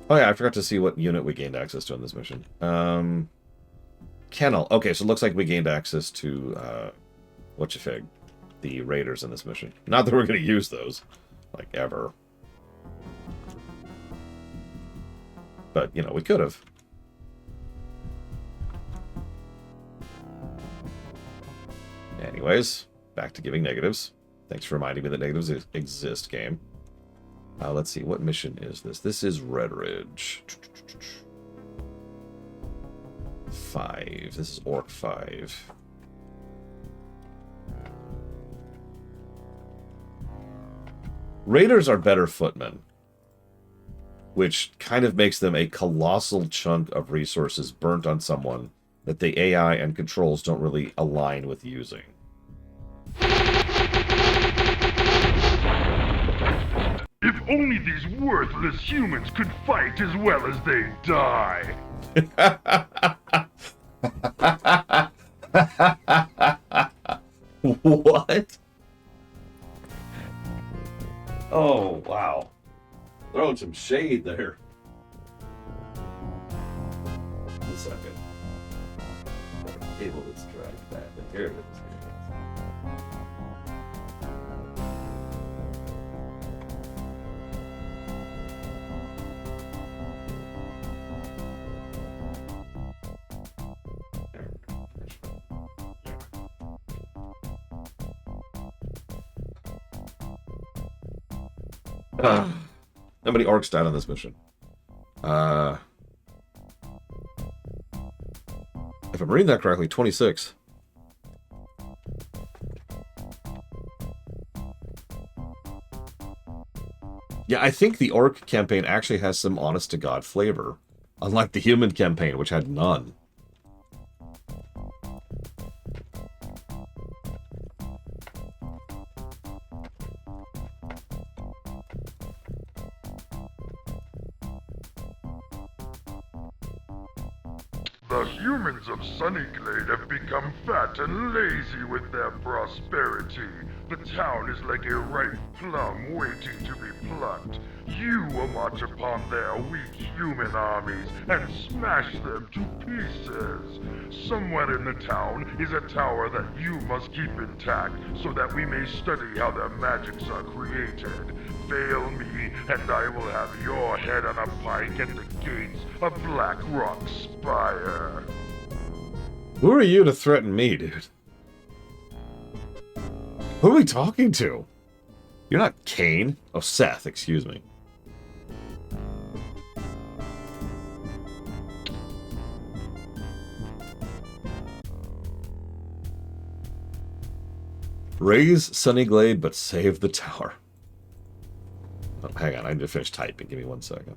Oh yeah, I forgot to see what unit we gained access to in this mission. Kennel. Okay, so it looks like we gained access to whatcha-fig, the raiders in this mission. Not that we're going to use those, like, ever. But, you know, we could have. Anyways, back to giving negatives. Thanks for reminding me that negatives exist, game. Let's see, what mission is this? This is Red Ridge. 5. This is Orc 5. Raiders are better footmen, which kind of makes them a colossal chunk of resources burnt on someone that the AI and controls don't really align with using. If only these worthless humans could fight as well as they die. What? Oh, wow. Throwing some shade there. A second. Cable that's dragged back. Here it is. How many orcs died on this mission? If I'm reading that correctly, 26. Yeah, I think the orc campaign actually has some honest-to-God flavor, unlike the human campaign, which had none. The humans of Sunnyglade have become fat and lazy with their prosperity. The town is like a ripe plum waiting to be plucked. You will march upon their weak human armies and smash them to pieces. Somewhere in the town is a tower that you must keep intact so that we may study how their magics are created. Fail me, and I will have your head on a pike at the gates of Black Rock Spire. Who are you to threaten me, dude? Who are we talking to? You're not Cain. Oh, Seth, excuse me. Raise Sunnyglade, but save the tower. Oh, hang on, I need to finish typing. Give me 1 second.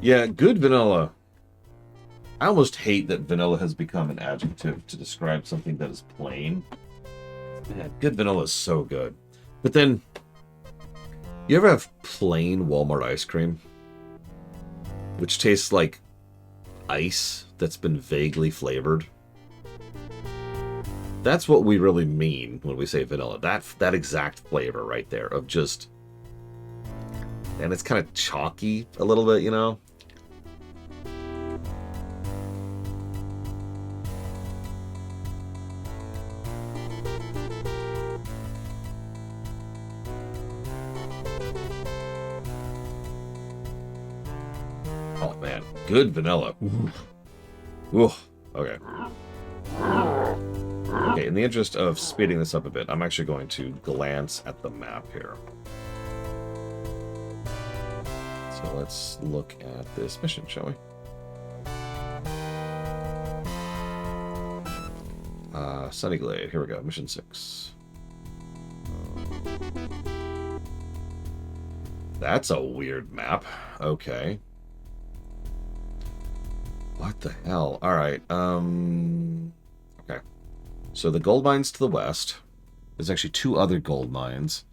Yeah, good vanilla. I almost hate that vanilla has become an adjective to describe something that is plain. Yeah, good vanilla is so good. But then, you ever have plain Walmart ice cream? Which tastes like ice that's been vaguely flavored? That's what we really mean when we say vanilla. That exact flavor right there of just... And it's kind of chalky a little bit, you know? Oh man, good vanilla. Ooh. Okay. Okay, in the interest of speeding this up a bit, I'm actually going to glance at the map here. So let's look at this mission, shall we? Sunnyglade, here we go, mission 6. That's a weird map. Okay. What the hell? Alright, okay. So the gold mine's to the west. There's actually 2 other gold mines.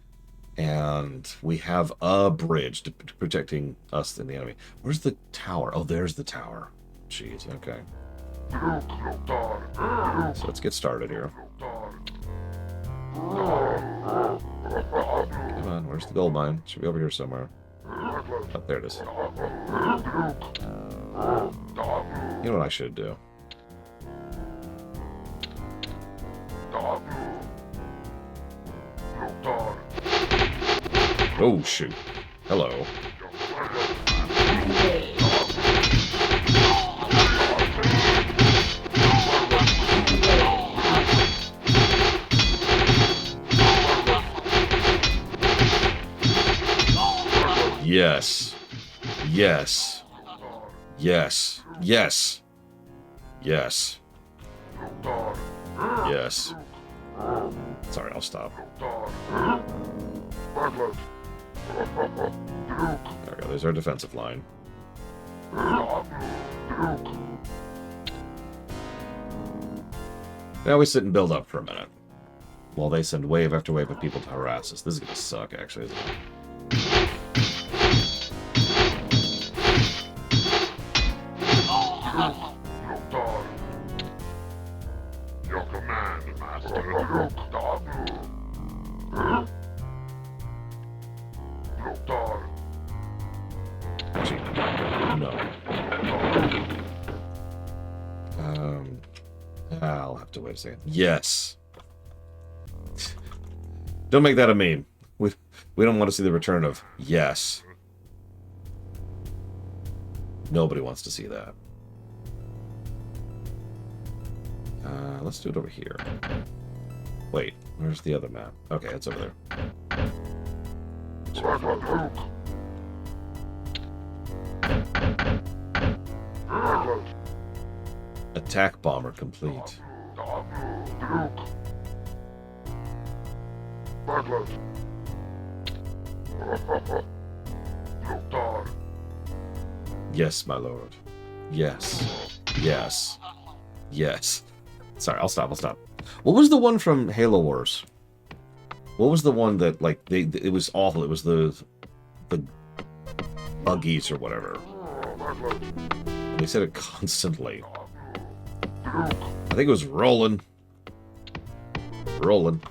And we have a bridge protecting us and the enemy. Where's the tower? Oh, there's the tower. Jeez, okay. So let's get started here. Come on, where's the gold mine? Should be over here somewhere. Oh, there it is. You know what I should do? Oh, shoot. Hello. Yes. Yes. Yes. Yes. Yes. Yes. Sorry, I'll stop. There we go. There's our defensive line. Now we sit and build up for a minute. While they send wave after wave of people to harass us. This is gonna suck, actually, isn't it? Your command, Master. Actually, no. I'll have to wait a second. Yes. Don't make that a meme. We don't want to see the return of yes. Nobody wants to see that. Let's do it over here. Wait, where's the other map? Okay, it's over there. Attack bomber complete. Yes, my lord. Yes. Yes. Yes. Sorry, I'll stop. What was the one from Halo Wars? What was the one that, like, it was awful. It was the buggies or whatever. And they said it constantly. I think it was rolling. Rolling.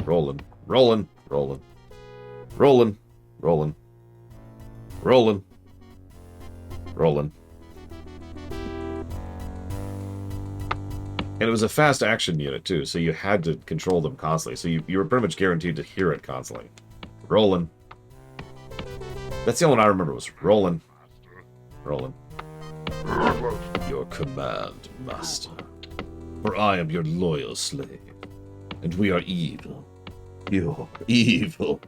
Rolling. Rolling. Rolling. Rolling. Rolling. Rolling. Rolling. And it was a fast action unit, too, so you had to control them constantly. So you were pretty much guaranteed to hear it constantly. Rolling. That's the only one I remember was rolling. Rolling. Your command, master. For I am your loyal slave. And we are evil. You're evil.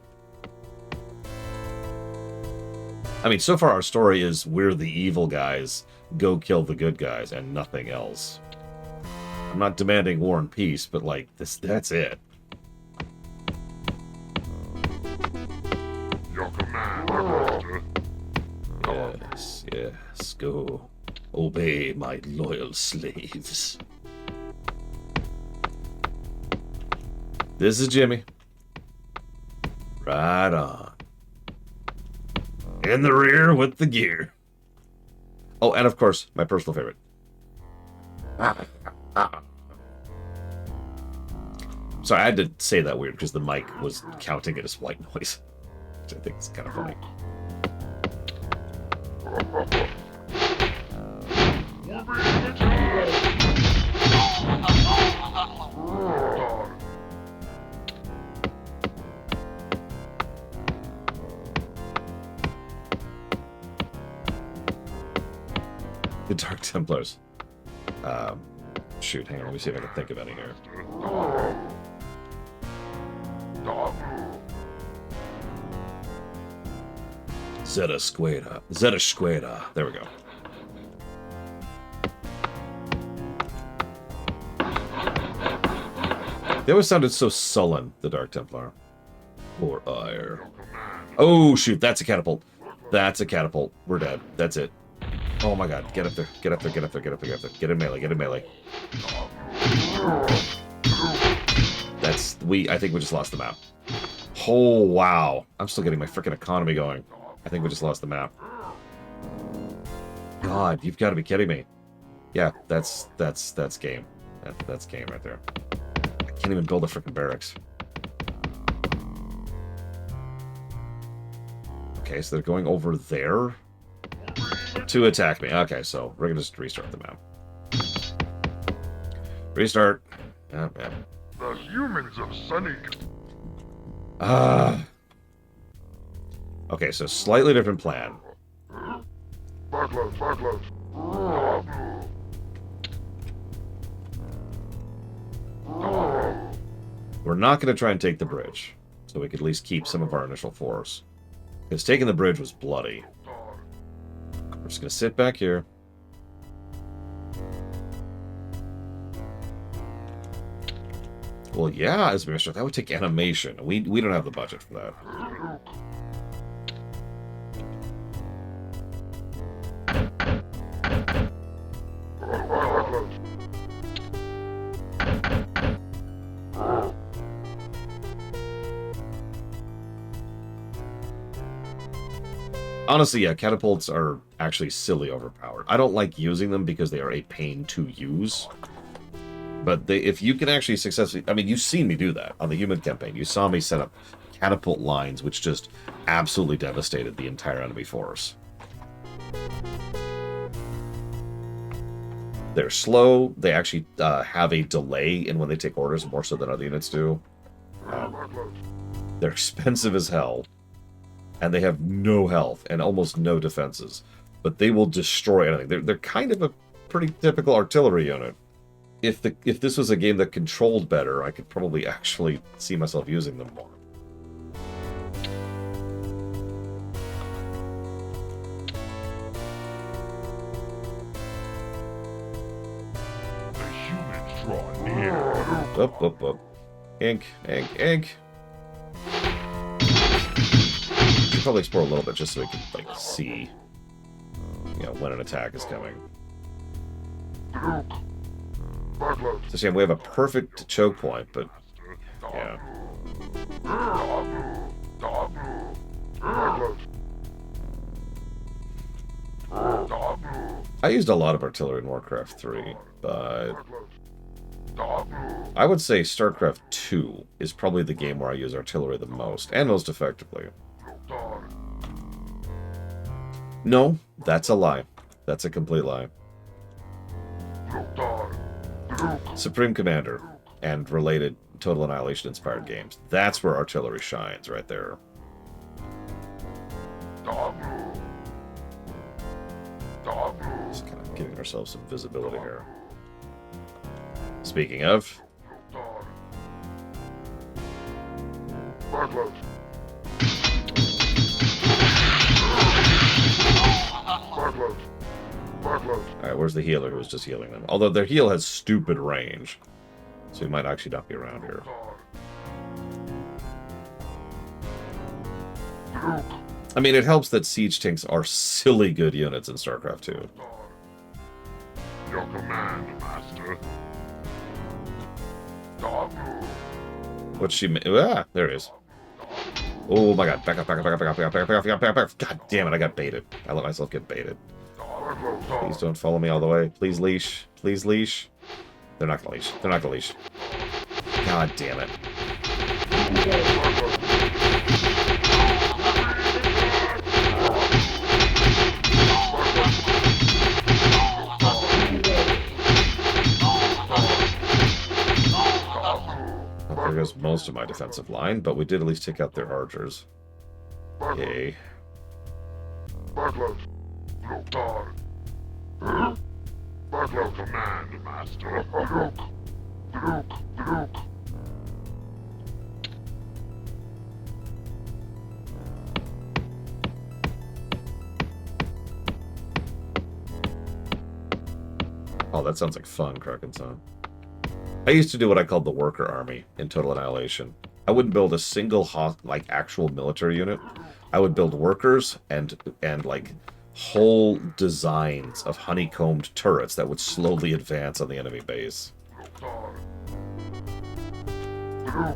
I mean, so far our story is we're the evil guys, go kill the good guys, and nothing else. I'm not demanding war and peace, but, like, that's it. Your command, Master. Yes, yes, go. Obey my loyal slaves. This is Jimmy. Right on. In the rear with the gear. Oh, and of course, my personal favorite. Sorry, I had to say that weird because the mic was counting it as white noise, which I think is kind of funny. The Dark Templars. Shoot, hang on, let me see if I can think of any here. Zeta Squada. There we go. They always sounded so sullen, the Dark Templar. Or ire. Oh, shoot, that's a catapult. That's a catapult. We're dead. That's it. Oh my god, get up there. Get up there, get up there, get up there, get up there. Get in melee, get in melee. I think we just lost the map. Oh, wow. I'm still getting my freaking economy going. I think we just lost the map. God, you've got to be kidding me. Yeah, that's game. That's game right there. I can't even build a freaking barracks. Okay, so they're going over there to attack me. Okay, so we're gonna just restart the map. Restart. Yeah. The humans of Sunny... Okay, so slightly different plan. Backlash. We're not going to try and take the bridge, so we could at least keep some of our initial force. Because taking the bridge was bloody. We're just going to sit back here. Well, yeah, as Minister, that would take animation. We don't have the budget for that. Honestly, yeah, catapults are actually silly overpowered. I don't like using them because they are a pain to use. But if you can actually successfully... I mean, you've seen me do that on the human campaign. You saw me set up catapult lines, which just absolutely devastated the entire enemy force. They're slow. They actually have a delay in when they take orders, more so than other units do. They're expensive as hell. And they have no health and almost no defenses. But they will destroy anything. They're kind of a pretty typical artillery unit. If this was a game that controlled better, I could probably actually see myself using them more. The humans draw near. Up. Ink. Should probably explore a little bit just so we can like see, you know, when an attack is coming. It's a shame we have a perfect choke point, but yeah. I used a lot of artillery in Warcraft 3, but I would say StarCraft 2 is probably the game where I use artillery the most, and most effectively. No, that's a lie. That's a complete lie. Supreme Commander and related Total Annihilation inspired games. That's where artillery shines, right there. Just kind of giving ourselves some visibility here. Speaking of... Alright, where's the healer who was just healing them? Although their heal has stupid range. So he might actually not be around here. I mean, it helps that siege tanks are silly good units in StarCraft 2. Your command, Master. What's she... Ah, there it is. Oh my god, back up. God damn it, I got baited. I let myself get baited. Please don't follow me all the way. Please leash. Please leash. They're not gonna leash. They're not gonna leash. God damn it. Well, there goes most of my defensive line, but we did at least take out their archers. Yay. Your command, Master. Oh, that sounds like fun, Kraken-san. I used to do what I called the worker army in Total Annihilation. I wouldn't build a single like actual military unit. I would build workers and like whole designs of honeycombed turrets that would slowly advance on the enemy base. I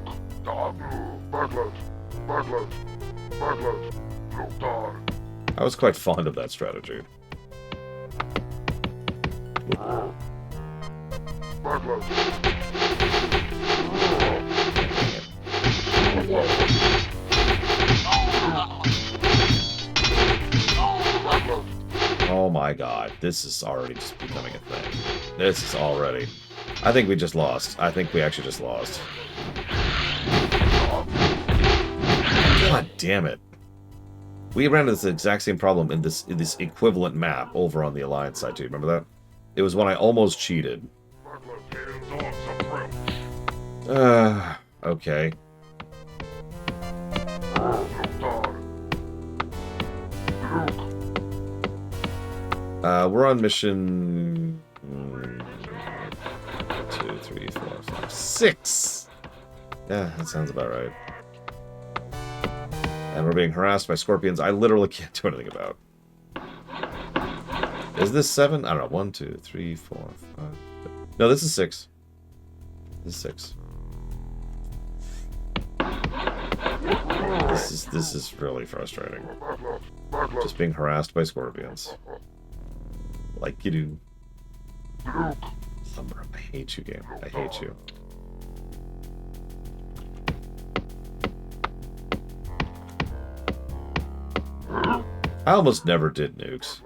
was quite fond of that strategy. Oh my god, this is already just becoming a thing. This is already... I think we just lost. I think we actually just lost. God damn it. We ran into this exact same problem in this equivalent map over on the Alliance side too. Remember that? It was when I almost cheated. Okay. We're on mission 2, 3, 4, 5, 6. Yeah, that sounds about right. And we're being harassed by scorpions I literally can't do anything about. Is this 7? I don't know. 1, 2, 3, 4, 5. No, this is 6. This is 6. This is really frustrating. Just being harassed by scorpions. Like you do. Lumber, I hate you, game. I hate you. I almost never did nukes.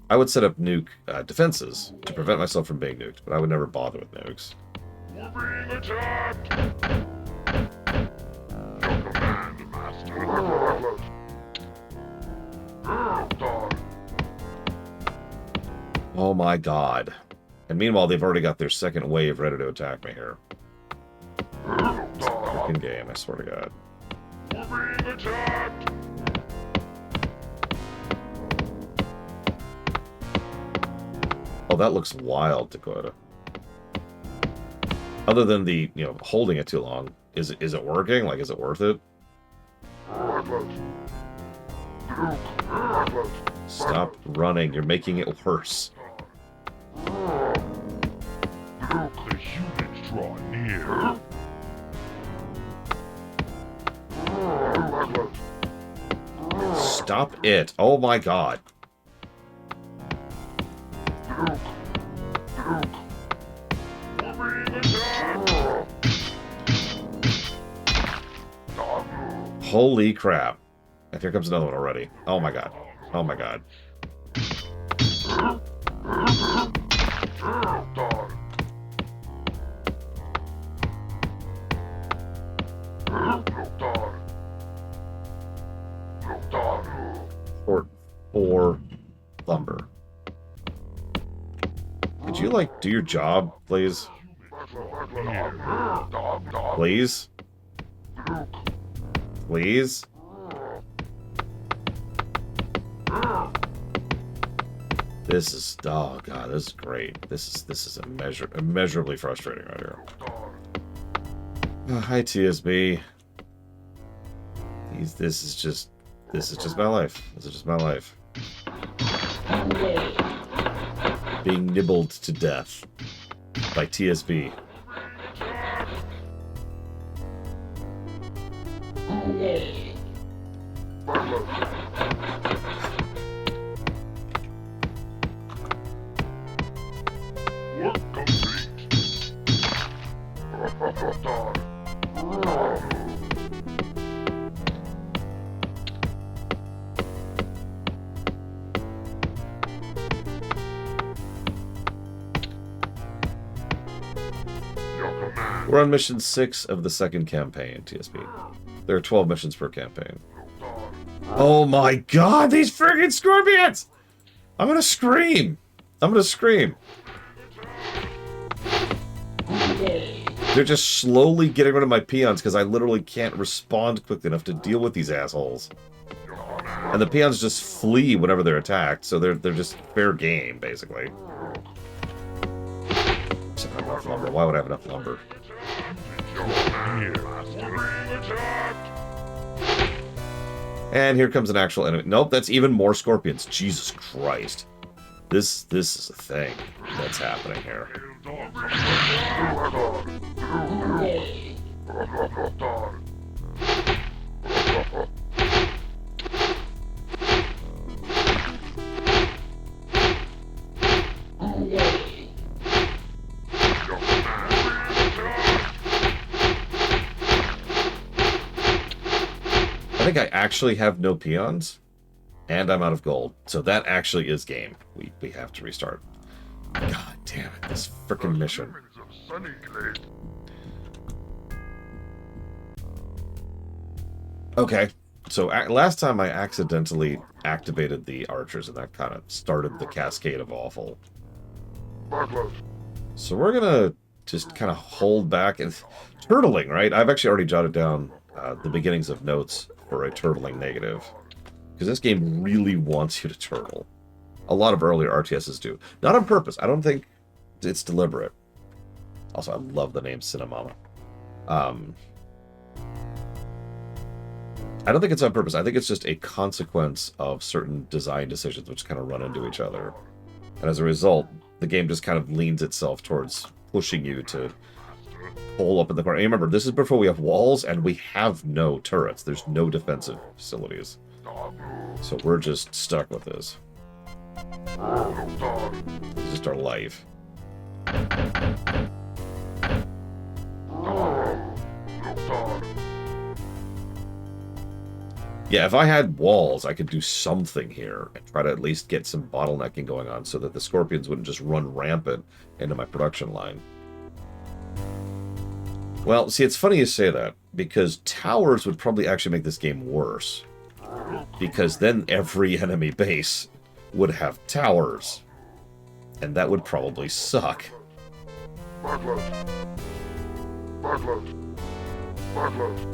I would set up nuke defenses to prevent myself from being nuked, but I would never bother with nukes. We're being attacked! Your command, Master. Oh my god. And meanwhile, they've already got their second wave ready to attack me here. It's a fucking game, I swear to god. We're being attacked! Oh, that looks wild, Dakota. Other than the, you know, holding it too long, is it working? Like, is it worth it? Stop running. You're making it worse. The humans draw near. Stop it. Oh my god. We're being attacked! Holy crap. And here comes another one already. Oh my god. Oh my god. Or lumber. Could you, like, do your job, please? Please? Please? This is, oh god, this is great. This is immeasurably frustrating right here. Hi TSB. This is just my life. This is just my life. Being nibbled to death by TSB. Work complete. Your command. We're on mission 6 of the second campaign, TSB. There are 12 missions per campaign. Oh my god, these friggin' scorpions! I'm gonna scream! I'm gonna scream! They're just slowly getting rid of my peons because I literally can't respond quickly enough to deal with these assholes. And the peons just flee whenever they're attacked, so they're just fair game, basically. Except I have enough lumber. Why would I have enough lumber? And here comes an actual enemy. Nope, that's even more scorpions. Jesus Christ. This is a thing that's happening here. think I actually have no peons, and I'm out of gold. So that actually is game. We have to restart. God damn it, this frickin' mission. Humans of Sunnyglade. Okay, so last time I accidentally activated the archers, and that kind of started the cascade of awful. Backlash. So we're gonna just kind of hold back and turtling, right? I've actually already jotted down the beginnings of notes for a turtling negative, because this game really wants you to turtle. A lot of earlier RTSs do, not on purpose. I don't think it's deliberate. Also, I love the name Cinnamama. I don't think it's on purpose. I think it's just a consequence of certain design decisions which kind of run into each other. And as a result, the game just kind of leans itself towards pushing you to pull up in the corner. And remember, this is before we have walls, and we have no turrets. There's no defensive facilities. So we're just stuck with this. It's just our life. Yeah, if I had walls, I could do something here and try to at least get some bottlenecking going on so that the scorpions wouldn't just run rampant into my production line. Well, see, it's funny you say that, because towers would probably actually make this game worse. Because then every enemy base would have towers. And that would probably suck. Backlash. Backlash. Backlash.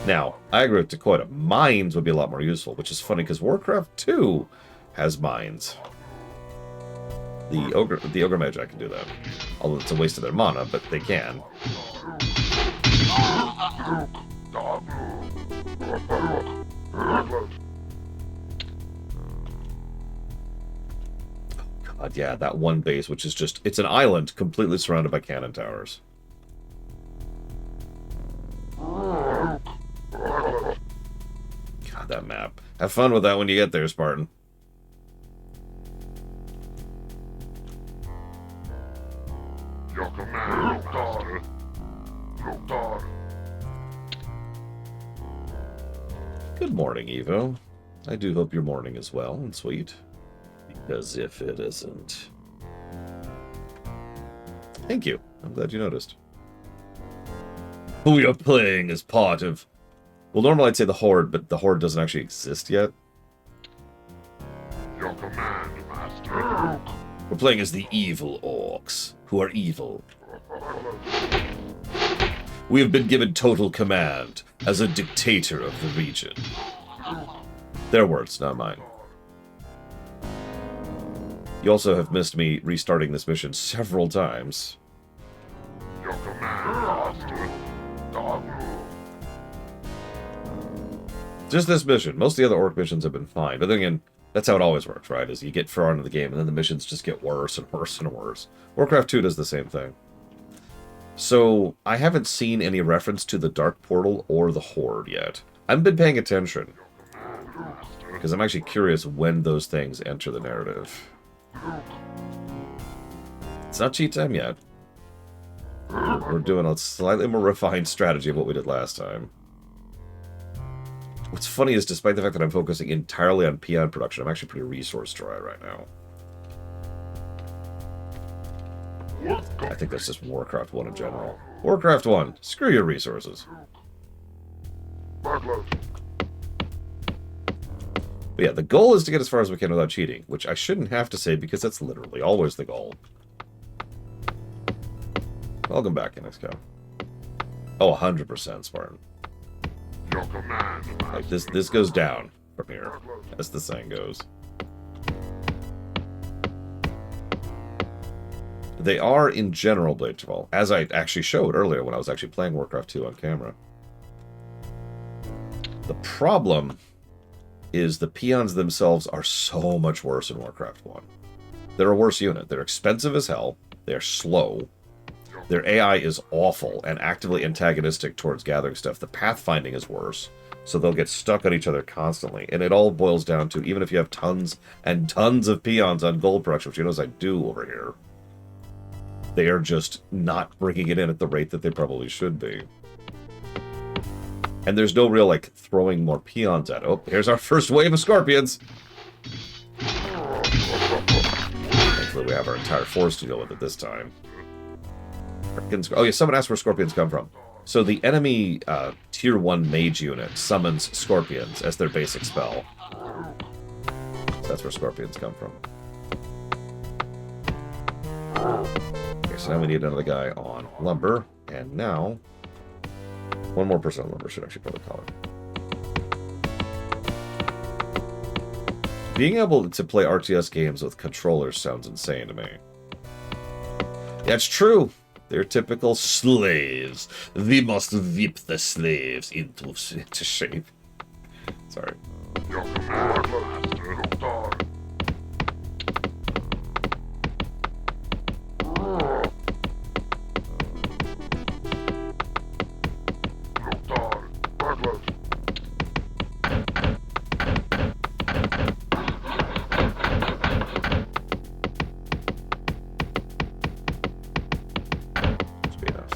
Now, I agree with Dakota. Mines would be a lot more useful, which is funny because Warcraft 2 has mines. The Ogre Magi can do that. Although it's a waste of their mana, but they can. God, yeah, that one base, which is just... It's an island completely surrounded by cannon towers. God, that map. Have fun with that when you get there, Spartan. Your command, Master. Lothar. Good morning, Evo. I do hope your morning is well and sweet. Because if it isn't... Thank you. I'm glad you noticed. Who you're playing is part of... Well, normally I'd say the Horde, but the Horde doesn't actually exist yet. Your command, Master. We're playing as the evil Orcs, who are evil. We have been given total command as a dictator of the region. Their words, not mine. You also have missed me restarting this mission several times. Your command, Master. Just this mission. Most of the other Orc missions have been fine. But then again, that's how it always works, right? Is you get far into the game, and then the missions just get worse and worse and worse. Warcraft 2 does the same thing. So, I haven't seen any reference to the Dark Portal or the Horde yet. I haven't been paying attention. Because I'm actually curious when those things enter the narrative. It's not cheat time yet. We're doing a slightly more refined strategy of what we did last time. What's funny is, despite the fact that I'm focusing entirely on peon production, I'm actually pretty resource dry right now. I think that's just Warcraft 1 in general. Warcraft 1, screw your resources. Backlash. But yeah, the goal is to get as far as we can without cheating, which I shouldn't have to say because that's literally always the goal. Welcome back, NXCO. Oh, 100% Spartan. Your command, Master. Like, this goes down from here, as the saying goes. They are, in general, Blade 12, as I actually showed earlier when I was actually playing Warcraft 2 on camera. The problem is the peons themselves are so much worse in Warcraft 1. They're a worse unit. They're expensive as hell. They're slow. Their AI is awful and actively antagonistic towards gathering stuff. The pathfinding is worse, so they'll get stuck on each other constantly. And it all boils down to, even if you have tons and tons of peons on gold production, which you know as I do over here, they are just not bringing it in at the rate that they probably should be. And there's no real, like, throwing more peons at it. Oh, here's our first wave of scorpions! Thankfully, we have our entire force to deal with it this time. Oh, yeah, someone asked where scorpions come from. So the enemy Tier 1 mage unit summons scorpions as their basic spell. So that's where scorpions come from. Okay, so now we need another guy on lumber. And now, one more person on lumber should actually probably call it. Being able to play RTS games with controllers sounds insane to me. Yeah, it's true. They're typical slaves. We must whip the slaves into shape. Sorry. Your command, little dog. Little dog. Redlet. Should be enough.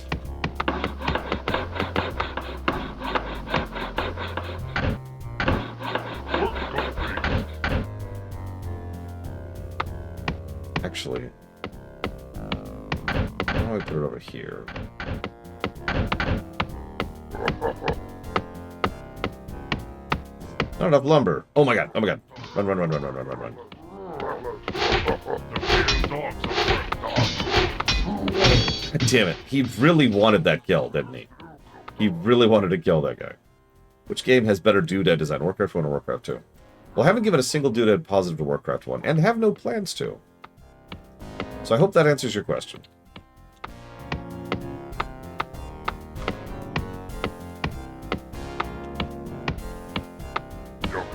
Actually, how do I put it over here? Not enough lumber. Oh my god, oh my god. Run, run, run, run, run, run, run, run. God damn it. He really wanted that kill, didn't he? He really wanted to kill that guy. Which game has better doodad design, Warcraft 1 or Warcraft 2? Well, I haven't given a single doodad positive to Warcraft 1, and have no plans to. So I hope that answers your question.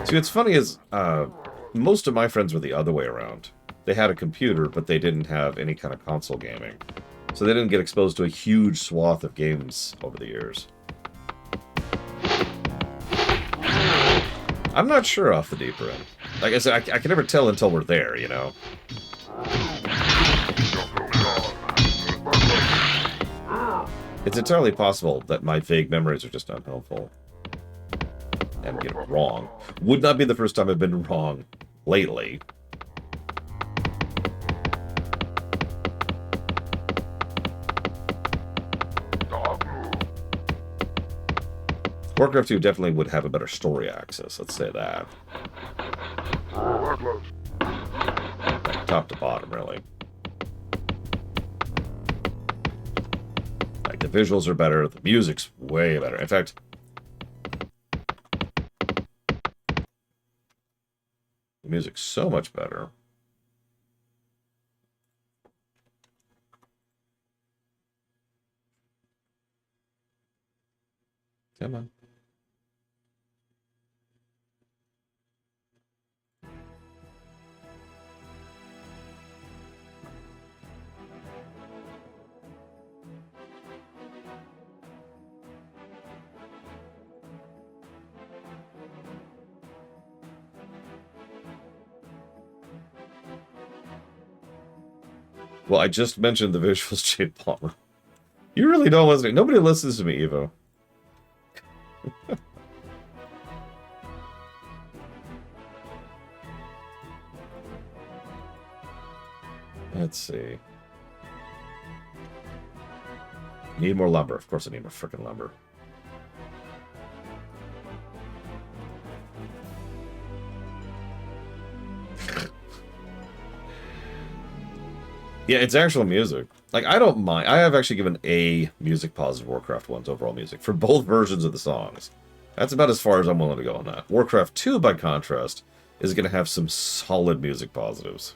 See, what's funny is, most of my friends were the other way around. They had a computer, but they didn't have any kind of console gaming. So they didn't get exposed to a huge swath of games over the years. I'm not sure off the deeper end. Like I said, I can never tell until we're there, you know? It's entirely possible that my vague memories are just unhelpful. And get it wrong. Would not be the first time I've been wrong lately. Warcraft 2 definitely would have a better story access, let's say that. Like, top to bottom, really. Like, the visuals are better, the music's way better. In fact, the music's so much better. Come on. Well, I just mentioned the visuals, Jade Palmer. You really don't listen. Nobody listens to me, Evo. Let's see. Need more lumber. Of course I need more frickin' lumber. Yeah, it's actual music. Like, I don't mind. I have actually given a music positive Warcraft 1's overall music for both versions of the songs. That's about as far as I'm willing to go on that. Warcraft 2, by contrast, is going to have some solid music positives.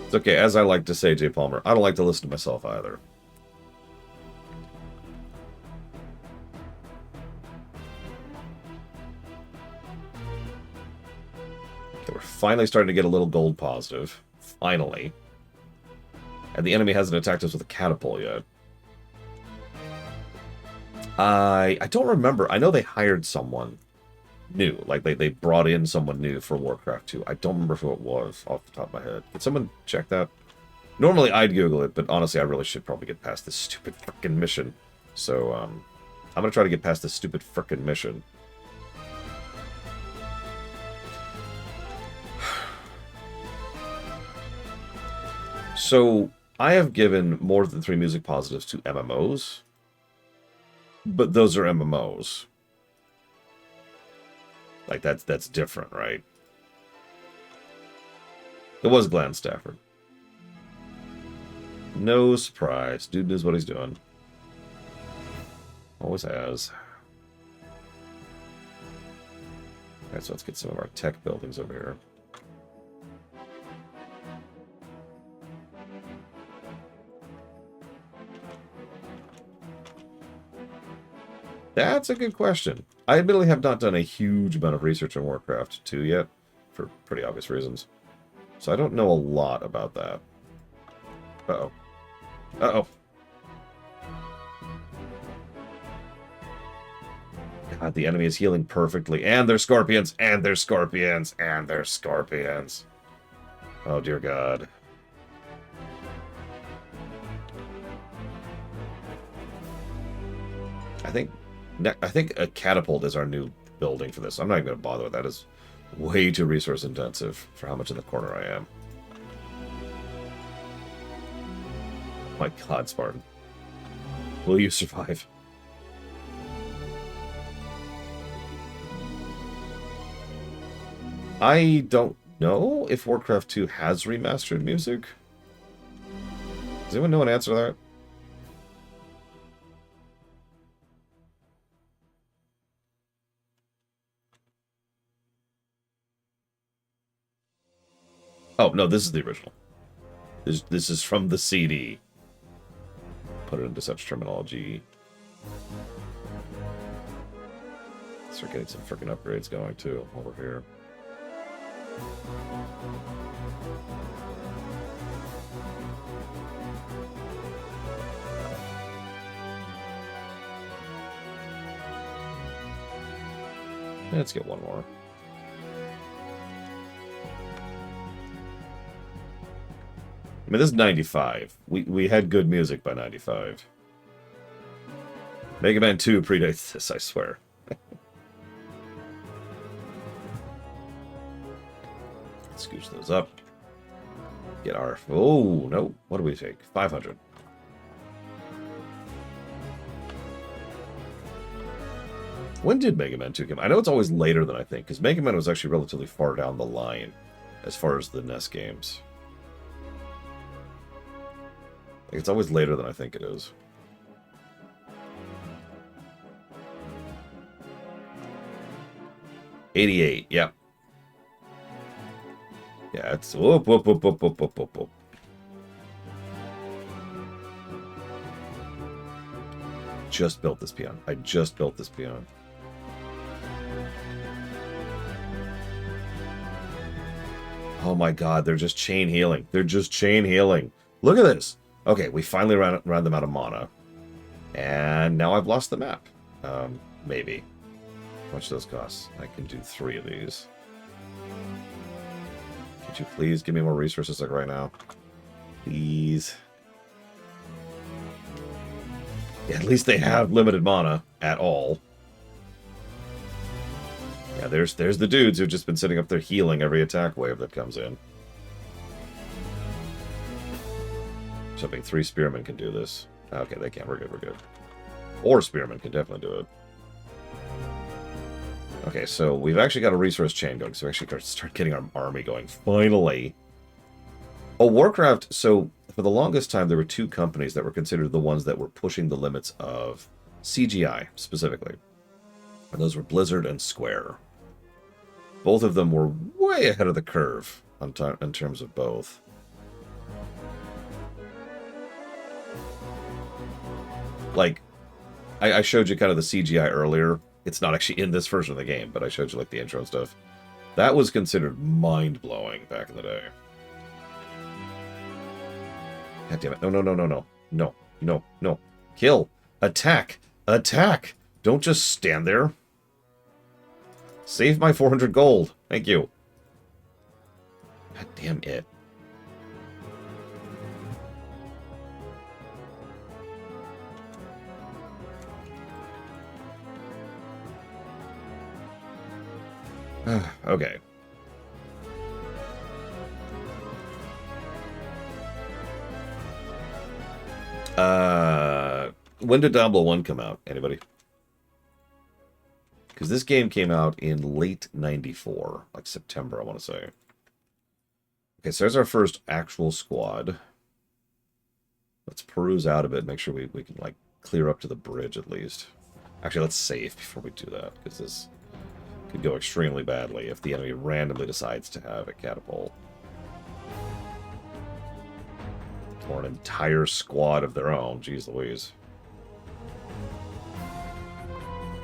It's okay, as I like to say, Jay Palmer, I don't like to listen to myself either. Okay, we're finally starting to get a little gold positive. Finally. And the enemy hasn't attacked us with a catapult yet. I don't remember. I know they hired someone new. Like, they brought in someone new for Warcraft 2. I don't remember who it was off the top of my head. Could someone check that? Normally I'd Google it, but honestly I really should probably get past this stupid frickin' mission. So, I'm gonna try to get past this stupid frickin' mission. So, I have given more than 3 music positives to MMOs, but those are MMOs. Like, that's different, right? It was Glenn Stafford. No surprise. Dude knows what he's doing. Always has. Alright, so let's get some of our tech buildings over here. That's a good question. I admittedly have not done a huge amount of research on Warcraft 2 yet, for pretty obvious reasons. So I don't know a lot about that. Uh-oh. Uh-oh. God, the enemy is healing perfectly. And they're scorpions! And they're scorpions! And they're scorpions! Oh, dear God. I think a catapult is our new building for this. I'm not even going to bother with that. It's way too resource intensive for how much in the corner I am. My God, Spartan. Will you survive? I don't know if Warcraft 2 has remastered music. Does anyone know an answer to that? Oh, no, this is the original. This is from the CD. Put it into such terminology. Start getting some freaking upgrades going, too, over here. Let's get one more. I mean, this is 95. We had good music by 95. Mega Man 2 predates this, I swear. Let's scooch those up. Get our... Oh, no. What do we take? 500. When did Mega Man 2 come? I know it's always later than I think, because Mega Man was actually relatively far down the line as far as the NES games. Like, it's always later than I think it is. '88, yeah. Yeah, it's whoop, whoop, whoop, whoop, whoop, whoop, whoop, whoop. Just built this peon. I just built this peon. Oh my God, they're just chain healing. They're just chain healing. Look at this. Okay, we finally ran them out of mana. And now I've lost the map. Maybe. How much do those cost? I can do 3 of these. Could you please give me more resources like right now? Please. Yeah, at least they have limited mana at all. Yeah, there's the dudes who've just been sitting up there healing every attack wave that comes in. Something 3 spearmen can do this. Okay, they can. We're good, we're good. Or spearmen can definitely do it. Okay, so we've actually got a resource chain going, so we actually got to start getting our army going. Finally! Oh, Warcraft, so for the longest time there were 2 companies that were considered the ones that were pushing the limits of CGI, specifically. And those were Blizzard and Square. Both of them were way ahead of the curve in terms of both. Like, I showed you kind of the CGI earlier. It's not actually in this version of the game, but I showed you like the intro and stuff. That was considered mind-blowing back in the day. God damn it. No, no, no, no, no. No, no, no. Kill. Attack. Attack. Don't just stand there. Save my 400 gold. Thank you. God damn it. Okay. When did Diablo 1 come out? Anybody? Because this game came out in late 94, like September, I want to say. Okay, so there's our first actual squad. Let's peruse out a bit, make sure we can, like, clear up to the bridge at least. Actually, let's save before we do that, because this could go extremely badly if the enemy randomly decides to have a catapult. Or an entire squad of their own. Jeez Louise.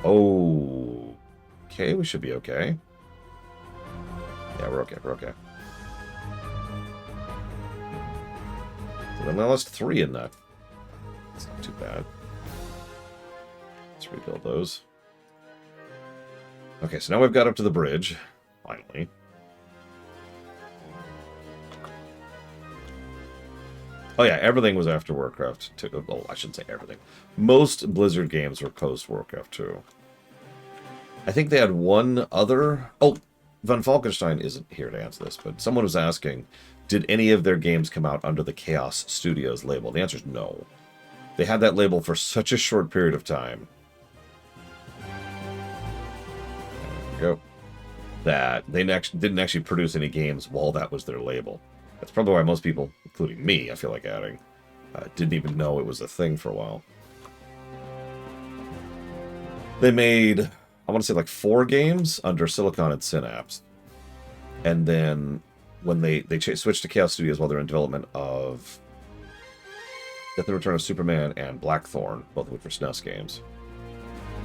Oh. Okay, we should be okay. Yeah, we're okay, we're okay. So then I lost 3 in that. That's not too bad. Let's rebuild those. Okay, so now we've got up to the bridge. Finally. Oh yeah, everything was after Warcraft 2. Well, I shouldn't say everything. Most Blizzard games were post-Warcraft 2. I think they had one other... Oh, Von Falkenstein isn't here to answer this, but someone was asking, did any of their games come out under the Chaos Studios label? The answer is no. They had that label for such a short period of time. There we go. That they didn't actually produce any games while that was their label. That's probably why most people, including me, I feel like adding, didn't even know it was a thing for a while. They made, I want to say, like 4 games under Silicon and Synapse. And then when they switched to Chaos Studios while they're in development of Death and Return of Superman and Blackthorn, both of which were SNES games.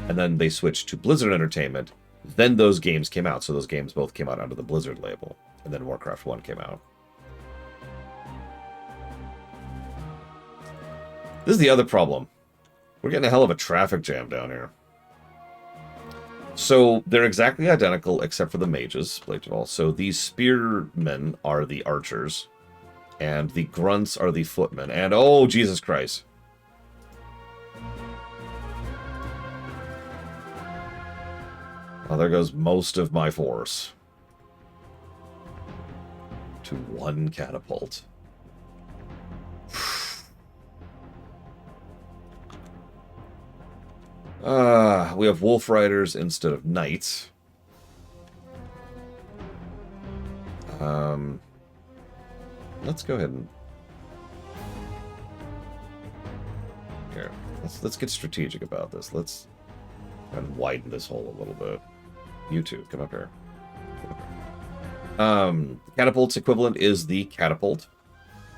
And then they switched to Blizzard Entertainment. Then those games came out. So those games both came out under the Blizzard label. And then Warcraft 1 came out. This is the other problem. We're getting a hell of a traffic jam down here. So they're exactly identical except for the mages, Blade of all. So these spearmen are the archers, and the grunts are the footmen. And oh, Jesus Christ. Oh, there goes most of my force. To 1 catapult. We have wolf riders instead of knights. Let's go ahead and here. Let's get strategic about this. Let's try and widen this hole a little bit. You two, come up here. Catapult's equivalent is the catapult.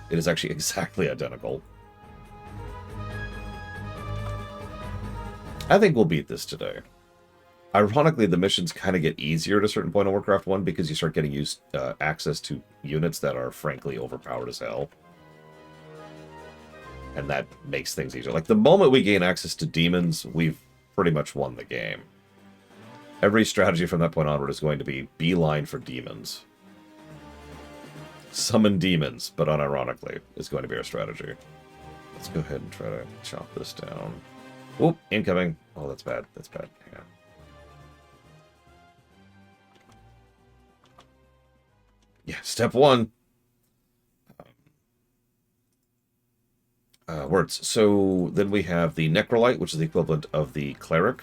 It is actually exactly identical. I think we'll beat this today. Ironically, the missions kind of get easier at a certain point in Warcraft 1 because you start getting access to units that are frankly overpowered as hell. And that makes things easier. Like, the moment we gain access to demons, we've pretty much won the game. Every strategy from that point onward is going to be beeline for demons. Summon demons, but unironically, is going to be our strategy. Let's go ahead and try to chop this down. Oop, incoming. Oh, that's bad. That's bad. Hang on. Yeah, step 1. Words. So then we have the Necrolite, which is the equivalent of the Cleric.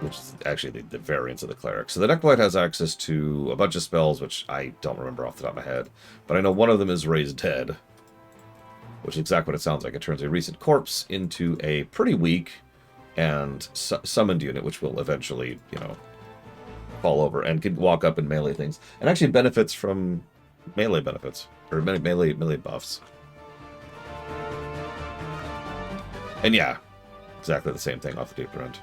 Which is actually the variance of the Cleric. So the Necrolite has access to a bunch of spells, which I don't remember off the top of my head. But I know one of them is Raise Dead. Which is exactly what it sounds like. It turns a recent corpse into a pretty weak and summoned unit, which will eventually, you know, fall over and can walk up and melee things. And actually benefits from melee benefits, or melee buffs. And yeah, exactly the same thing off the deeper end.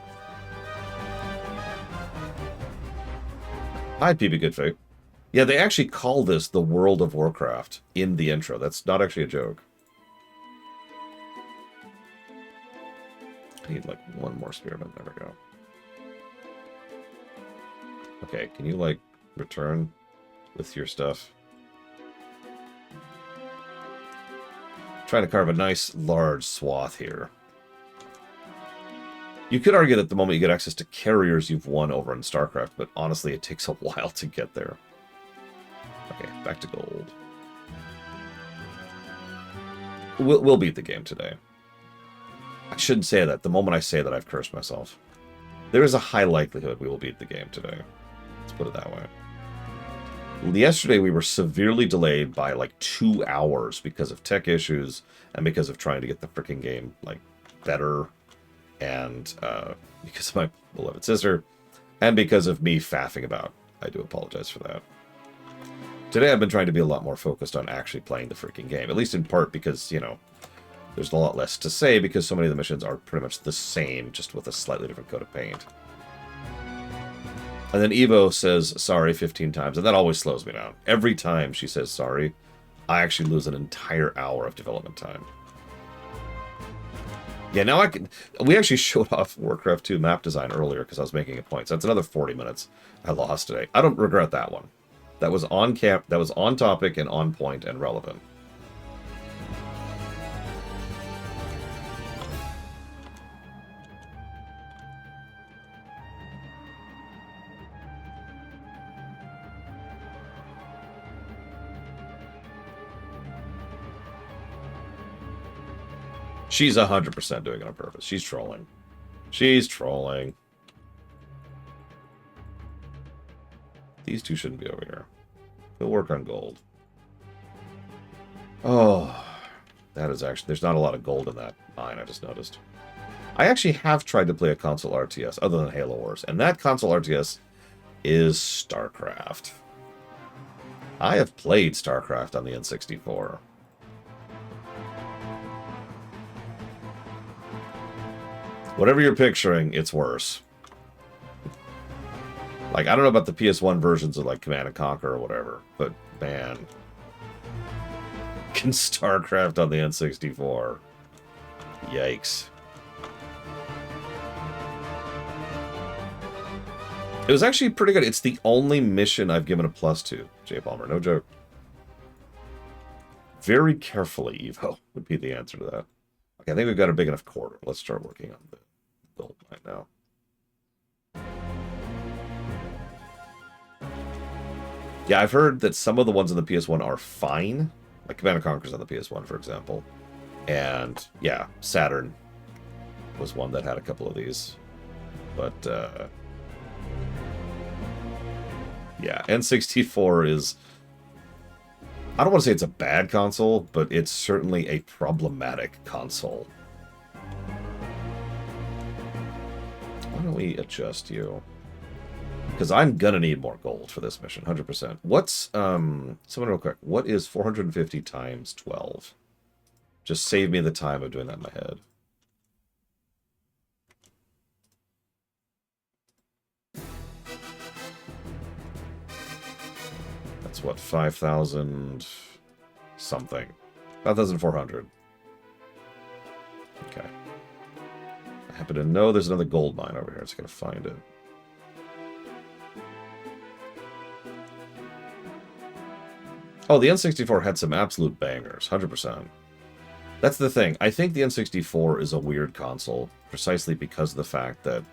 Hi, PB Goodfate. Yeah, they actually call this the World of Warcraft in the intro. That's not actually a joke. I need like 1 more spearman. There we go. Okay, can you like return with your stuff? Trying to carve a nice large swath here. You could argue that the moment you get access to carriers, you've won over in StarCraft, but honestly, it takes a while to get there. Okay, back to gold. We'll beat the game today. I shouldn't say that. The moment I say that, I've cursed myself. There is a high likelihood we will beat the game today. Let's put it that way. Yesterday, we were severely delayed by like 2 hours because of tech issues and because of trying to get the freaking game like better, and because of my beloved sister, and because of me faffing about. I do apologize for that. Today, I've been trying to be a lot more focused on actually playing the freaking game, at least in part because, you know, there's a lot less to say because so many of the missions are pretty much the same, just with a slightly different coat of paint. And then Evo says sorry 15 times, and that always slows me down. Every time she says sorry, I actually lose an entire hour of development time. Yeah, now I can... We actually showed off Warcraft 2 map design earlier because I was making a point. So that's another 40 minutes I lost today. I don't regret that one. That was on that was on topic and on point and relevant. She's 100% doing it on purpose. She's trolling. She's trolling. These two shouldn't be over here. They'll work on gold. Oh, that is actually... There's not a lot of gold in that mine, I just noticed. I actually have tried to play a console RTS other than Halo Wars, and that console RTS is StarCraft. I have played StarCraft on the N64. Whatever you're picturing, it's worse. Like, I don't know about the PS1 versions of, like, Command & Conquer or whatever, but, man. Can StarCraft on the N64. Yikes. It was actually pretty good. It's the only mission I've given a plus to, Jay Palmer. No joke. Very carefully, Evo, would be the answer to that. Okay, I think we've got a big enough quarter. Let's start working on the gold right now. Yeah, I've heard that some of the ones on the PS1 are fine. Like Command & Conquer's on the PS1, for example. And, yeah, Saturn was one that had a couple of these. But, yeah, N64 is... I don't want to say it's a bad console, but it's certainly a problematic console. Why don't we adjust you? Because I'm gonna need more gold for this mission, 100%. What's, someone real quick, what is 450 times 12? Just save me the time of doing that in my head. That's what, 5,000 something. 5,400. Okay. I happen to know there's another gold mine over here. It's gonna find it. Oh, the N64 had some absolute bangers, 100%. That's the thing. I think the N64 is a weird console, precisely because of the fact that,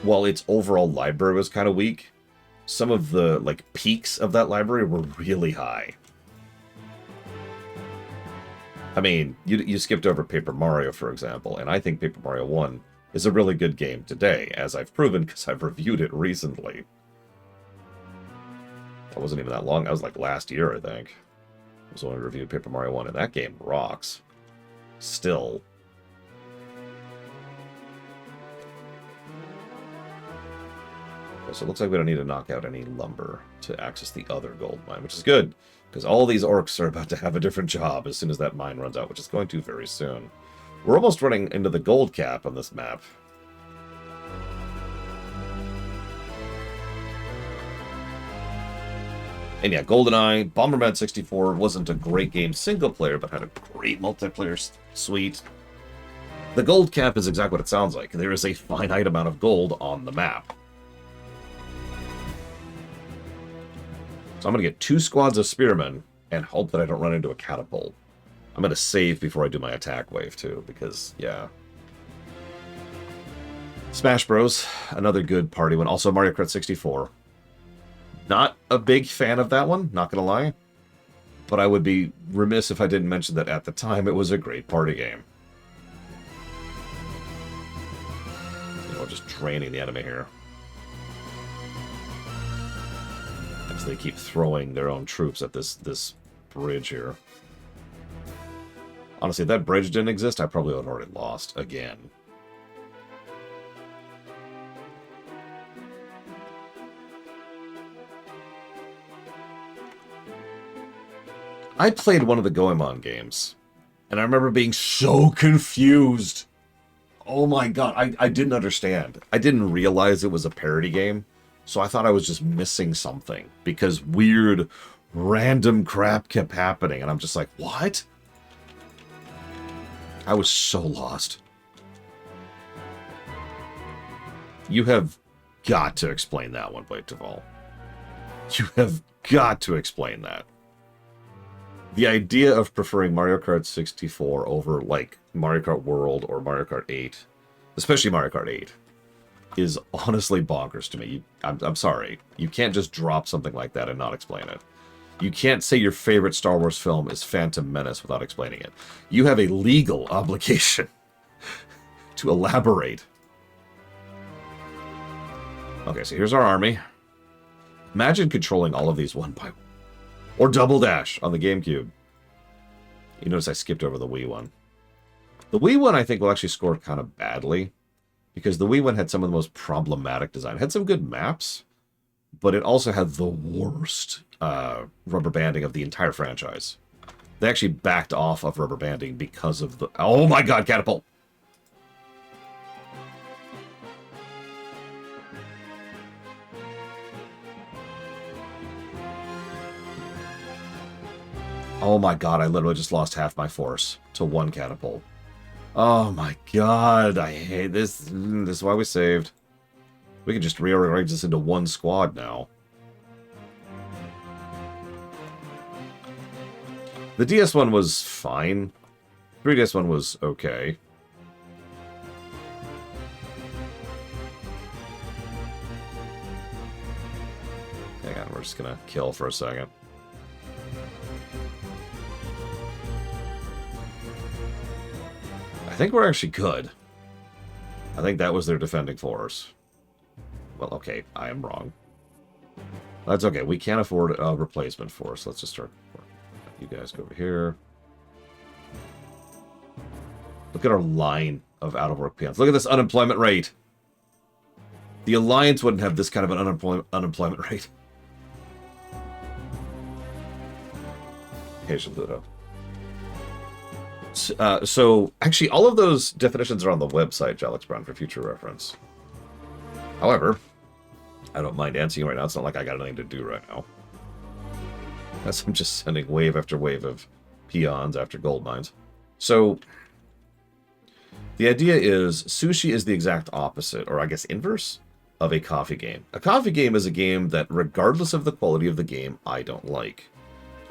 while its overall library was kind of weak, some of the, like, peaks of that library were really high. I mean, you skipped over Paper Mario, for example, and I think Paper Mario 1 is a really good game today, as I've proven because I've reviewed it recently. That wasn't even that long. That was like last year, I think. I was when I reviewed Paper Mario 1, and that game rocks. Still. Okay, so it looks like we don't need to knock out any lumber to access the other gold mine, which is good, because all these orcs are about to have a different job as soon as that mine runs out, which is going to very soon. We're almost running into the gold cap on this map. And yeah, GoldenEye, Bomberman 64 wasn't a great game single player, but had a great multiplayer suite. The gold cap is exactly what it sounds like. There is a finite amount of gold on the map. So I'm going to get 2 squads of spearmen and hope that I don't run into a catapult. I'm going to save before I do my attack wave, too, because, yeah. Smash Bros, another good party one. Also Mario Kart 64. Not a big fan of that one, not gonna lie. But I would be remiss if I didn't mention that at the time it was a great party game. You know, just draining the enemy here. As they keep throwing their own troops at this bridge here. Honestly, if that bridge didn't exist, I probably would have already lost again. I played one of the Goemon games, and I remember being so confused. Oh my god, I didn't understand. I didn't realize it was a parody game, so I thought I was just missing something, because weird, random crap kept happening, and I'm just like, what? I was so lost. You have got to explain that one, Blade Duval. You have got to explain that. The idea of preferring Mario Kart 64 over, like, Mario Kart World or Mario Kart 8, especially Mario Kart 8, is honestly bonkers to me. I'm sorry. You can't just drop something like that and not explain it. You can't say your favorite Star Wars film is Phantom Menace without explaining it. You have a legal obligation to elaborate. Okay, so here's our army. Imagine controlling all of these one by one. Or Double Dash on the GameCube. You notice I skipped over the Wii one. The Wii one, I think, will actually score kind of badly, because the Wii one had some of the most problematic design. It had some good maps, but it also had the worst rubber banding of the entire franchise. They actually backed off of rubber banding because of the... Oh my god, Catapult! Oh my god, I literally just lost half my force to one catapult. Oh my god, I hate this. This is why we saved. We can just rearrange this into one squad now. The DS one was fine. 3DS one was okay. Hang on, we're just gonna kill for a second. I think we're actually good. I think that was their defending force. Well, okay, I am wrong. That's okay. We can't afford a replacement force. Let's just start. You guys go over here. Look at our line of out-of-work peons. Look at this unemployment rate. The Alliance wouldn't have this kind of an unemployment rate. Okay, Shaludo. So, actually, all of those definitions are on the website, Jalix Brown, for future reference. However, I don't mind answering right now. It's not like I got anything to do right now. As I'm just sending wave after wave of peons after gold mines. So, the idea is sushi is the exact opposite, or I guess inverse, of a coffee game. A coffee game is a game that, regardless of the quality of the game, I don't like.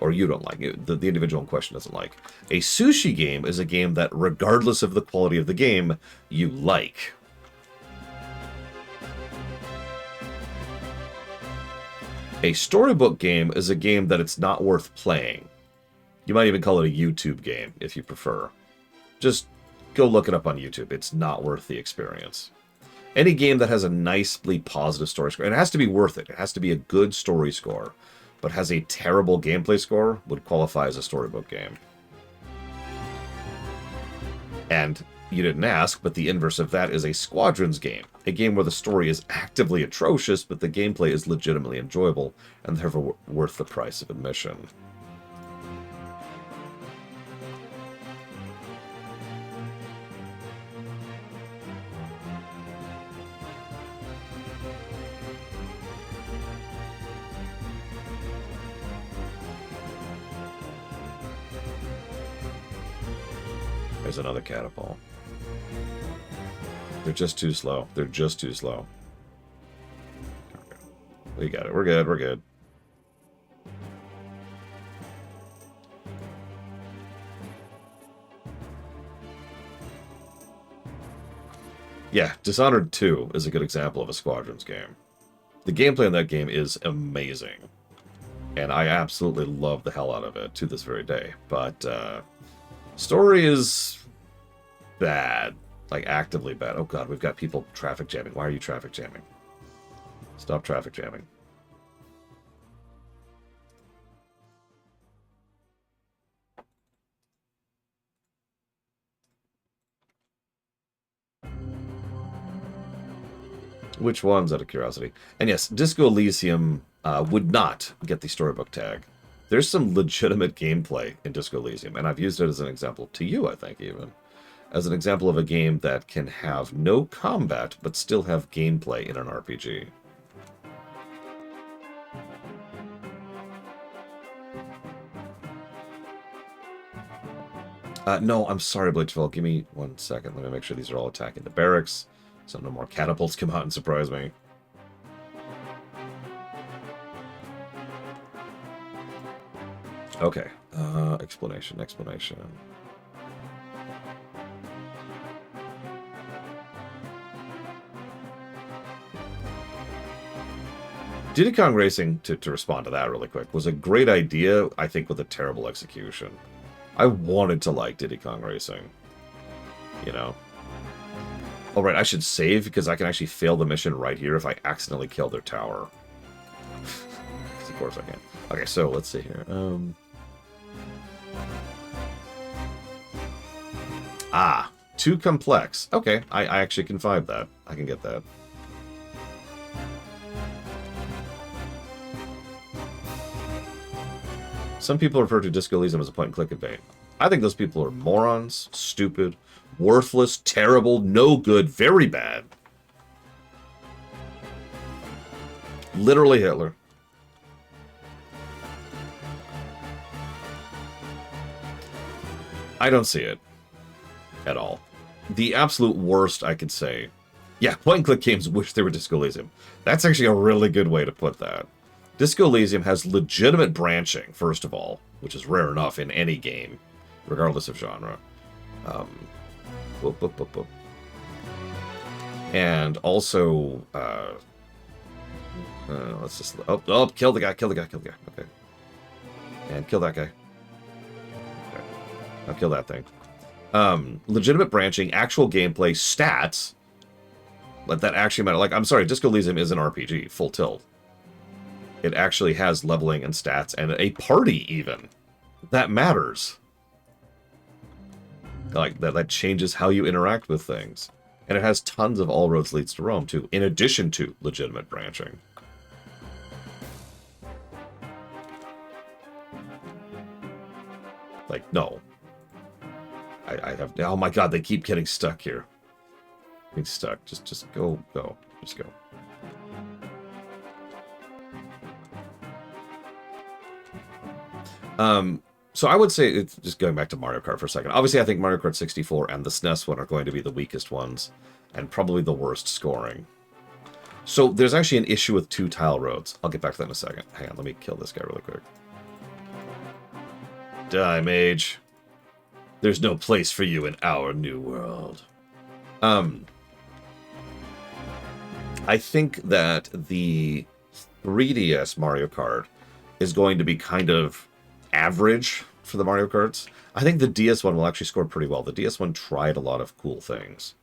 Or you don't like it. The individual in question doesn't like. A sushi game is a game that, regardless of the quality of the game, you like. A storybook game is a game that it's not worth playing. You might even call it a YouTube game, if you prefer. Just go look it up on YouTube. It's not worth the experience. Any game that has a nicely positive story score, and it has to be worth it. It has to be a good story score, but has a terrible gameplay score, would qualify as a storybook game. And you didn't ask, but the inverse of that is a Squadrons game. A game where the story is actively atrocious, but the gameplay is legitimately enjoyable, and therefore worth the price of admission. There's another catapult. They're just too slow. They're just too slow. Okay. We got it. We're good. We're good. Yeah, Dishonored 2 is a good example of a Squadrons game. The gameplay in that game is amazing. And I absolutely love the hell out of it to this very day. But story is bad. Like, actively bad. Oh god, we've got people traffic jamming. Why are you traffic jamming? Stop traffic jamming. Which ones, out of curiosity? And yes, Disco Elysium would not get the storybook tag. There's some legitimate gameplay in Disco Elysium, and I've used it as an example to you, I think, even. As an example of a game that can have no combat, but still have gameplay in an RPG. No, I'm sorry, Bleachville. Give me 1 second. Let me make sure these are all attacking the barracks, so no more catapults come out and surprise me. Okay. Explanation. Diddy Kong Racing, to respond to that really quick, was a great idea, I think, with a terrible execution. I wanted to like Diddy Kong Racing. You know? Alright, I should save, because I can actually fail the mission right here if I accidentally kill their tower. Of course I can. Okay, so let's see here. Too complex. Okay, I actually can find that. I can get that. Some people refer to Disco Elysium as a point-and-click invade. I think those people are morons, stupid, worthless, terrible, no good, very bad. Literally Hitler. I don't see it. At all. The absolute worst I could say. Yeah, point-and-click games wish they were Disco Elysium. That's actually a really good way to put that. Disco Elysium has legitimate branching, first of all, which is rare enough in any game, regardless of genre. And also, let's just... Oh, kill the guy. Okay. And kill that guy. Okay. Now kill that thing. Legitimate branching, actual gameplay, stats, but that actually matter. Like, I'm sorry, Disco Elysium is an RPG, full tilt. It actually has leveling and stats and a party, even. That matters. Like, that changes how you interact with things. And it has tons of All Roads Leads to Rome, too, in addition to legitimate branching. Like, no. I have... Oh my god, they keep getting stuck here. Getting stuck. Just go. Just go. So I would say, it's just going back to Mario Kart for a second. Obviously, I think Mario Kart 64 and the SNES one are going to be the weakest ones, and probably the worst scoring. So there's actually an issue with 2 tile roads. I'll get back to that in a second. Hang on, let me kill this guy really quick. Die, mage. There's no place for you in our new world. I think that the 3DS Mario Kart is going to be kind of average for the Mario Karts. I think the DS one will actually score pretty well. The DS one tried a lot of cool things.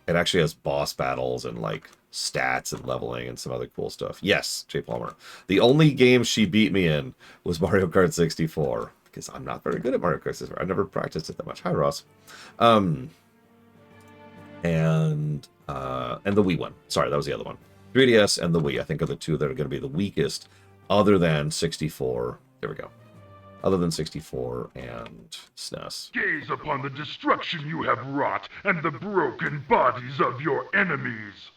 It actually has boss battles and, like, stats and leveling and some other cool stuff. Yes, Jay Palmer. The only game she beat me in was Mario Kart 64. Because I'm not very good at Mario Kart 64. I've never practiced it that much. Hi, Ross. And the Wii one. Sorry, that was the other one. 3DS and the Wii, I think, are the two that are going to be the weakest, other than 64. There we go. Other than 64 and SNES. Gaze upon the destruction you have wrought and the broken bodies of your enemies.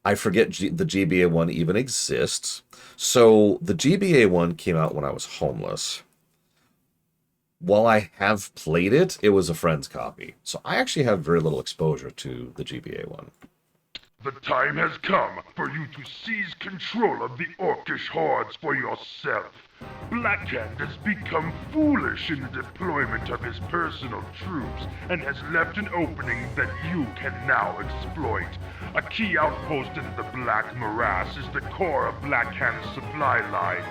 I forget the GBA one even exists. So the GBA one came out when I was homeless. While I have played it, it was a friend's copy. So I actually have very little exposure to the GBA one. The time has come for you to seize control of the Orcish hordes for yourself. Blackhand has become foolish in the deployment of his personal troops and has left an opening that you can now exploit. A key outpost in the Black Morass is the core of Blackhand's supply lines,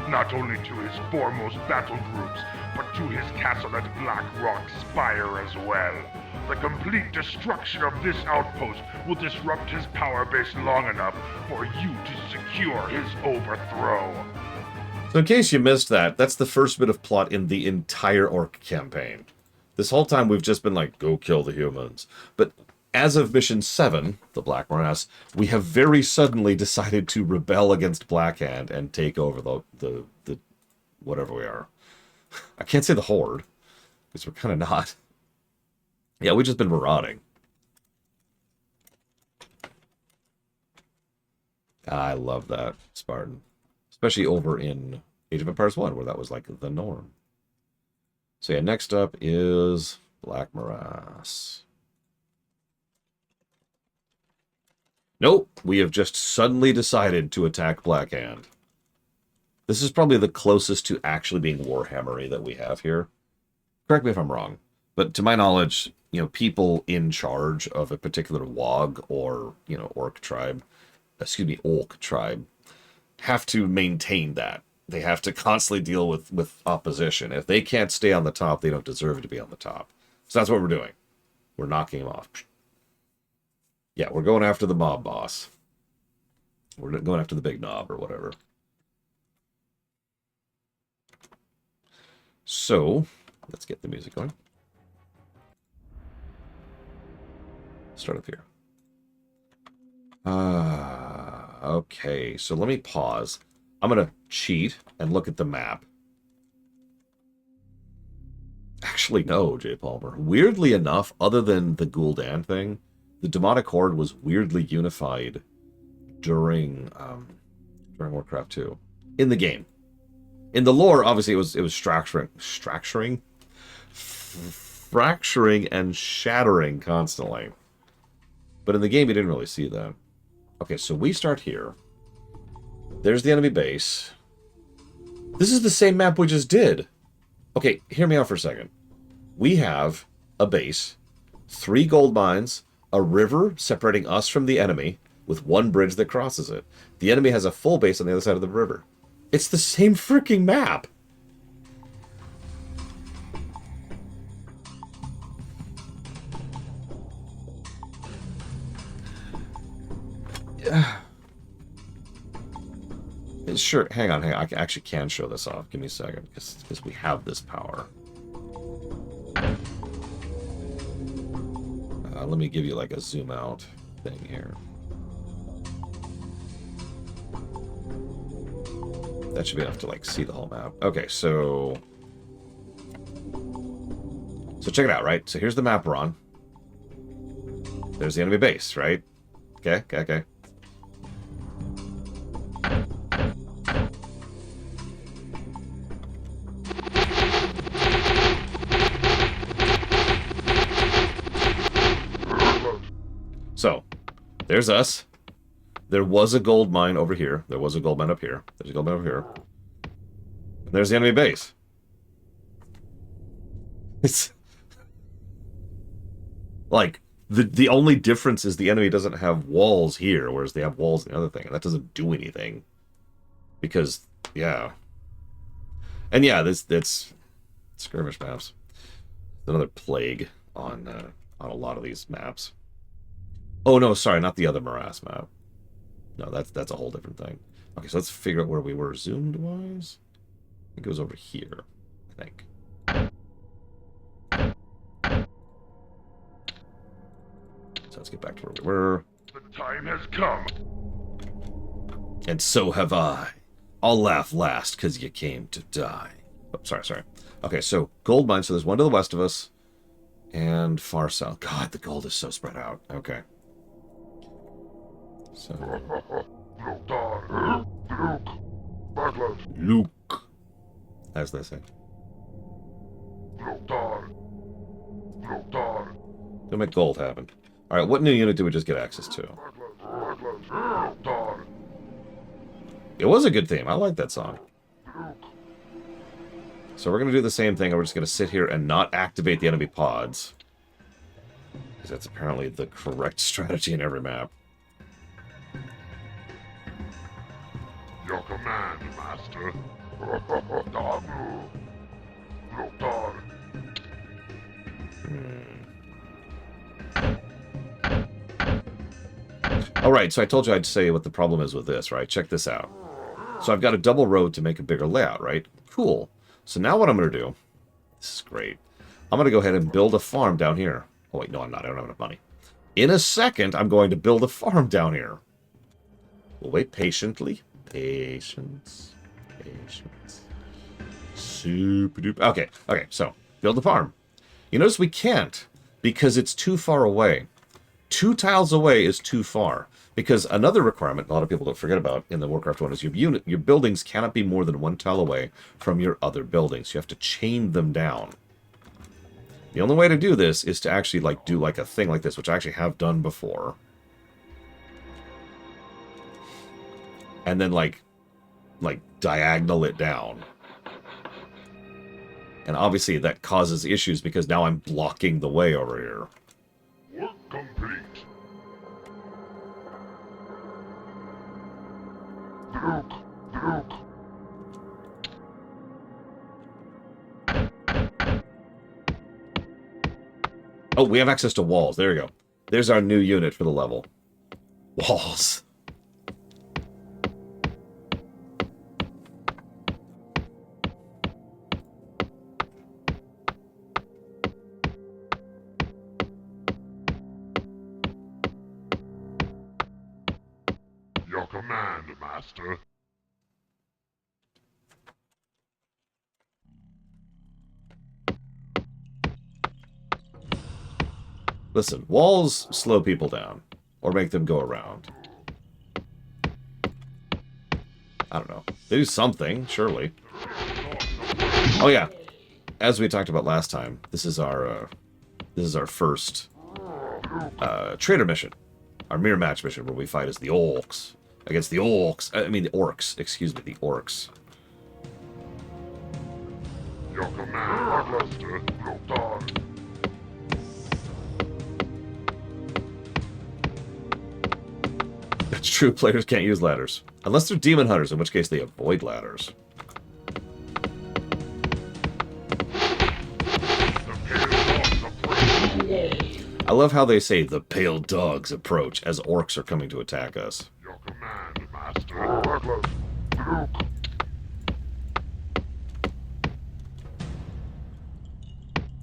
not only to his foremost battle groups, but to his castle at Black Rock Spire as well. The complete destruction of this outpost will disrupt his power base long enough for you to secure his overthrow. So in case you missed that, that's the first bit of plot in the entire Orc campaign. This whole time we've just been like, go kill the humans. But as of Mission 7, the Black Morass, we have very suddenly decided to rebel against Blackhand and take over the whatever we are. I can't say the Horde, because we're kind of not. Yeah, we've just been marauding. I love that, Spartan. Especially over in Age of Empires 1, where that was like the norm. So yeah, next up is Black Morass. Nope, we have just suddenly decided to attack Blackhand. This is probably the closest to actually being Warhammery that we have here. Correct me if I'm wrong, but to my knowledge, you know, people in charge of a particular WOG or, you know, Orc tribe, have to maintain that. They have to constantly deal with opposition. If they can't stay on the top, they don't deserve to be on the top. So that's what we're doing. We're knocking him off. Yeah, we're going after the mob boss. We're going after the big knob or whatever. So, let's get the music going. Start up here. Okay, so let me pause. I'm going to cheat and look at the map. Actually, no, Jay Palmer. Weirdly enough, other than the Gul'dan thing, the Demonic Horde was weirdly unified during Warcraft 2. In the game. In the lore, obviously, it was fracturing and shattering constantly. But in the game, you didn't really see that. Okay, so we start here. There's the enemy base. This is the same map we just did. Okay, hear me out for a second. We have a base, 3 gold mines, a river separating us from the enemy, with 1 bridge that crosses it. The enemy has a full base on the other side of the river. It's the same freaking map. Sure, hang on. I actually can show this off. Give me a second, because we have this power. Let me give you like a zoom out thing here. That should be enough to like see the whole map. Okay, so check it out, right? So here's the map we're on. There's the enemy base, right? Okay. So, there's us. There was a gold mine over here. There was a gold mine up here. There's a gold mine over here. And there's the enemy base. It's like the only difference is the enemy doesn't have walls here, whereas they have walls in the other thing, and that doesn't do anything. Because, yeah. And yeah, that's skirmish maps. Another plague on a lot of these maps. Oh no, sorry, not the other morass map. No, that's a whole different thing. Okay, so let's figure out where we were zoomed wise. I think it was over here, I think. So let's get back to where we were. The time has come. And so have I. I'll laugh last, because you came to die. Oh, sorry. Okay, so gold mine. So there's one to the west of us. And far south. God, the gold is so spread out. Okay. So... Luke. As they say. Don't make gold happen. Alright, what new unit did we just get access to? It was a good theme. I like that song. So we're going to do the same thing, and we're just going to sit here and not activate the enemy pods. Because that's apparently the correct strategy in every map. Your command, Master. Damu. Lothar. Alright, so I told you I'd say what the problem is with this, right? Check this out. So I've got a double road to make a bigger layout, right? Cool. So now what I'm going to do, this is great, I'm going to go ahead and build a farm down here. Oh wait, no I'm not, I don't have enough money. In a second, I'm going to build a farm down here. We'll wait patiently. Patience. Patience. Super duper. Okay, so build a farm. You notice we can't because it's too far away. 2 tiles away is too far. Because another requirement a lot of people don't forget about in the Warcraft 1 is your buildings cannot be more than 1 tile away from your other buildings. You have to chain them down. The only way to do this is to actually do a thing like this, which I actually have done before. And then like diagonal it down. And obviously that causes issues because now I'm blocking the way over here. Work complete. Druk. Oh, we have access to walls. There you go. There's our new unit for the level. Walls. Your command, Master. Listen, walls slow people down. Or make them go around. I don't know. They do something, surely. Oh yeah. As we talked about last time, this is our first trader mission. Our mirror match mission where we fight as the Orcs. Against the Orcs. I mean the Orcs. Excuse me, the Orcs. Your command, Master. Lothar. That's true, players can't use ladders. Unless they're demon hunters, in which case they avoid ladders. I love how they say the pale dogs approach as orcs are coming to attack us. Your command, Master. Druk.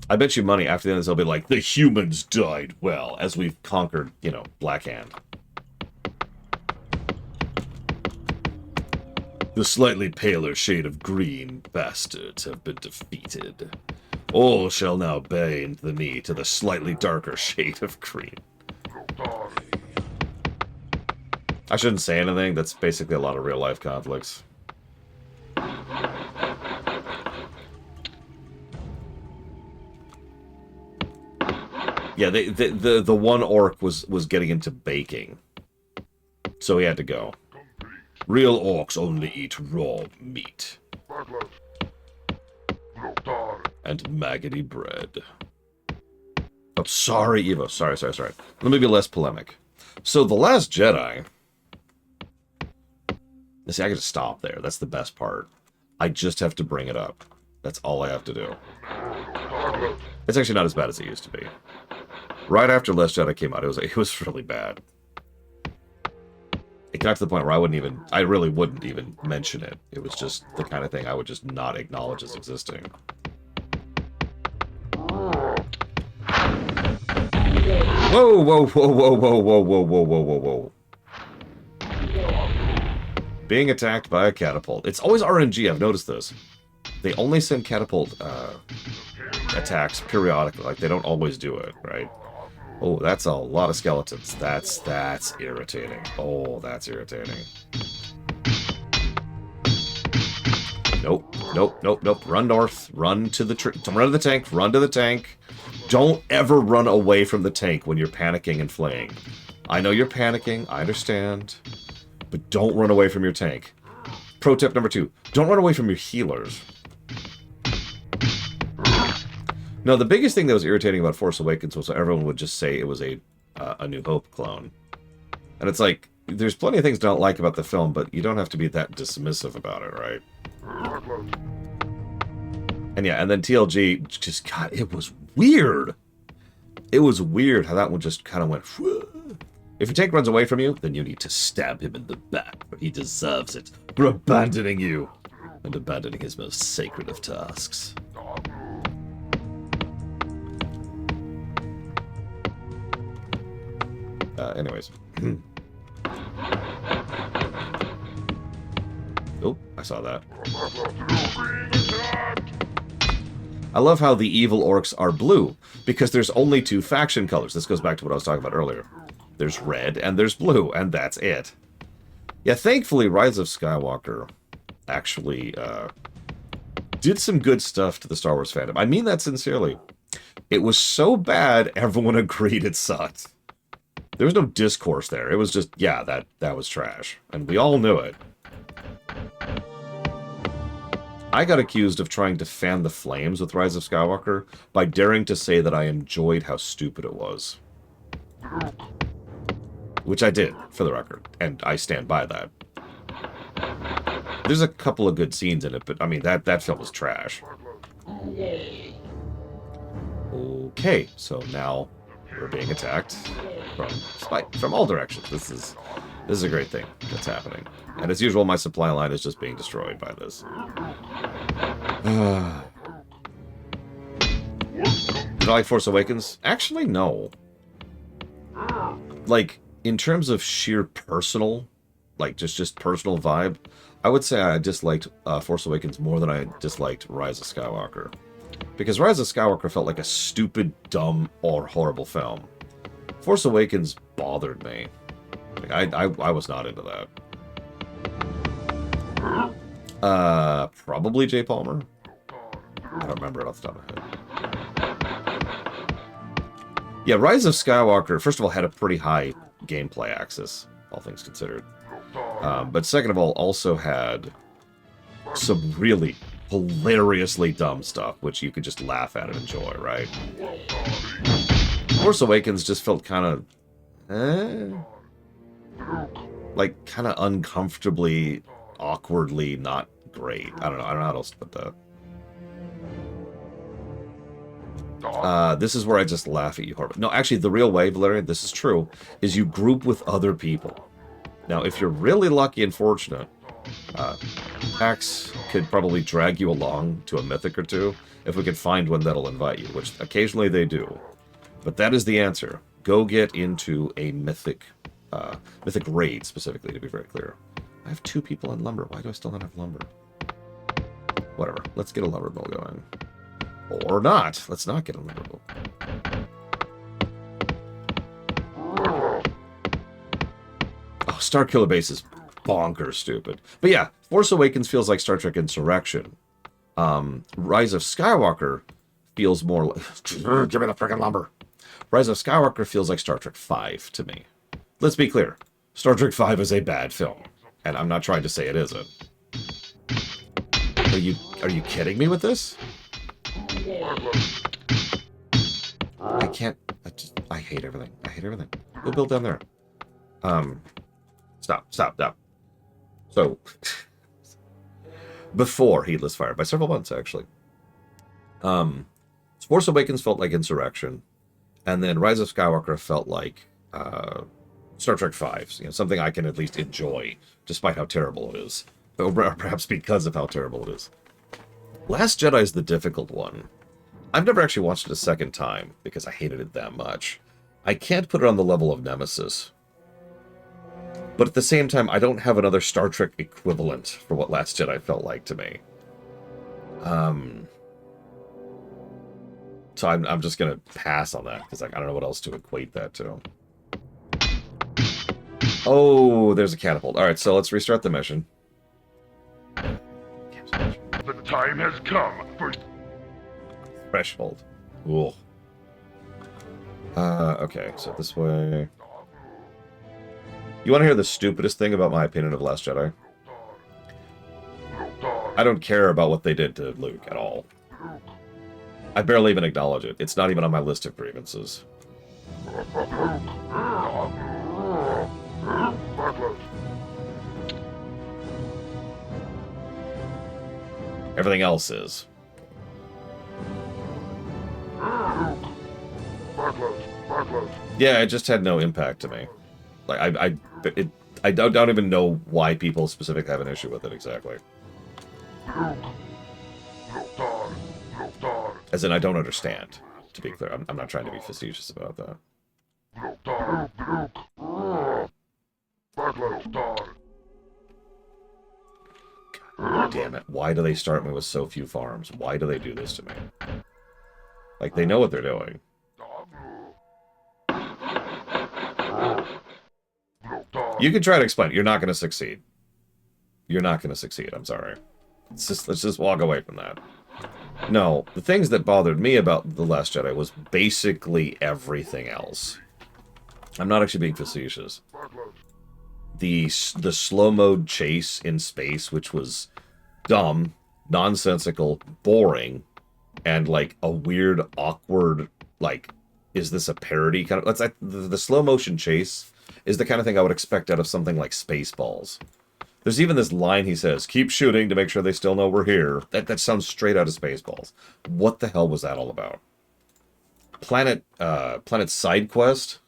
I bet you money after the end of this they'll be like, the humans died well, as we've conquered, Blackhand. The slightly paler shade of green bastards have been defeated. All shall now bend the knee to the slightly darker shade of green. Lothar. I shouldn't say anything. That's basically a lot of real-life conflicts. Yeah, the one orc was getting into baking. So he had to go. Real orcs only eat raw meat. Lothar. And maggoty bread. Oh, sorry, Evo. Sorry. Let me be less polemic. So, The Last Jedi... See, I can just stop there. That's the best part. I just have to bring it up. That's all I have to do. It's actually not as bad as it used to be. Right after Last Jedi came out, it was really bad. It got to the point where I really wouldn't even mention it. It was just the kind of thing I would just not acknowledge as existing. Whoa. Being attacked by a catapult. It's always RNG, I've noticed this. They only send catapult attacks periodically, like they don't always do it, right? Oh, that's a lot of skeletons. That's irritating. Oh, that's irritating. Nope. Run north. Run to the run to the tank. Run to the tank. Don't ever run away from the tank when you're panicking and fleeing. I know you're panicking. I understand. But don't run away from your tank. Pro tip number 2. Don't run away from your healers. No, the biggest thing that was irritating about Force Awakens was everyone would just say it was a New Hope clone. And it's like, there's plenty of things I don't like about the film, but you don't have to be that dismissive about it, right? And yeah, and then TLG just, God, it was weird. It was weird how that one just kind of went, whew. If your tank runs away from you, then you need to stab him in the back, for he deserves it for abandoning you and abandoning his most sacred of tasks. Anyways. Oh, I saw that. I love how the evil orcs are blue, because there's only two faction colors. This goes back to what I was talking about earlier. There's red and there's blue, and that's it. Yeah, thankfully, Rise of Skywalker actually did some good stuff to the Star Wars fandom. I mean that sincerely. It was so bad, everyone agreed it sucked. There was no discourse there. It was just, yeah, that was trash. And we all knew it. I got accused of trying to fan the flames with Rise of Skywalker by daring to say that I enjoyed how stupid it was. Which I did, for the record, and I stand by that. There's a couple of good scenes in it, but I mean, that film was trash. Okay, so now we're being attacked from all directions. This is a great thing that's happening. And as usual, my supply line is just being destroyed by this. Did I like Force Awakens? Actually, no. Like, in terms of sheer personal, like, just personal vibe, I would say I disliked Force Awakens more than I disliked Rise of Skywalker. Because Rise of Skywalker felt like a stupid, dumb, or horrible film. Force Awakens bothered me. Like, I was not into that. Probably J. Palmer. I don't remember it off the top of my head. Yeah, Rise of Skywalker, first of all, had a pretty high gameplay axis, all things considered. But second of all, also had some really hilariously dumb stuff, which you could just laugh at and enjoy, right? Force Awakens just felt kind of, like, kind of uncomfortably, awkwardly not great. I don't know how else to put that. This is where I just laugh at you horribly. No, actually, the real way, Valerian, this is true, is you group with other people. Now, if you're really lucky and fortunate, PAX could probably drag you along to a mythic or two, if we could find one that'll invite you, which occasionally they do. But that is the answer. Go get into a mythic raid, specifically, to be very clear. I have 2 people on lumber. Why do I still not have lumber? Whatever. Let's get a lumber mill going. Or not. Let's not get a lumber mill. Oh, Starkiller Base is bonkers stupid. But yeah, Force Awakens feels like Star Trek Insurrection. Rise of Skywalker feels more like... Give me the freaking lumber. Rise of Skywalker feels like Star Trek V to me. Let's be clear. Star Trek V is a bad film. And I'm not trying to say it isn't. Are you kidding me with this? I can't... I hate everything. I hate everything. Go build down there. Stop. So, before Heedless Fire, by several months, actually. Force Awakens felt like Insurrection, and then Rise of Skywalker felt like Star Trek V, something I can at least enjoy, despite how terrible it is. Or perhaps because of how terrible it is. Last Jedi is the difficult one. I've never actually watched it a second time, because I hated it that much. I can't put it on the level of Nemesis. But at the same time, I don't have another Star Trek equivalent for what Last Jedi felt like to me. So I'm just going to pass on that, because I don't know what else to equate that to. Oh, there's a catapult. Alright, so let's restart the mission. The time has come for... Threshold. Ooh. Okay, so this way... You want to hear the stupidest thing about my opinion of Last Jedi? I don't care about what they did to Luke at all. I barely even acknowledge it. It's not even on my list of grievances. Everything else is. Yeah, it just had no impact to me. Like I don't even know why people specifically have an issue with it exactly. As in, I don't understand. To be clear, I'm not trying to be facetious about that. God damn it! Why do they start me with so few farms? Why do they do this to me? Like they know what they're doing. You can try to explain it. You're not going to succeed. You're not going to succeed. I'm sorry. Let's just walk away from that. No, the things that bothered me about The Last Jedi was basically everything else. I'm not actually being facetious. The slow mode chase in space, which was dumb, nonsensical, boring, and like a weird, awkward, like, is this a parody kind of? Let's the slow motion chase is the kind of thing I would expect out of something like Spaceballs. There's even this line he says, "Keep shooting to make sure they still know we're here." That sounds straight out of Spaceballs. What the hell was that all about? Planet Side Quest.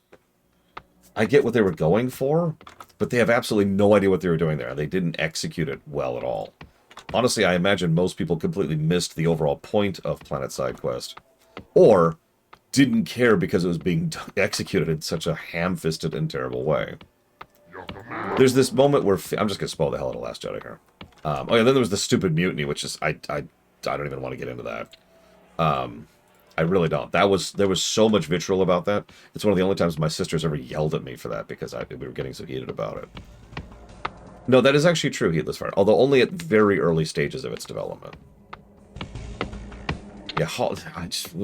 I get what they were going for, but they have absolutely no idea what they were doing there. They didn't execute it well at all. Honestly, I imagine most people completely missed the overall point of Planet Side Quest. Or didn't care because it was being executed in such a ham-fisted and terrible way. There's this moment where... I'm just going to spoil the hell out of Last Jedi here. Oh yeah, then there was the stupid mutiny, which is... I don't even want to get into that. I really don't. There was so much vitriol about that. It's one of the only times my sister's ever yelled at me for that because we were getting so heated about it. No, that is actually true, Heedless Fire, although only at very early stages of its development. Yeah, I just...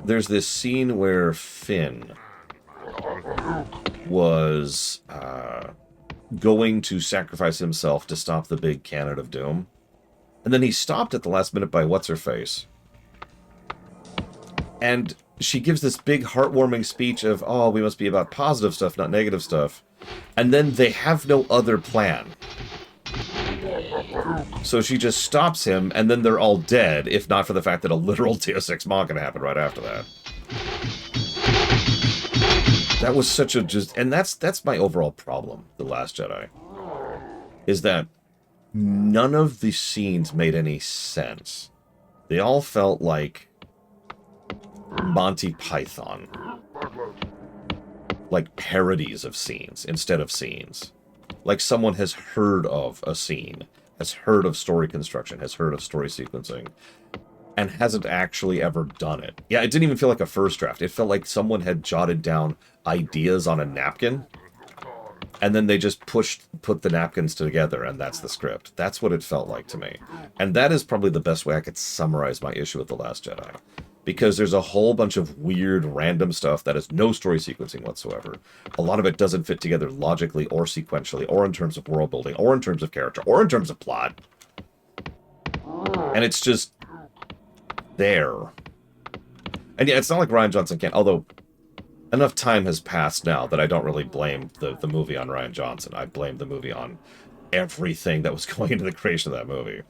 there's this scene where Finn was going to sacrifice himself to stop the big cannon of doom. And then he's stopped at the last minute by What's-Her-Face. And she gives this big heartwarming speech of, oh, we must be about positive stuff, not negative stuff. And then they have no other plan. So she just stops him, and then they're all dead, if not for the fact that a literal Deus Ex Machina happened right after that. That was such a and that's my overall problem, The Last Jedi. Is that none of the scenes made any sense. They all felt like Monty Python. Like parodies of scenes instead of scenes. Like someone has heard of a scene, has heard of story construction, has heard of story sequencing, and hasn't actually ever done it. Yeah, it didn't even feel like a first draft. It felt like someone had jotted down ideas on a napkin, and then they just put the napkins together, and that's the script. That's what it felt like to me. And that is probably the best way I could summarize my issue with The Last Jedi. Because there's a whole bunch of weird, random stuff that has no story sequencing whatsoever. A lot of it doesn't fit together logically or sequentially, or in terms of world building, or in terms of character, or in terms of plot. And it's just there. And yeah, it's not like Rian Johnson can't, although enough time has passed now that I don't really blame the movie on Rian Johnson. I blame the movie on everything that was going into the creation of that movie.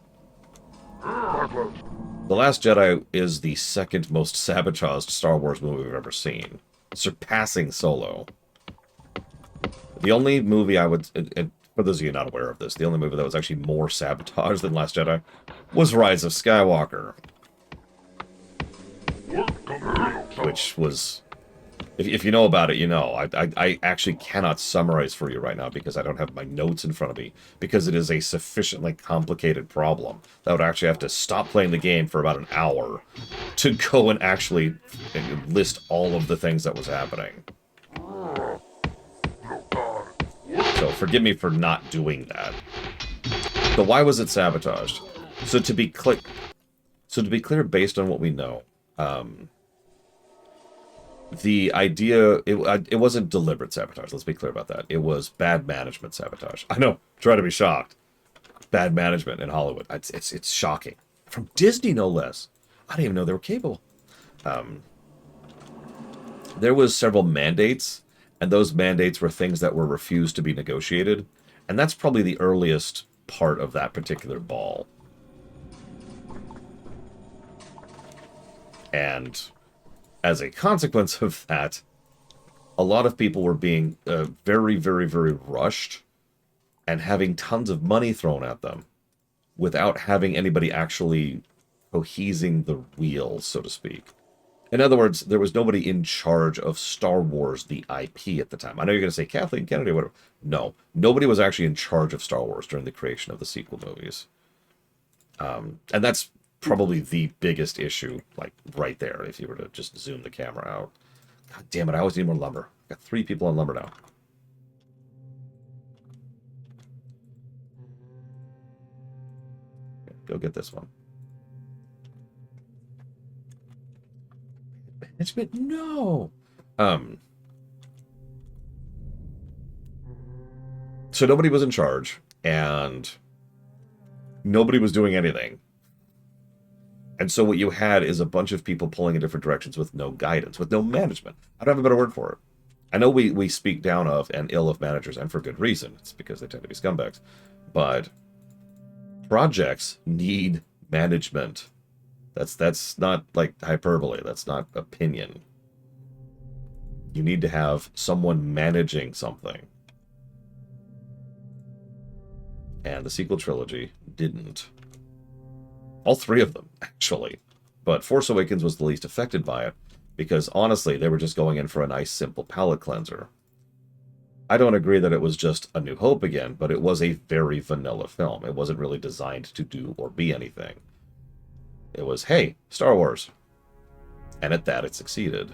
The Last Jedi is the second most sabotaged Star Wars movie we've ever seen, surpassing Solo. The only movie I would, and for those of you not aware of this, the only movie that was actually more sabotaged than Last Jedi was Rise of Skywalker. Which was... If you know about it, you know. I actually cannot summarize for you right now because I don't have my notes in front of me. Because it is a sufficiently complicated problem that I would actually have to stop playing the game for about an hour to go and actually list all of the things that was happening. So forgive me for not doing that. But why was it sabotaged? So to be clear, based on what we know, the idea, it wasn't deliberate sabotage, let's be clear about that. It was bad management sabotage. I know, try to be shocked. Bad management in Hollywood. It's shocking. From Disney, no less. I didn't even know they were capable. Um, there was several mandates, and those mandates were things that were refused to be negotiated. And that's probably the earliest part of that particular ball. And as a consequence of that, a lot of people were being very, very, very rushed and having tons of money thrown at them without having anybody actually cohesing the wheels, so to speak. In other words, there was nobody in charge of Star Wars, the IP, at the time. I know you're going to say Kathleen Kennedy or whatever. No, nobody was actually in charge of Star Wars during the creation of the sequel movies. And that's probably the biggest issue, like, right there, if you were to just zoom the camera out. God damn it, I always need more lumber. I've got 3 people on lumber now. Go get this one. Management? No! So nobody was in charge, and nobody was doing anything. And so what you had is a bunch of people pulling in different directions with no guidance, with no management. I don't have a better word for it. I know we speak down of and ill of managers, and for good reason. It's because they tend to be scumbags. But projects need management. That's not like hyperbole. That's not opinion. You need to have someone managing something. And the sequel trilogy didn't. All 3 of them, actually. But Force Awakens was the least affected by it, because honestly, they were just going in for a nice, simple palate cleanser. I don't agree that it was just A New Hope again, but it was a very vanilla film. It wasn't really designed to do or be anything. It was, hey, Star Wars. And at that, it succeeded.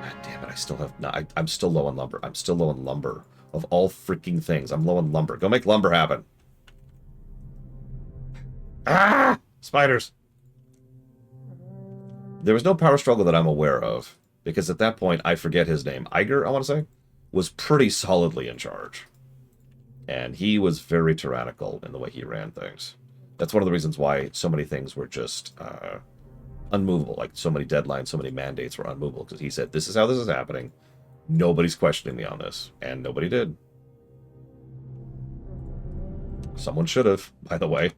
God damn it, I still have... No, I'm still low on lumber. I'm still low on lumber. Of all freaking things, I'm low on lumber. Go make lumber happen. Ah! Spiders! There was no power struggle that I'm aware of, because at that point, I forget his name. Iger, I want to say, was pretty solidly in charge. And he was very tyrannical in the way he ran things. That's one of the reasons why so many things were just unmovable. Like, so many deadlines, so many mandates were unmovable, because he said, this is how this is happening. Nobody's questioning me on this. And nobody did. Someone should have, by the way.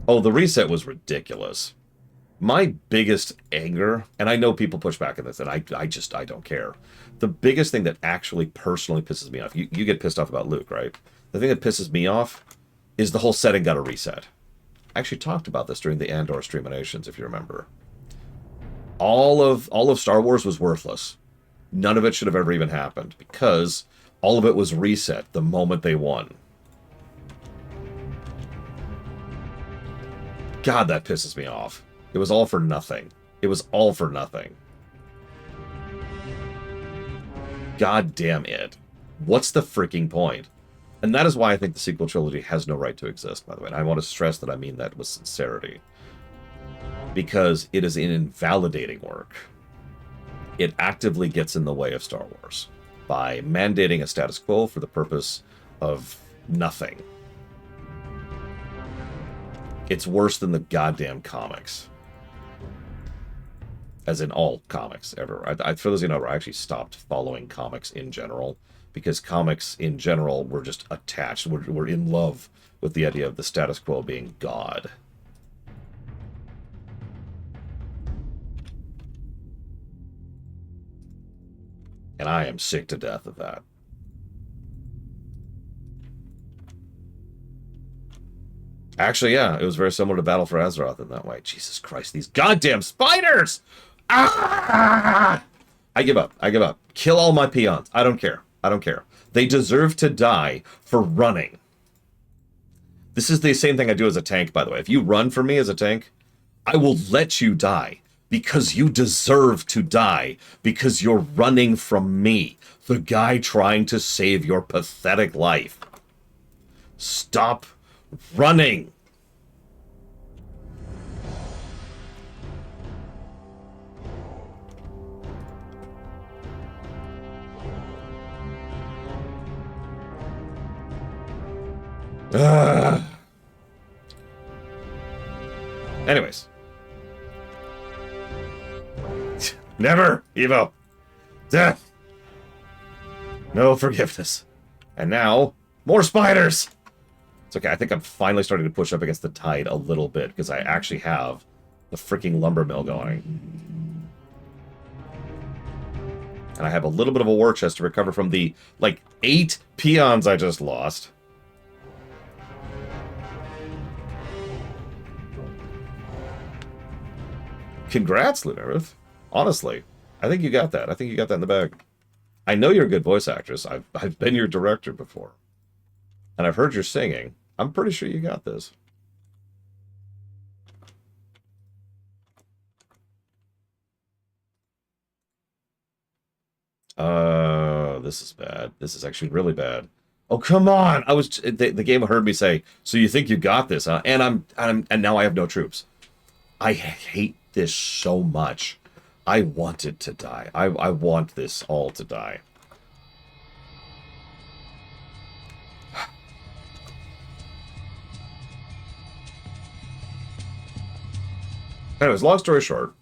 Oh, the reset was ridiculous. My biggest anger, and I know people push back on this, and I don't care. The biggest thing that actually personally pisses me off, you get pissed off about Luke, right? The thing that pisses me off is the whole setting got a reset. I actually talked about this during the Andor Streaminations, if you remember. All of Star Wars was worthless. None of it should have ever even happened, because all of it was reset the moment they won. God, that pisses me off. It was all for nothing. It was all for nothing. God damn it. What's the freaking point? And that is why I think the sequel trilogy has no right to exist, by the way. And I want to stress that I mean that with sincerity. Because it is an invalidating work. It actively gets in the way of Star Wars by mandating a status quo for the purpose of nothing. It's worse than the goddamn comics. As in all comics ever. For those of you who know, I actually stopped following comics in general, because comics in general were just attached. We're in love with the idea of the status quo being God. And I am sick to death of that. Actually, yeah, it was very similar to Battle for Azeroth in that way. Jesus Christ, these goddamn spiders! Ah! I give up. I give up. Kill all my peons. I don't care. I don't care. They deserve to die for running. This is the same thing I do as a tank, by the way. If you run for me as a tank, I will let you die. Because you deserve to die. Because you're running from me. The guy trying to save your pathetic life. Stop running. Ugh. Anyways. Never, Evo. Death. No forgiveness. And now, more spiders! It's okay, I think I'm finally starting to push up against the tide a little bit, because I actually have the freaking lumber mill going. And I have a little bit of a war chest to recover from the, like, 8 peons I just lost. Congrats, Lunarith. Honestly, I think you got that. I think you got that in the bag. I know you're a good voice actress. I've been your director before. And I've heard your singing. I'm pretty sure you got this. This is bad. This is actually really bad. Oh, come on! The game heard me say, "So you think you got this, huh?" And and now I have no troops. I hate this so much. I want it to die. I want this all to die. Anyways, long story short,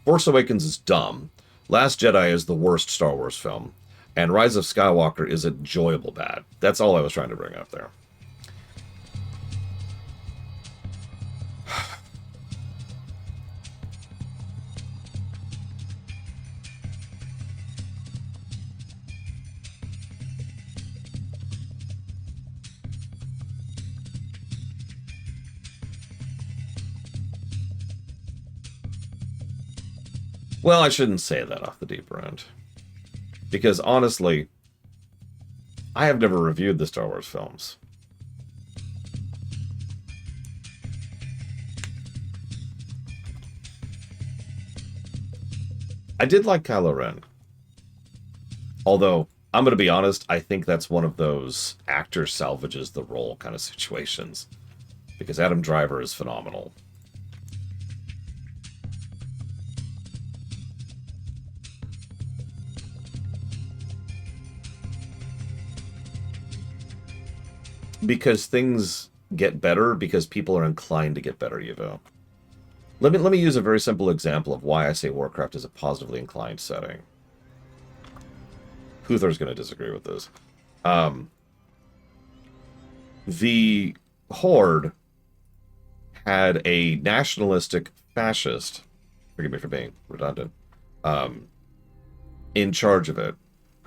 Force Awakens is dumb. Last Jedi is the worst Star Wars film. And Rise of Skywalker is enjoyable bad. That's all I was trying to bring up there. Well, I shouldn't say that off the deeper end. Because honestly, I have never reviewed the Star Wars films. I did like Kylo Ren. Although, I'm going to be honest, I think that's one of those actor salvages the role kind of situations. Because Adam Driver is phenomenal. Because things get better because people are inclined to get better, Evo. Let me use a very simple example of why I say Warcraft is a positively inclined setting. Huther's going to disagree with this. The Horde had a nationalistic fascist, forgive me for being redundant, in charge of it,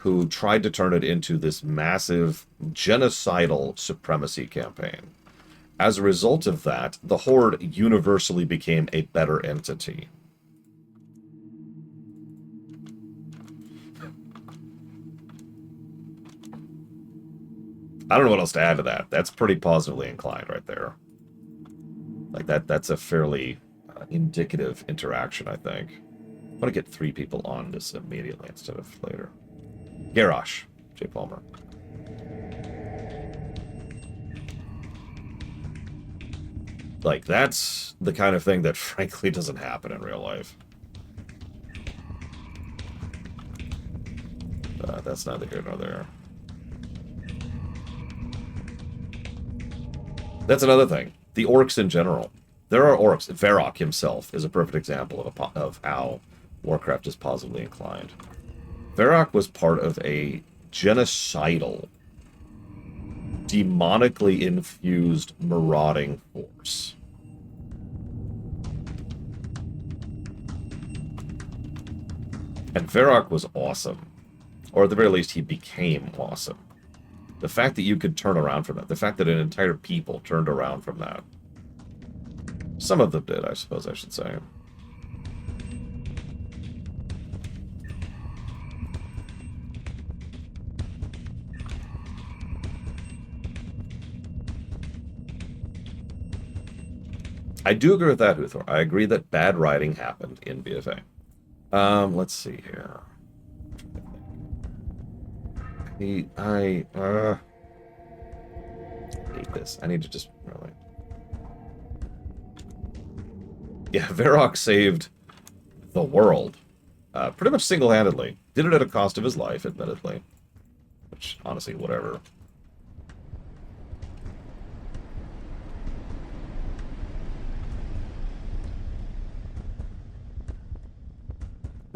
who tried to turn it into this massive genocidal supremacy campaign. As a result of that, the Horde universally became a better entity. I don't know what else to add to that. That's pretty positively inclined right there. Like that's a fairly indicative interaction, I think. I'm going to get 3 people on this immediately instead of later. Garrosh, J. Palmer. Like, that's the kind of thing that frankly doesn't happen in real life. That's neither here nor there. That's another thing. The Orcs in general. There are Orcs. Varrock himself is a perfect example of how Warcraft is positively inclined. Varrock was part of a genocidal, demonically infused marauding force. And Varrock was awesome. Or at the very least, he became awesome. The fact that you could turn around from that, the fact that an entire people turned around from that. Some of them did, I suppose I should say. I do agree with that, Huthor. I agree that bad writing happened in BFA. Let's see here. I hate this. I need to just really... Yeah, Varrock saved the world. Pretty much single-handedly. Did it at a cost of his life, admittedly. Which, honestly, whatever.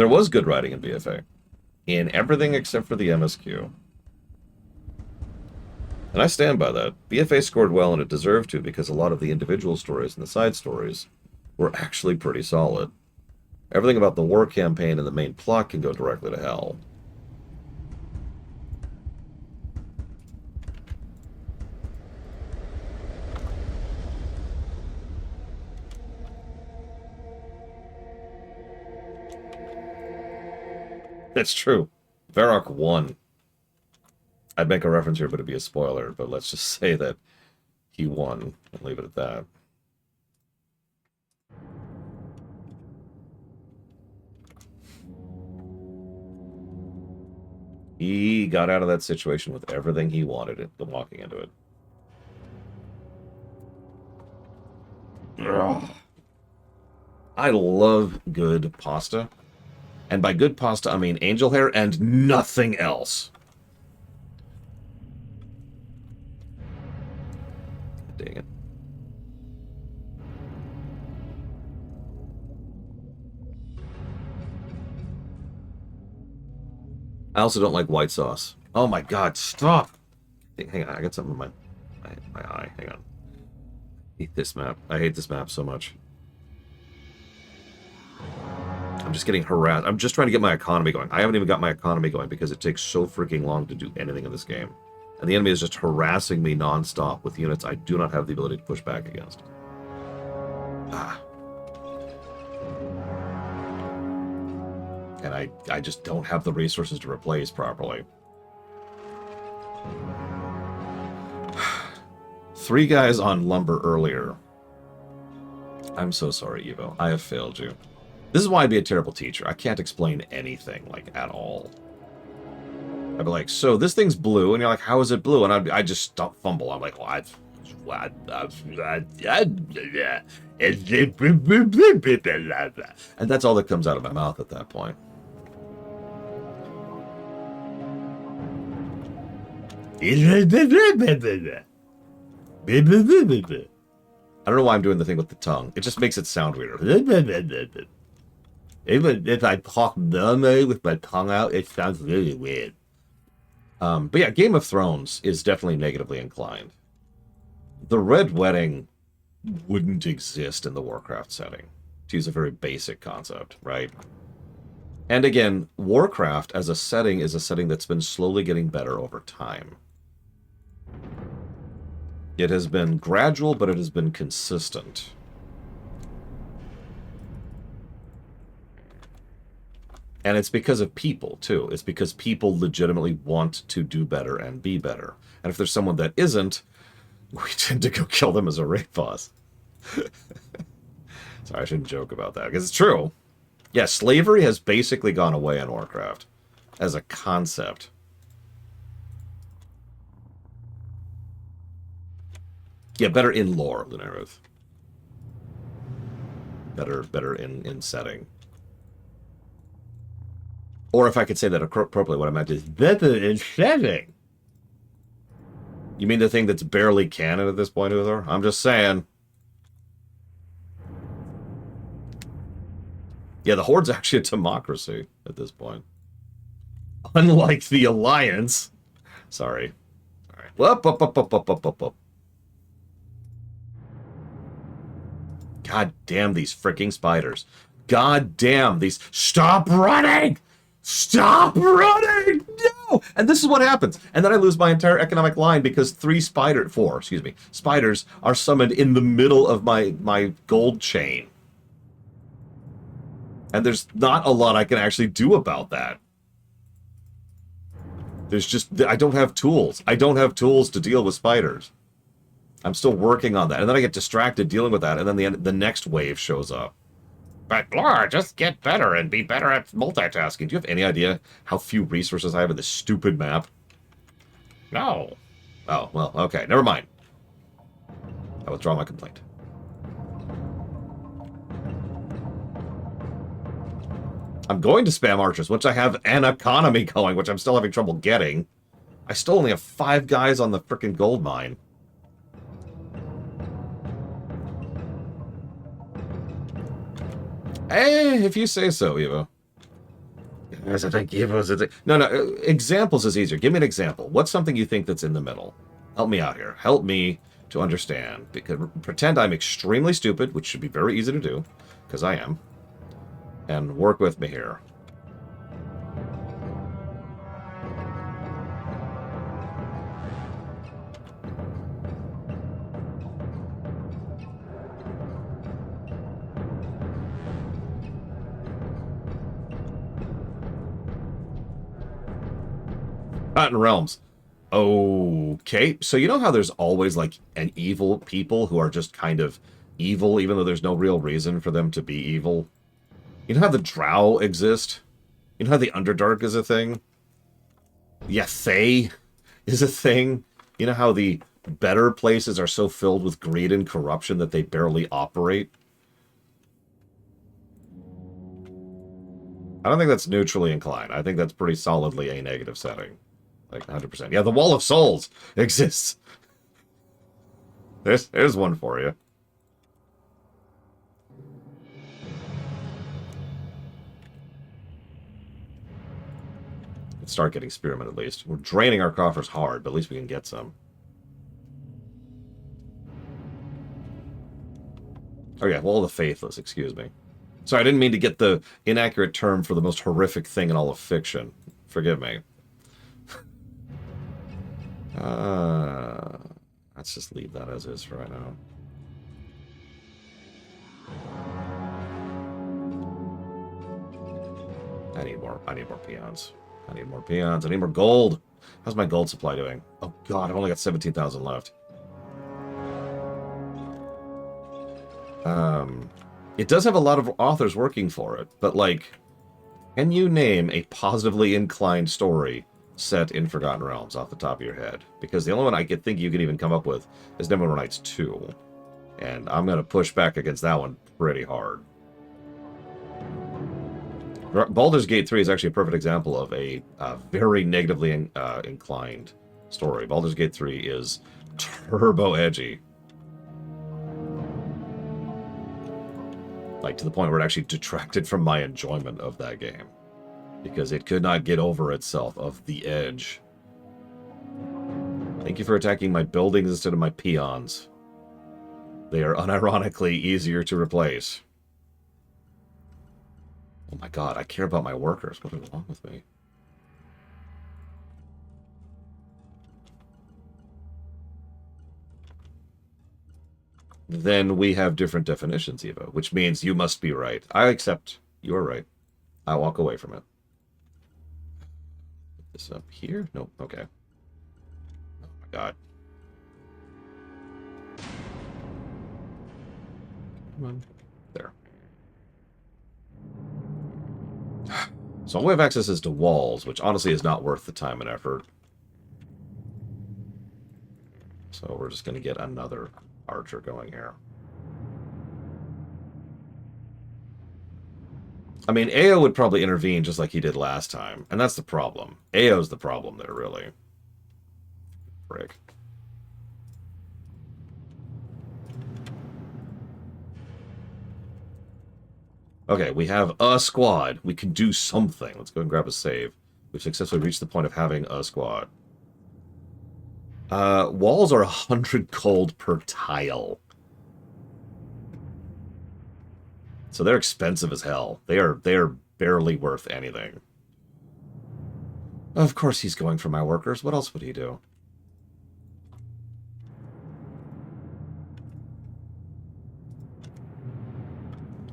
There was good writing in BFA. In everything except for the MSQ. And I stand by that. BFA scored well, and it deserved to, because a lot of the individual stories and the side stories were actually pretty solid. Everything about the war campaign and the main plot can go directly to hell. That's true. Varrock won. I'd make a reference here, but it'd be a spoiler. But let's just say that he won and leave it at that. He got out of that situation with everything he wanted walking into it. Ugh. I love good pasta. And by good pasta, I mean angel hair and nothing else. Dang it. I also don't like white sauce. Oh my god, stop! Hang on, I got something in my eye. Hang on. I hate this map. I hate this map so much. I'm just getting harassed. I'm just trying to get my economy going. I haven't even got my economy going because it takes so freaking long to do anything in this game. And the enemy is just harassing me non-stop with units I do not have the ability to push back against. Ah. And I just don't have the resources to replace properly. 3 guys on lumber earlier. I'm so sorry, Evo. I have failed you. This is why I'd be a terrible teacher. I can't explain anything, like, at all. I'd be like, so this thing's blue, and you're like, how is it blue? And I just stop fumble. I'm like, well, and that's all that comes out of my mouth at that point. I don't know why I'm doing the thing with the tongue. It just makes it sound weirder. Even if I talk normally with my tongue out, it sounds really weird. But yeah, Game of Thrones is definitely negatively inclined. The Red Wedding wouldn't exist in the Warcraft setting, to use a very basic concept, right? And again, Warcraft as a setting is a setting that's been slowly getting better over time. It has been gradual, but it has been consistent. And it's because of people, too. It's because people legitimately want to do better and be better. And if there's someone that isn't, we tend to go kill them as a raid boss. Sorry, I shouldn't joke about that, because it's true. Yeah, slavery has basically gone away in Warcraft as a concept. Yeah, better in lore, Lunaruth. Better in setting. Or if I could say that appropriately, what I meant is better in setting. You mean the thing that's barely canon at this point, Uthor? I'm just saying. Yeah, the Horde's actually a democracy at this point. Unlike the Alliance. Sorry. All right. Whoop. God damn these freaking spiders. God damn these... Stop running! Stop running! No! And this is what happens. And then I lose my entire economic line because four spiders are summoned in the middle of my gold chain. And there's not a lot I can actually do about that. There's just... I don't have tools. I don't have tools to deal with spiders. I'm still working on that. And then I get distracted dealing with that, and then the next wave shows up. But, Laura, just get better and be better at multitasking. Do you have any idea how few resources I have in this stupid map? No. Oh, well, okay. Never mind. I withdraw my complaint. I'm going to spam archers, which I have an economy going, which I'm still having trouble getting. I still only have 5 guys on the frickin' gold mine. Hey, if you say so, Evo. No, no. Examples is easier. Give me an example. What's something you think that's in the middle? Help me out here. Help me to understand. Because pretend I'm extremely stupid, which should be very easy to do, because I am. And work with me here. Forgotten Realms. Okay, so you know how there's always like an evil people who are just kind of evil, even though there's no real reason for them to be evil? You know how the Drow exist? You know how the Underdark is a thing? Yeah, Thay is a thing. You know how the better places are so filled with greed and corruption that they barely operate? I don't think that's neutrally inclined. I think that's pretty solidly a negative setting. Like 100%. Yeah, the Wall of Souls exists. There's one for you. Let's start getting spearmen at least. We're draining our coffers hard, but at least we can get some. Oh yeah, Wall of the Faithless, excuse me. Sorry, I didn't mean to get the inaccurate term for the most horrific thing in all of fiction. Forgive me. Let's just leave that as is for right now. I need more peons. I need more peons. I need more gold. How's my gold supply doing? Oh god, I've only got 17,000 left. It does have a lot of authors working for it, but like, can you name a positively inclined story set in Forgotten Realms off the top of your head? Because the only one I could think you can even come up with is Neverwinter Nights 2. And I'm going to push back against that one pretty hard. Baldur's Gate 3 is actually a perfect example of a very negatively inclined story. Baldur's Gate 3 is turbo edgy. Like, to the point where it actually detracted from my enjoyment of that game. Because it could not get over itself of the edge. Thank you for attacking my buildings instead of my peons. They are unironically easier to replace. Oh my god, I care about my workers. What is wrong with me? Then we have different definitions, Eva, which means you must be right. I accept you're right. I walk away from it. Put this up here? Nope. Okay. Oh my god. Come on. There. So all we have access is to walls, which honestly is not worth the time and effort. So we're just going to get another archer going here. I mean, Ao would probably intervene just like he did last time, and that's the problem. Ao's the problem there, really. Frick. Okay, we have a squad. We can do something. Let's go and grab a save. We've successfully reached the point of having a squad. Walls are 100 gold per tile. So they're expensive as hell. They are barely worth anything. Of course he's going for my workers. What else would he do?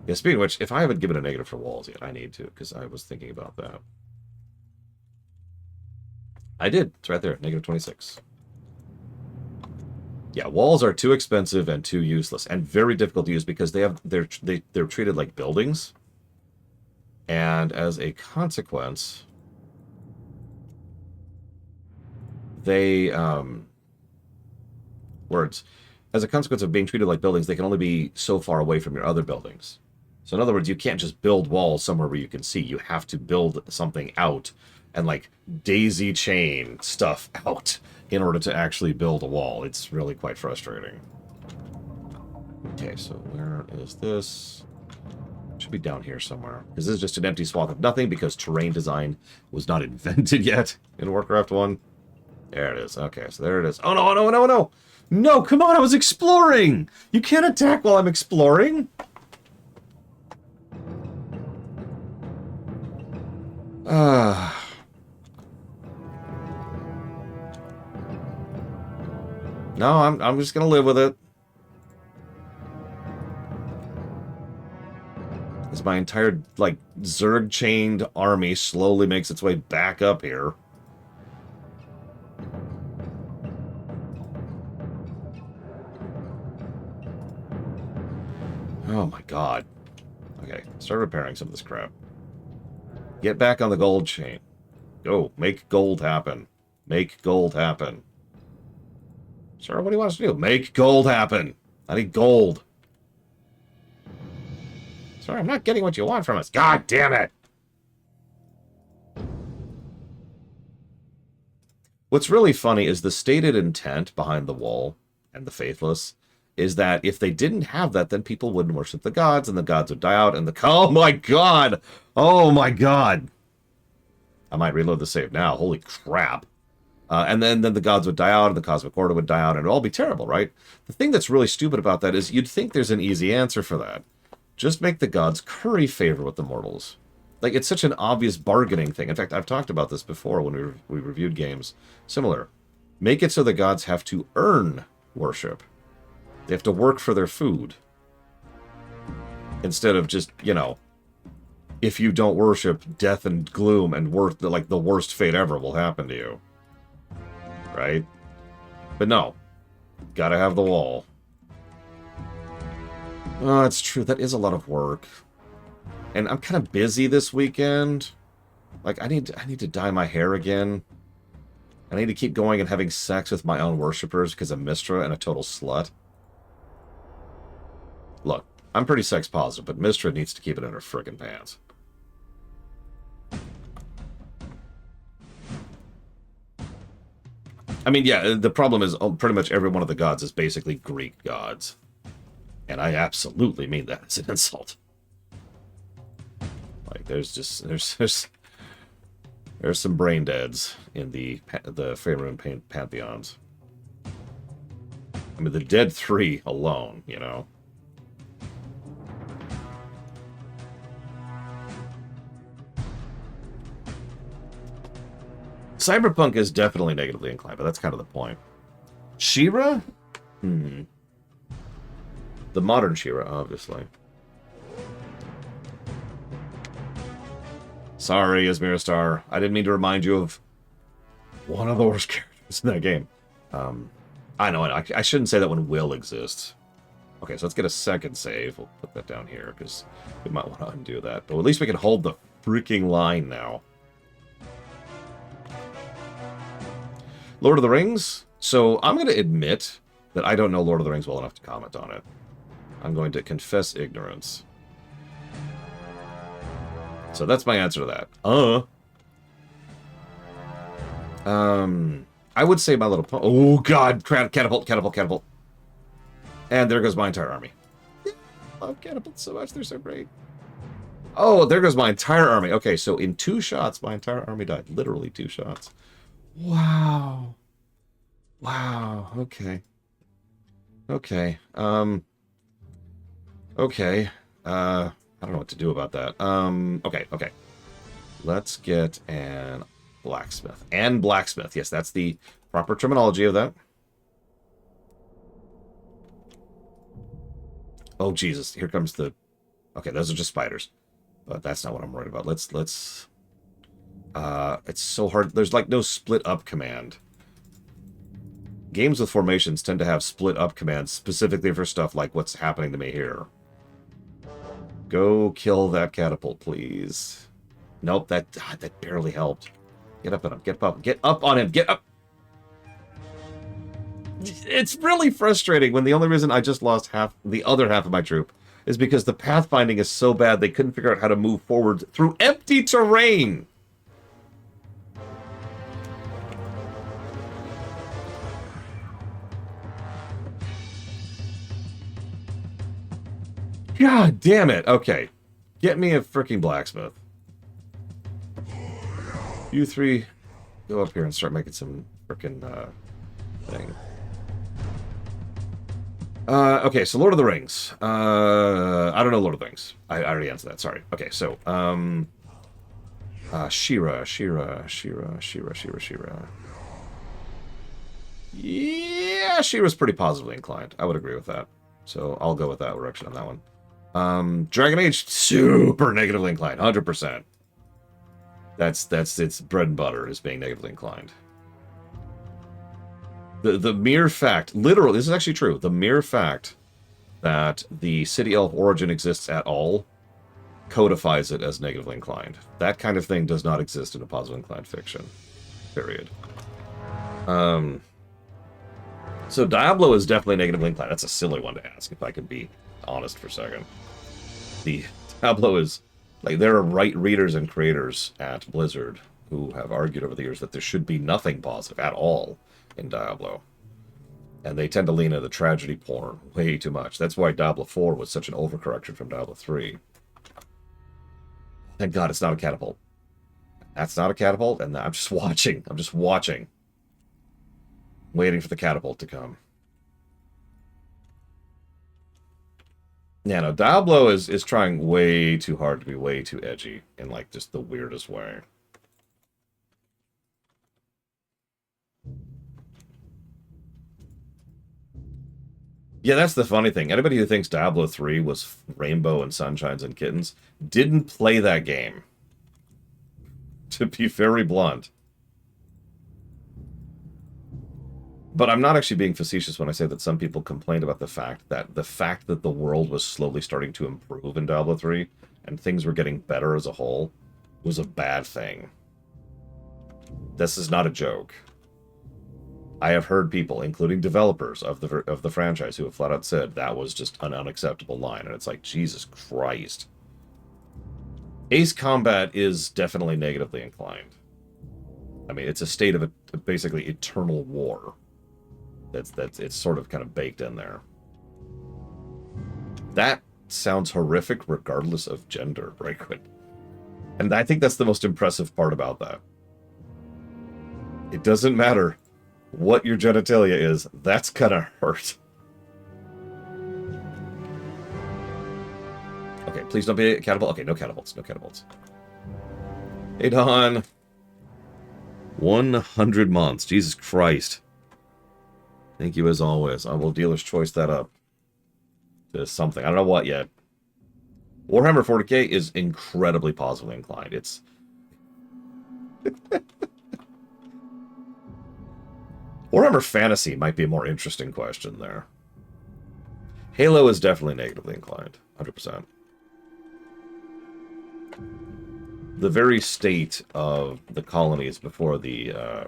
Yeah, speaking of which, if I haven't given a negative for walls yet, I need to, because I was thinking about that. I did. It's right there. Negative 26. Yeah, walls are too expensive and too useless, and very difficult to use because they're treated like buildings, and as a consequence, they as a consequence of being treated like buildings, they can only be so far away from your other buildings. So in other words, you can't just build walls somewhere where you can see. You have to build something out and like daisy chain stuff out in order to actually build a wall. It's really quite frustrating. Okay, so where is this? Should be down here somewhere. This is just an empty swath of nothing because terrain design was not invented yet in Warcraft 1. There it is. Okay, so there it is. Oh, no, no, no, no! No, come on, I was exploring! You can't attack while I'm exploring! No, I'm just gonna live with it. As my entire, like, Zerg-chained army slowly makes its way back up here. Oh my god. Okay, start repairing some of this crap. Get back on the gold chain. Go, make gold happen. Make gold happen. Sir, what do you want us to do? Make gold happen. I need gold. Sorry, I'm not getting what you want from us. God damn it! What's really funny is the stated intent behind the wall and the faithless is that if they didn't have that, then people wouldn't worship the gods, and the gods would die out, and the... Oh my god! Oh my god! I might reload the save now. Holy crap. And then the gods would die out, and the cosmic order would die out, and it would all be terrible, right? The thing that's really stupid about that is you'd think there's an easy answer for that. Just make the gods curry favor with the mortals. Like, it's such an obvious bargaining thing. In fact, I've talked about this before when we reviewed games similar. Make it so the gods have to earn worship. They have to work for their food. Instead of just, you know, if you don't worship, death and gloom and like the worst fate ever will happen to you. Right? But no. Gotta have the wall. Oh, it's true. That is a lot of work. And I'm kind of busy this weekend. Like, I need to dye my hair again. I need to keep going and having sex with my own worshippers because I'm Mistra and a total slut. Look, I'm pretty sex positive, but Mistra needs to keep it in her frickin' pants. I mean, yeah, the problem is pretty much every one of the gods is basically Greek gods. And I absolutely mean that as an insult. Like, there's some brain deads in the Faerun pantheons. I mean, the dead 3 alone, you know. Cyberpunk is definitely negatively inclined, but that's kind of the point. She-Ra? The modern She-Ra, obviously. Sorry, Asmira. I didn't mean to remind you of one of the worst characters in that game. I know, I shouldn't say that when Will exists. Okay, so let's get a second save. We'll put that down here, because we might want to undo that. But at least we can hold the freaking line now. Lord of the Rings? So I'm going to admit that I don't know Lord of the Rings well enough to comment on it. I'm going to confess ignorance. So that's my answer to that. I would say My Little Pony. Oh, God. Catapult. And there goes my entire army. I love catapults so much. They're so great. Oh, there goes my entire army. Okay, so in 2 shots, my entire army died. Literally 2 shots. Wow. Okay. Okay. I don't know what to do about that. Okay. Let's get an blacksmith. And blacksmith. Yes, that's the proper terminology of that. Oh, Jesus. Here comes the... Okay, those are just spiders. But that's not what I'm worried about. Let's... It's so hard. There's, like, no split-up command. Games with formations tend to have split-up commands specifically for stuff like what's happening to me here. Go kill that catapult, please. Nope, that barely helped. Get up on him. Get up on him. Get up. It's really frustrating when the only reason I just lost the other half of my troop is because the pathfinding is so bad they couldn't figure out how to move forward through empty terrain. God damn it. Okay. Get me a freaking blacksmith. You three go up here and start making some freaking thing. Okay, so Lord of the Rings. I don't know Lord of the Rings. I already answered that. Sorry. Okay, so Shira. Yeah, Shira's pretty positively inclined. I would agree with that. So I'll go with that direction on that one. Dragon Age, super negatively inclined, 100%. That's its bread and butter is being negatively inclined. The mere fact, literally, this is actually true. The mere fact that the City Elf origin exists at all codifies it as negatively inclined. That kind of thing does not exist in a positively inclined fiction. Period. So Diablo is definitely negatively inclined. That's a silly one to ask, if I could be honest for a second. The Diablo is, like, there are right readers and creators at Blizzard who have argued over the years that there should be nothing positive at all in Diablo. And they tend to lean into the tragedy porn way too much. That's why Diablo 4 was such an overcorrection from Diablo 3. Thank God it's not a catapult. That's not a catapult, and I'm just watching. I'm just watching. Waiting for the catapult to come. Yeah, no, Diablo is trying way too hard to be way too edgy in, like, just the weirdest way. Yeah, that's the funny thing. Anybody who thinks Diablo 3 was rainbow and sunshines and kittens didn't play that game. To be very blunt. But I'm not actually being facetious when I say that some people complained about the fact that the world was slowly starting to improve in Diablo 3 and things were getting better as a whole was a bad thing. This is not a joke. I have heard people, including developers of the franchise, who have flat out said that was just an unacceptable line, and it's like, Jesus Christ. Ace Combat is definitely negatively inclined. I mean, it's a state of basically eternal war. It's sort of kind of baked in there. That sounds horrific regardless of gender, Breakwin. And I think that's the most impressive part about that. It doesn't matter what your genitalia is, that's gonna hurt. Okay, please don't be a catapult. Okay, no catapults, no catapults. Hey, Don. 100 months, Jesus Christ. Thank you as always. I will dealer's choice that up to something. I don't know what yet. Warhammer 40k is incredibly positively inclined. It's... Warhammer Fantasy might be a more interesting question there. Halo is definitely negatively inclined. 100%. The very state of the colonies before the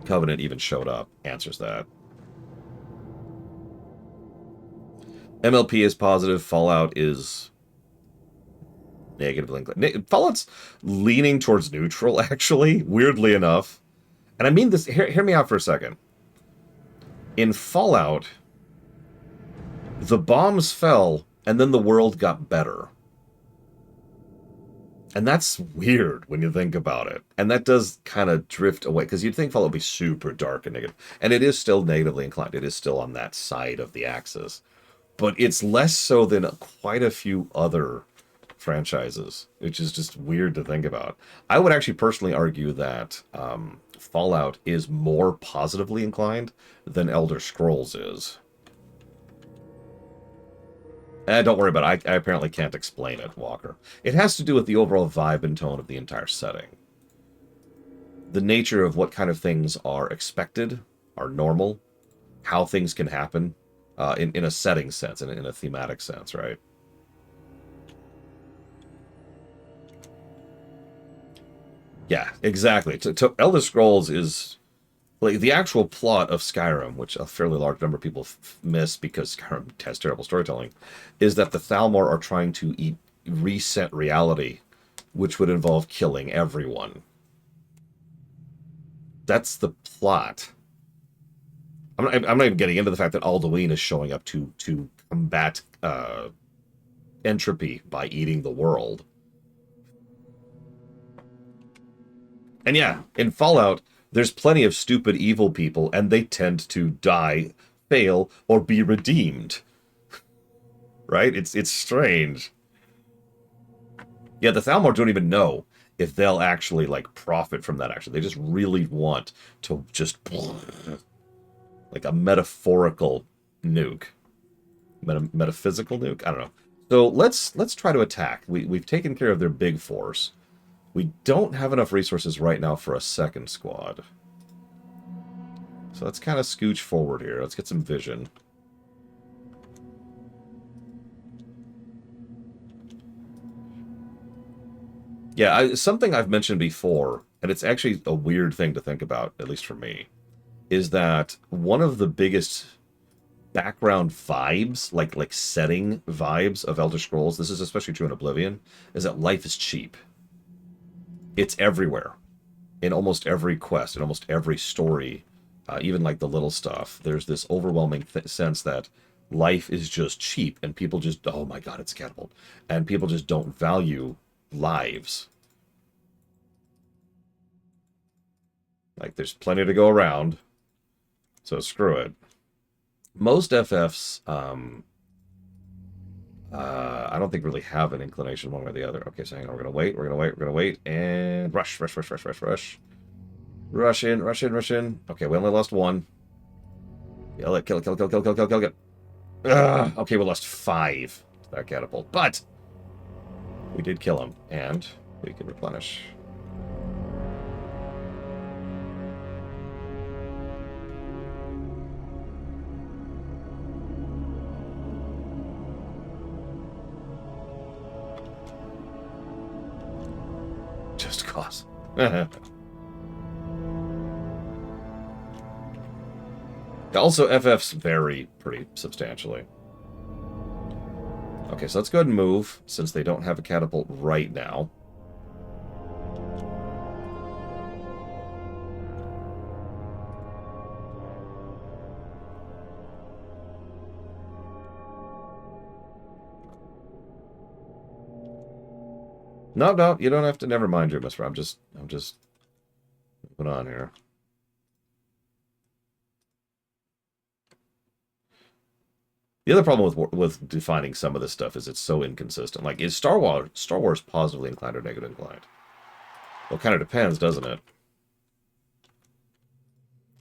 Covenant even showed up answers that. MLP is positive. Fallout is negatively inclined. Fallout's leaning towards neutral, actually, weirdly enough. And I mean this, hear me out for a second. In Fallout, the bombs fell, and then the world got better. And that's weird when you think about it. And that does kind of drift away, because you'd think Fallout would be super dark and negative. And it is still negatively inclined. It is still on that side of the axis. But it's less so than quite a few other franchises, which is just weird to think about. I would actually personally argue that Fallout is more positively inclined than Elder Scrolls is. Don't worry about it. I apparently can't explain it, Walker. It has to do with the overall vibe and tone of the entire setting. The nature of what kind of things are expected, are normal, how things can happen, in a setting sense, in a thematic sense, right? Yeah, exactly. Elder Scrolls is... like, the actual plot of Skyrim, which a fairly large number of people miss because Skyrim has terrible storytelling, is that the Thalmor are trying to reset reality, which would involve killing everyone. That's the plot. I'm not even getting into the fact that Alduin is showing up to combat entropy by eating the world. And yeah, in Fallout, there's plenty of stupid evil people, and they tend to die, fail, or be redeemed. Right? It's strange. Yeah, the Thalmor don't even know if they'll actually, like, profit from that action. They just really want to just... like a metaphorical nuke. Metaphysical nuke? I don't know. So let's try to attack. We've taken care of their big force. We don't have enough resources right now for a second squad. So let's kind of scooch forward here. Let's get some vision. Yeah, something I've mentioned before, and it's actually a weird thing to think about, at least for me, is that one of the biggest background vibes, like setting vibes of Elder Scrolls, this is especially true in Oblivion, is that life is cheap. It's everywhere. In almost every quest, in almost every story, even like the little stuff, there's this overwhelming sense that life is just cheap, and people just, oh my god, it's catapult. And people just don't value lives. Like, there's plenty to go around, so screw it. Most FFs, I don't think really have an inclination one way or the other. Okay, so hang on, we're gonna wait, and rush. Rush in. Okay, we only lost one. Kill it. Okay, we lost 5 to that catapult, but we did kill him, and we can replenish. Just cause. Also, FFs vary pretty substantially. Okay, so let's go ahead and move, since they don't have a catapult right now. No, you don't have to. Never mind, Mister. I'm just moving on here. The other problem with defining some of this stuff is it's so inconsistent. Like, is Star Wars positively inclined or negatively inclined? Well, it kind of depends, doesn't it?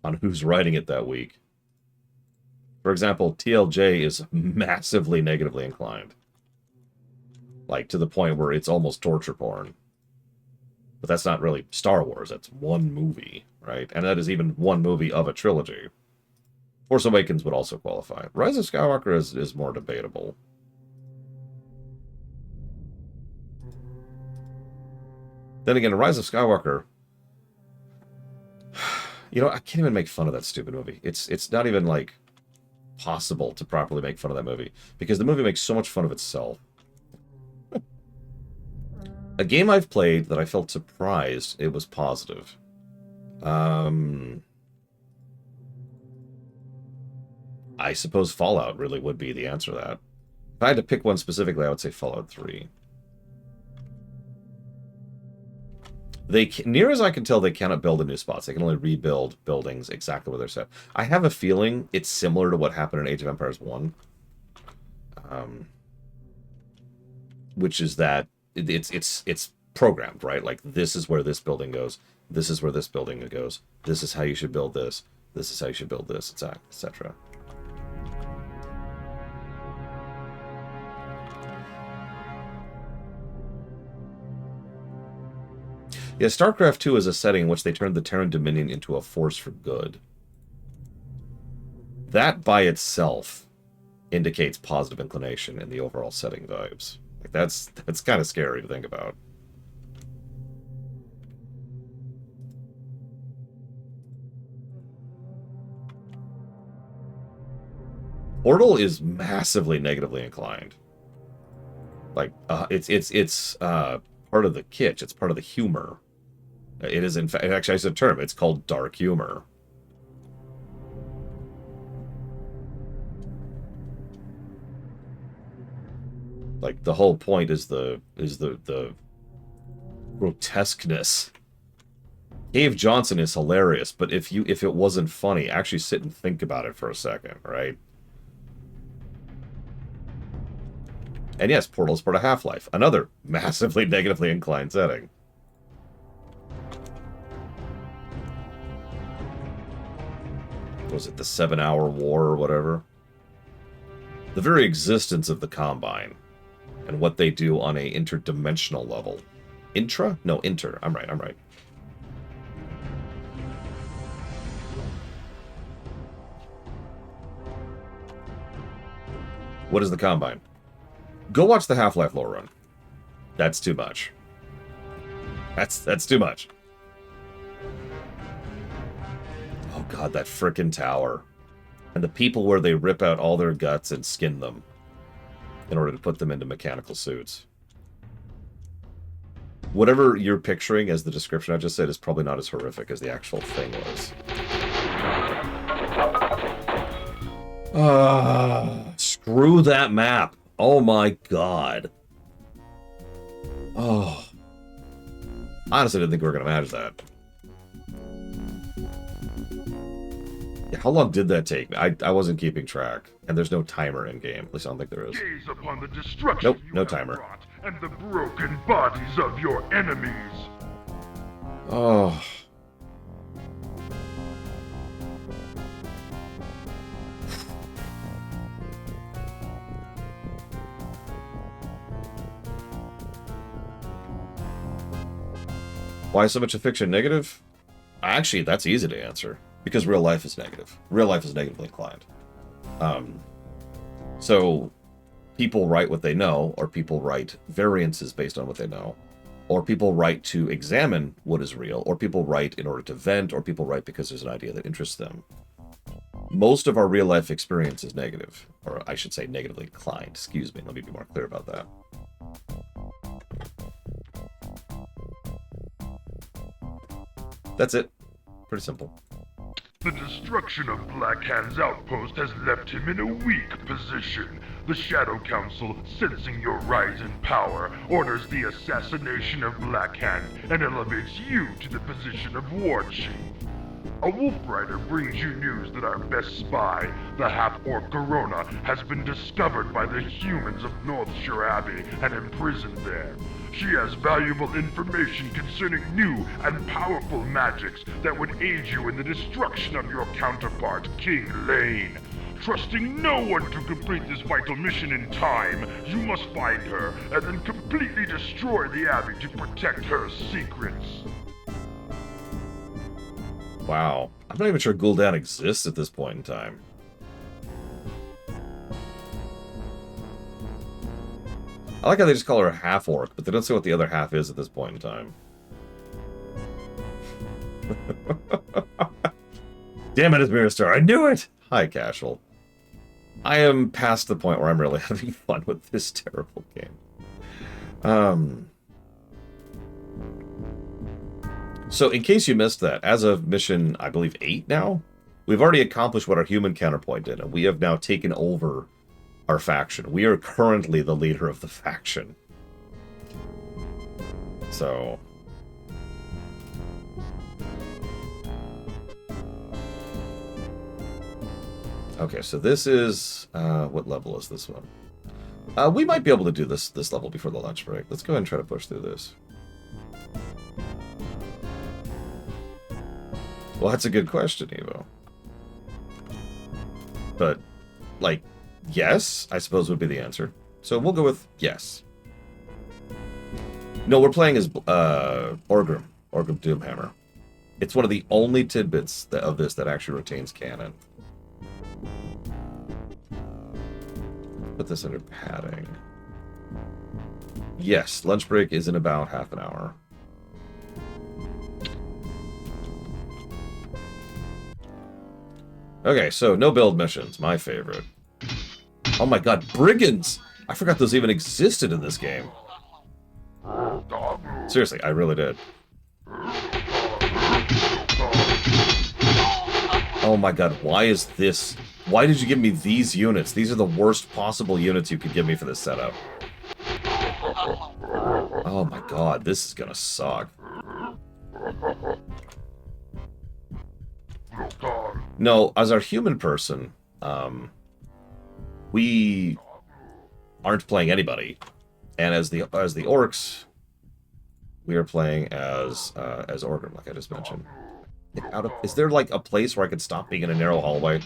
On who's writing it that week. For example, TLJ is massively negatively inclined. Like, to the point where it's almost torture porn. But that's not really Star Wars. That's one movie, right? And that is even one movie of a trilogy. Force Awakens would also qualify. Rise of Skywalker is more debatable. Then again, Rise of Skywalker... You know, I can't even make fun of that stupid movie. It's not even, like, possible to properly make fun of that movie. Because the movie makes so much fun of itself. A game I've played that I felt surprised it was positive. I suppose Fallout really would be the answer to that. If I had to pick one specifically, I would say Fallout 3. Near as I can tell, they cannot build in new spots. They can only rebuild buildings exactly where they're set. I have a feeling it's similar to what happened in Age of Empires 1. Which is that it's programmed, right? Like, this is where this building goes. This is where this building goes. This is how you should build this. This is how you should build this, etc. Yeah, StarCraft 2 is a setting in which they turned the Terran Dominion into a force for good. That by itself indicates positive inclination in the overall setting vibes. Like, that's kind of scary to think about. Portal is massively negatively inclined. Like, it's part of the kitsch. It's part of the humor. It is, in fact, it actually has a term. It's called dark humor. Like, the whole point is the grotesqueness. Cave Johnson is hilarious, but if it wasn't funny, actually sit and think about it for a second, right? And yes, Portal is part of Half-Life, another massively negatively inclined setting. Was it the 7-hour war or whatever? The very existence of the Combine and what they do on a interdimensional level. Intra? No, inter. I'm right. What is the Combine? Go watch the Half-Life lore run. That's too much. That's too much. Oh god, that frickin' tower. And the people where they rip out all their guts and skin them in order to put them into mechanical suits. Whatever you're picturing as the description I just said is probably not as horrific as the actual thing was. Screw that map. Oh my god. Oh. Honestly, I didn't think we were going to manage that. Yeah, how long did that take me? I wasn't keeping track. And there's no timer in game. At least I don't think there is. Gaze upon the destruction Nope, no you have timer. wrought, and the broken bodies of your enemies. Oh. Why is so much of fiction negative? Actually, that's easy to answer. Because real life is negative. Real life is negatively inclined. So, people write what they know, or people write variances based on what they know, or people write to examine what is real, or people write in order to vent, or people write because there's an idea that interests them. Most of our real life experience is negative, or I should say negatively inclined. Excuse me, let me be more clear about that. That's it. Pretty simple. The destruction of Black Hand's outpost has left him in a weak position. The Shadow Council, sensing your rise in power, orders the assassination of Black Hand and elevates you to the position of War Chief. A Wolf Rider brings you news that our best spy, the half-orc Corona, has been discovered by the humans of Northshire Abbey and imprisoned there. She has valuable information concerning new and powerful magics that would aid you in the destruction of your counterpart, King Lane. Trusting no one to complete this vital mission in time, you must find her and then completely destroy the Abbey to protect her secrets. Wow. I'm not even sure Gul'dan exists at this point in time. I like how they just call her a half-orc, but they don't say what the other half is at this point in time. Damn it, Asmiristar, I knew it! Hi, Cashel. I am past the point where I'm really having fun with this terrible game. So, in case you missed that, as of mission, I believe, 8 now, we've already accomplished what our human counterpoint did, and we have now taken over our faction. We are currently the leader of the faction. So... okay, so this is... what level is this one? We might be able to do this level before the lunch break. Let's go ahead and try to push through this. Well, that's a good question, Evo. But, like, yes, I suppose would be the answer. So we'll go with yes. No, we're playing as Orgrim Doomhammer. It's one of the only tidbits of this that actually retains canon. Put this under padding. Yes, lunch break is in about half an hour. Okay, so no build missions, my favorite. Oh my god, brigands! I forgot those even existed in this game. Seriously, I really did. Oh my god, why is this... why did you give me these units? These are the worst possible units you could give me for this setup. Oh my god, this is gonna suck. Loktar. No, as our human person, we aren't playing anybody, and as the orcs, we are playing as Orgrim, like I just mentioned. Is there like a place where I could stop being in a narrow hallway?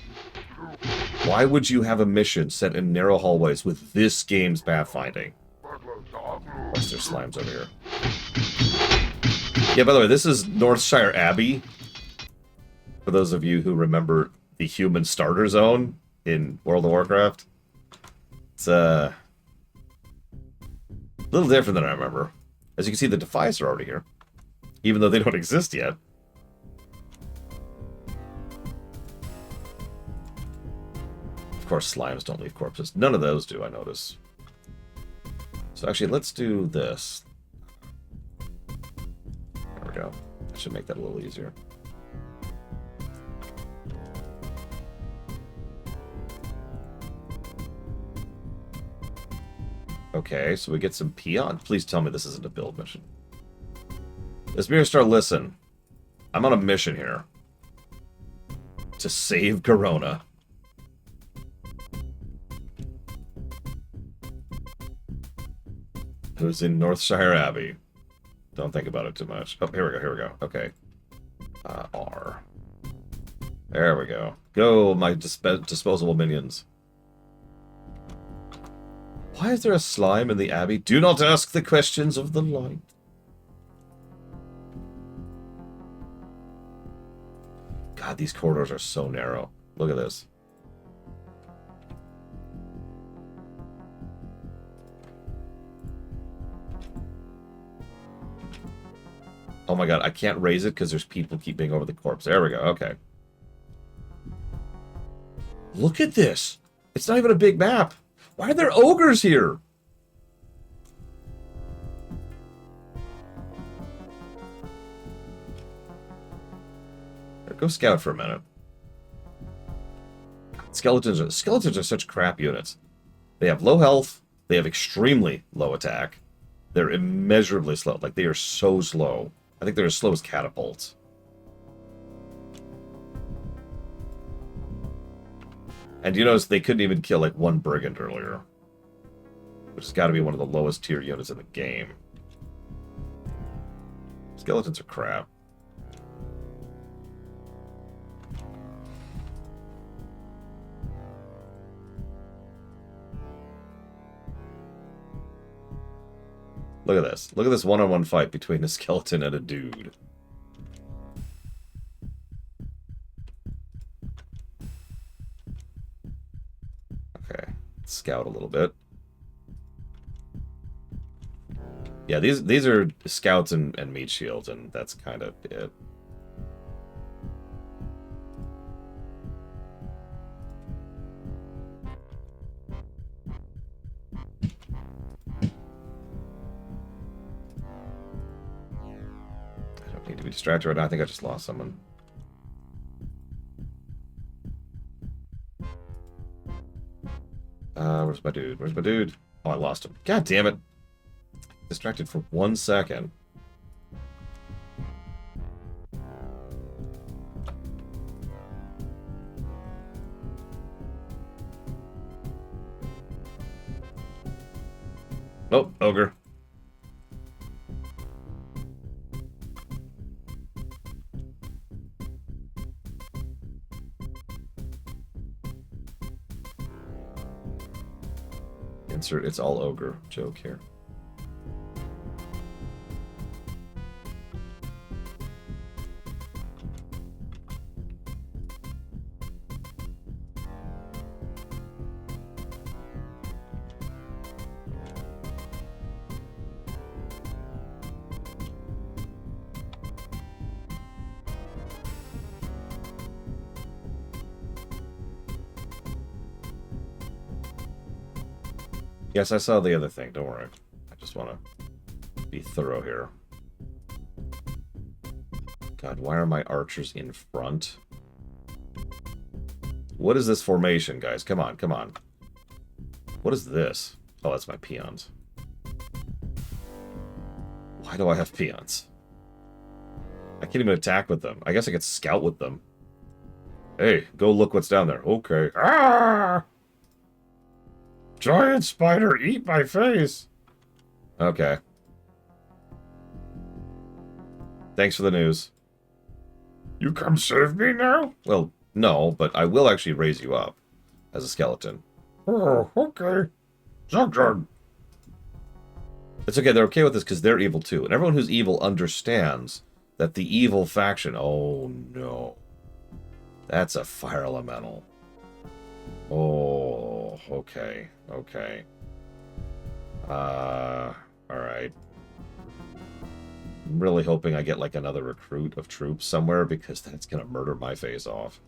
Why would you have a mission set in narrow hallways with this game's pathfinding? What's their slimes over here? Yeah, by the way, this is Northshire Abbey. For those of you who remember the human starter zone in World of Warcraft. It's a little different than I remember. As you can see, the Defias are already here. Even though they don't exist yet. Of course, slimes don't leave corpses. None of those do, I notice. So actually, let's do this. There we go. That should make that a little easier. Okay, so we get some peon. Please tell me this isn't a build mission. This Mirror Star, listen. I'm on a mission here. To save Corona. Who's in Northshire Abbey. Don't think about it too much. Oh, here we go. Okay. R. There we go. Go, my disposable minions. Why is there a slime in the Abbey? Do not ask the questions of the light. God, these corridors are so narrow. Look at this. Oh my god, I can't raise it because there's people keep being over the corpse. There we go, okay. Look at this! It's not even a big map! Why are there ogres here? Go scout for a minute. Skeletons are such crap units. They have low health, they have extremely low attack. They're immeasurably slow. Like, they are so slow. I think they're as slow as catapults. And you notice they couldn't even kill, like, one brigand earlier. Which has got to be one of the lowest tier units in the game. Skeletons are crap. Look at this. Look at this one-on-one fight between a skeleton and a dude. Okay. Scout a little bit. Yeah, these are scouts and meat shields, and that's kind of it. Need to be distracted right now. I think I just lost someone. Where's my dude? Where's my dude? Oh, I lost him. God damn it. Distracted for 1 second. Nope, ogre. Insert it's all ogre joke here. Yes, I saw the other thing. Don't worry. I just want to be thorough here. God, why are my archers in front? What is this formation, guys? Come on, come on. What is this? Oh, that's my peons. do I have peons? I can't even attack with them. I guess I could scout with them. Hey, go look what's down there. Okay. Ah! Giant spider, eat my face! Okay. Thanks for the news. You come save me now? Well, no, but I will actually raise you up as a skeleton. Oh, okay. Zug. It's okay, they're okay with this because they're evil too. And everyone who's evil understands that the evil faction... Oh, no. That's a fire elemental. Oh, okay. Okay. Alright. I'm really hoping I get, like, another recruit of troops somewhere, because that's gonna murder my face off.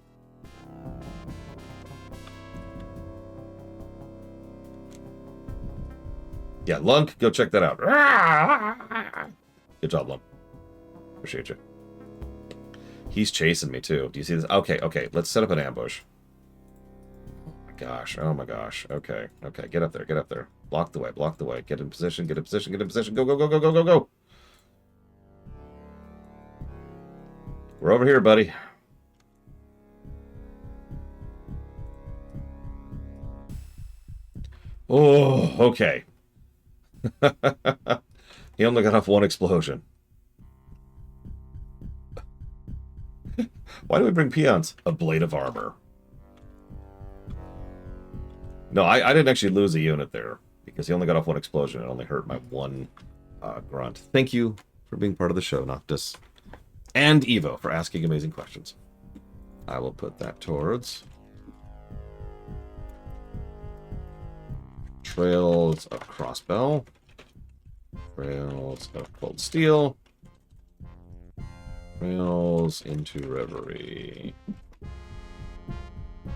Yeah, Lunk, go check that out. Good job, Lunk. Appreciate you. He's chasing me, too. Do you see this? Okay, okay. Let's set up an ambush. Oh, my gosh. Oh, my gosh. Okay, okay. Get up there. Get up there. Block the way. Block the way. Get in position. Get in position. Get in position. Go, go, go, go, go, go, go. We're over here, buddy. Oh, okay. He only got off one explosion. Why do we bring peons? A blade of armor. No, I didn't actually lose a unit there, because he only got off one explosion. It only hurt my one grunt. Thank you for being part of the show, Noctis. And Evo for asking amazing questions. I will put that towards Trails of Crossbow, Trails of Cold Steel, Trails into Reverie.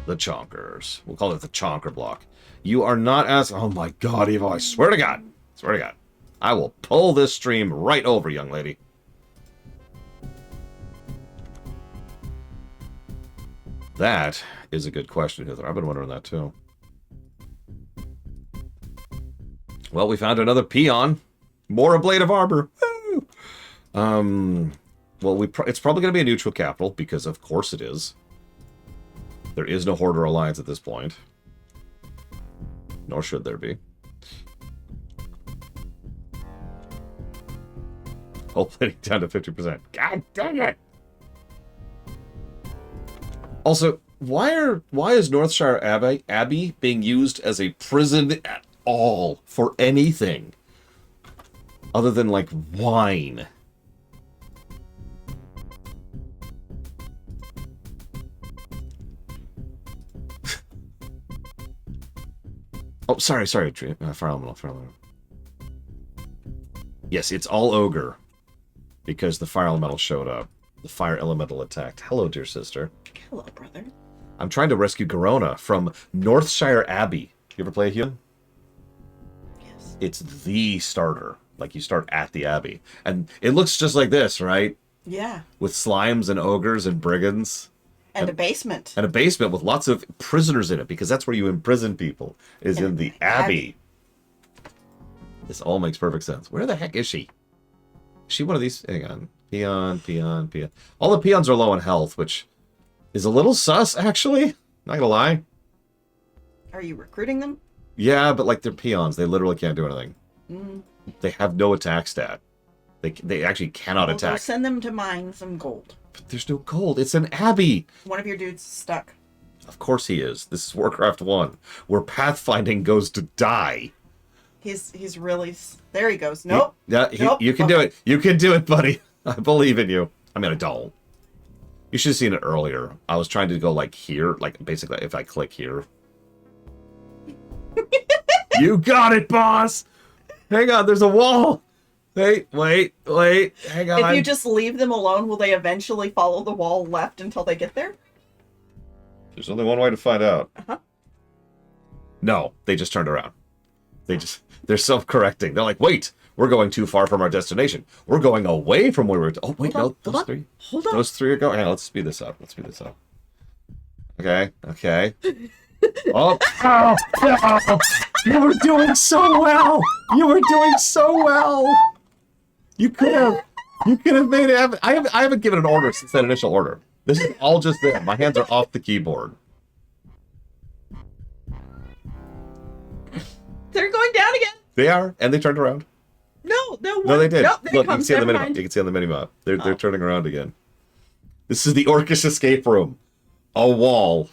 The Chonkers. We'll call it the Chonker block. You are not as... Oh my god, Evo, I swear to God. Swear to God. I will pull this stream right over, young lady. That is a good question, Heather. I've been wondering that too. Well, we found another peon. More a blade of armor. Woo! Well, it's probably going to be a neutral capital, because of course it is. There is no Hoarder Alliance at this point. Nor should there be. Hull plating down to 50%. God dang it! Also, why is Northshire Abbey being used as a prison at all for anything other than, like, wine? Oh, sorry, fire elemental. Yes, it's all ogre, because the fire elemental showed up. The fire elemental attacked. Hello, dear sister. Hello, brother. I'm trying to rescue Garona from Northshire Abbey. You ever play a human? Yes. It's the starter. Like, you start at the Abbey. And it looks just like this, right? Yeah. With slimes and ogres and brigands. And a basement. And a basement with lots of prisoners in it, because that's where you imprison people, is in the Abbey. This all makes perfect sense. Where the heck is she? Is she one of these? Hang on. Peon. All the peons are low on health, which is a little sus, actually. Not gonna lie. Are you recruiting them? Yeah, but like, they're peons. They literally can't do anything. Mm. They have no attack stat. They actually cannot Go attack. send them to mine some gold. But there's no gold. It's an Abbey. One of your dudes is stuck. Of course he is. This is Warcraft 1, where pathfinding goes to die. He's really... There he goes. Nope. Nope. You can do it. You can do it, buddy. I believe in you. I mean, I don't. You should have seen it earlier. I was trying to go, like, here. Like, basically, if I click here. You got it, boss! Hang on, there's a wall! Wait. Hang on. If you just leave them alone, will they eventually follow the wall left until they get there? There's only one way to find out. Uh-huh. No, they just turned around. They're self-correcting. They're like, wait, we're going too far from our destination. We're going away from where we're... Oh, wait, Hold no, on, those three. Hold on. Those three are going... Hang on, let's speed this up. Okay. Oh, no! You were doing so well! You could have. You could have made it. I haven't given an order since that initial order. This is all just there. My hands are off the keyboard. They're going down again. They are, and they turned around. No, No, they did. Nope, there Look, it comes. you can see on the Never minimap. mind. You can see on the minimap. They're turning around again. This is the Orcish escape room. A wall.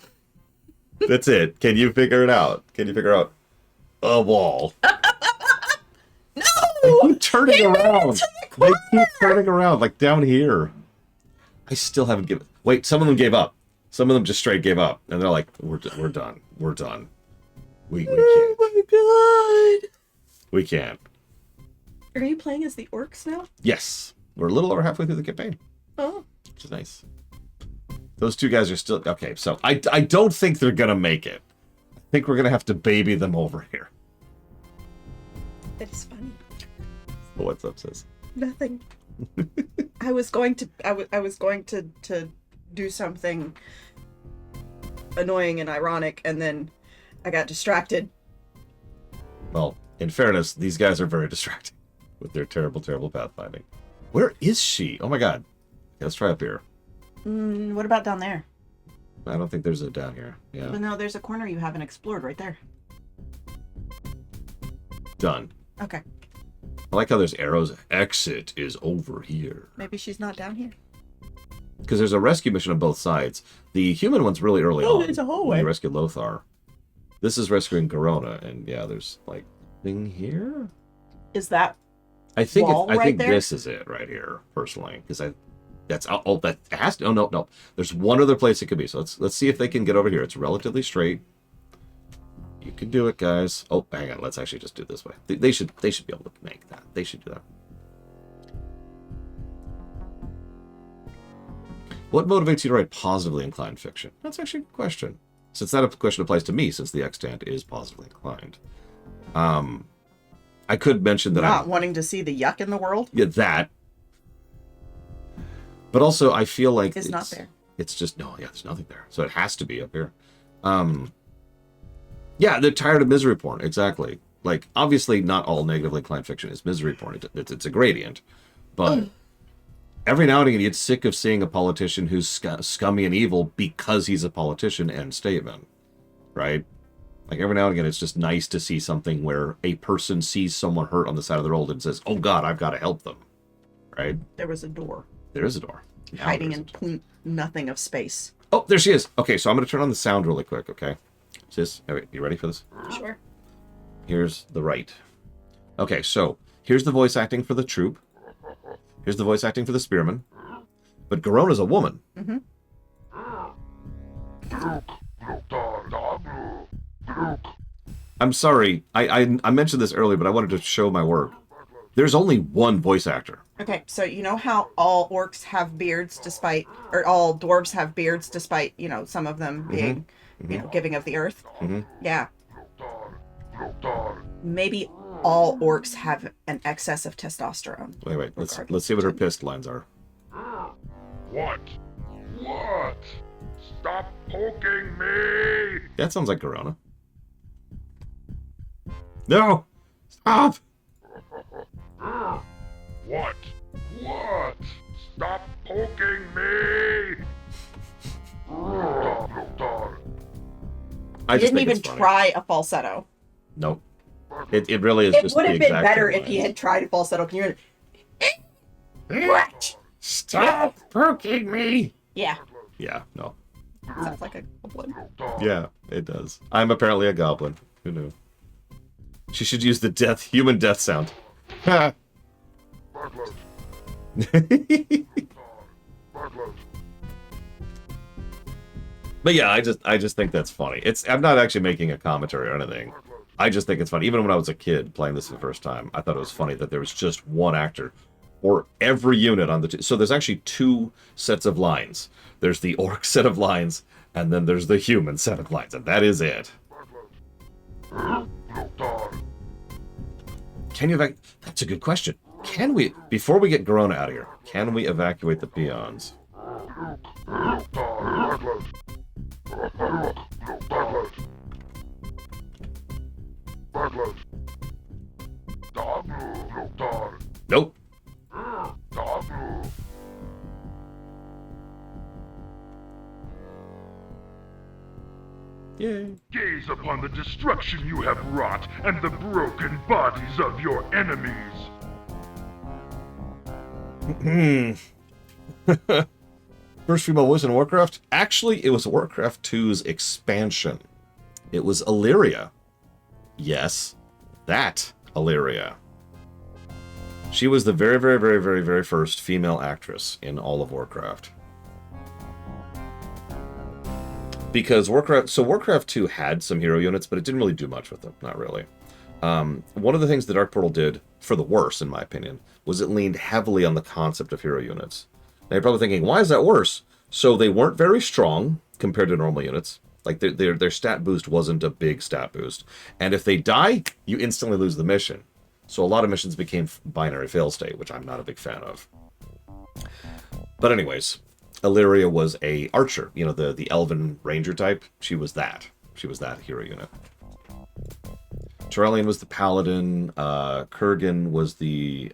That's it. Can you figure it out? Can you figure out a wall? No! They keep turning around. They keep turning around, like down here. I still haven't given. Wait, some of them gave up. Some of them just straight gave up, and they're like, "We're done. We're done. We can't. Oh my god! We can't." Are you playing as the orcs now? Yes, we're a little over halfway through the campaign, Oh. which is nice. Those two guys are still okay. So I don't think they're gonna make it. I think we're gonna have to baby them over here. That is funny. What's up, sis? Nothing. I was going to do something annoying and ironic, and then I got distracted. Well, in fairness, these guys are very distracting with their terrible pathfinding. Where is she? Oh my god. Okay, let's try up here. What about down there? I don't think there's a down here. Yeah. But no, there's a corner you haven't explored right there. Done. Okay. I like how there's arrows. Exit is over here. Maybe she's not down here. Because there's a rescue mission on both sides. The human one's really early Oh, on. it's a hallway. When you rescue Lothar. This is rescuing Garona, and yeah, there's like thing here. Is that I think wall I right think there? this is it right here, personally, because that's oh that has to. Oh no. There's one other place it could be. So let's see if they can get over here. It's relatively straight. You can do it, guys. Oh, hang on. Let's actually just do it this way. They should be able to make that. They should do that. What motivates you to write positively inclined fiction? That's actually a good question. Since that question applies to me, since the extant is positively inclined. I could mention that not wanting to see the yuck in the world? yeah, that. But also, I feel like It's not there. It's just there's nothing there, so it has to be up here. Yeah, they're tired of misery porn. Exactly. Like, obviously, not all negatively inclined fiction is misery porn. It's a gradient, but every now and again, you get sick of seeing a politician who's scummy and evil because he's a politician. End statement. Right? Like, every now and again, it's just nice to see something where a person sees someone hurt on the side of the road and says, "Oh God, I've got to help them." Right? There was a door. There is a door. Now Hiding there in isn't. nothing of space. Oh, there she is. Okay, so I'm going to turn on the sound really quick, okay? Sis, all right, you ready for this? Sure. Here's the right. Okay, so here's the voice acting for the troop. Here's the voice acting for the spearman. But Garona's a woman. Mm-hmm. I'm sorry. I mentioned this earlier, but I wanted to show my work. There's only one voice actor. Okay, so you know how all orcs have beards or all dwarves have beards despite, some of them being, giving of the earth? Mhm. Yeah. Maybe all orcs have an excess of testosterone. Wait. Let's see what her pissed lines are. What? What? Stop poking me! That sounds like Garona. No! Stop! What? What? Stop poking me! I He just didn't think even it's funny. try a falsetto. Nope. It really is It just would the have been exact better same if he line. had tried a falsetto. Can you? What? Stop poking me! Yeah, Yeah, no. sounds like a goblin. Yeah, it does. I'm apparently a goblin. Who knew? She should use the human death sound. Ha! But yeah, I just think that's funny. I'm not actually making a commentary or anything. I just think it's funny. Even when I was a kid playing this for the first time, I thought it was funny that there was just one actor for every unit on the so there's actually two sets of lines. There's the orc set of lines, and then there's the human set of lines, and that is it. Can you That's a good question. Can we, before we get Garona out of here, can we evacuate the peons? Nope. Yay. Gaze upon the destruction you have wrought and the broken bodies of your enemies. First female voice in Warcraft? Actually, it was Warcraft 2's expansion. It was Illyria. Yes, that Illyria. She was the very, very, very, very, very first female actress in all of Warcraft. Because Warcraft 2 had some hero units, but it didn't really do much with them. Not really. One of the things that Dark Portal did, for the worse, in my opinion, was it leaned heavily on the concept of hero units. Now you're probably thinking, why is that worse? So they weren't very strong compared to normal units. Like their stat boost wasn't a big stat boost. And if they die, you instantly lose the mission. So a lot of missions became binary fail state, which I'm not a big fan of. But anyways, Illyria was a archer, you know, the elven ranger type. She was that hero unit. Turelian was the paladin. Kurgan was the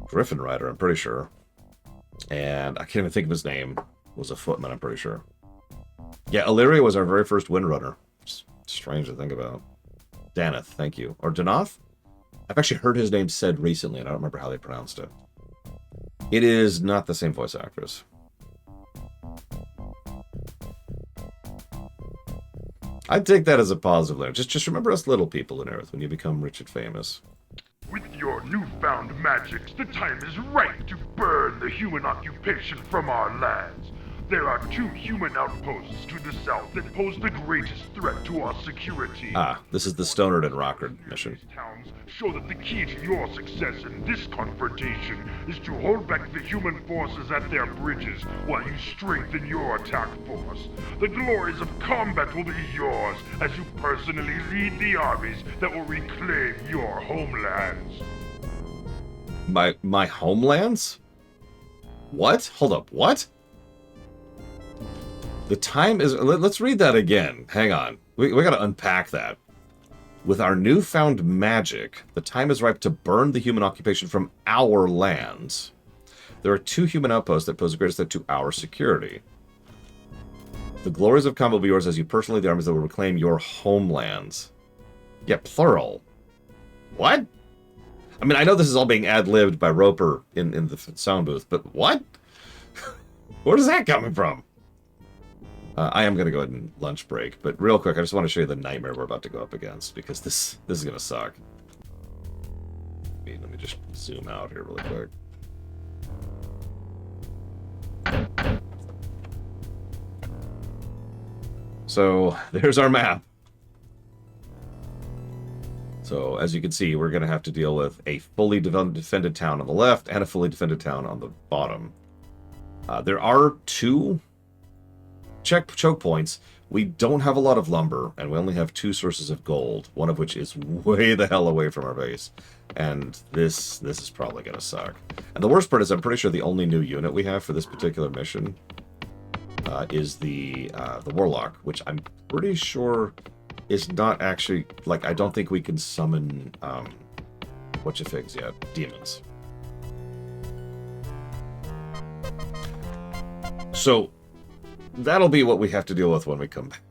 griffin rider, I'm pretty sure. And I can't even think of his name. Was a footman, I'm pretty sure. Yeah, Illyria was our very first windrunner. It's strange to think about. Daneth, thank you. Or Danoth? I've actually heard his name said recently, and I don't remember how they pronounced it. It is not the same voice actress. I'd take that as a positive layer. Just remember us little people in Earth when you become rich and famous. With your newfound magics, the time is right to burn the human occupation from our lands. There are 2 human outposts to the south that pose the greatest threat to our security. Ah, this is the Stonard and Rockard mission. These towns show that the key to your success in this confrontation is to hold back the human forces at their bridges while you strengthen your attack force. The glories of combat will be yours as you personally lead the armies that will reclaim your homelands. My homelands? What? Hold up, what? The time is... Let's read that again. Hang on. We gotta unpack that. With our newfound magic, the time is ripe to burn the human occupation from our lands. There are 2 human outposts that pose the greatest threat to our security. The glories of combat will be yours as you personally lead the armies that will reclaim your homelands. Yeah, plural. What? I mean, I know this is all being ad-libbed by Roper in the sound booth, but what? Where is that coming from? I am going to go ahead and lunch break, but real quick, I just want to show you the nightmare we're about to go up against, because this is going to suck. Let me just zoom out here really quick. So, there's our map. So, as you can see, we're going to have to deal with a fully defended town on the left and a fully defended town on the bottom. There are 2 choke points. We don't have a lot of lumber, and we only have 2 sources of gold, one of which is way the hell away from our base. And this is probably going to suck. And the worst part is I'm pretty sure the only new unit we have for this particular mission is the Warlock, which I'm pretty sure is not actually... Like, I don't think we can summon... whatchafigs yet. Demons. So... that'll be what we have to deal with when we come back.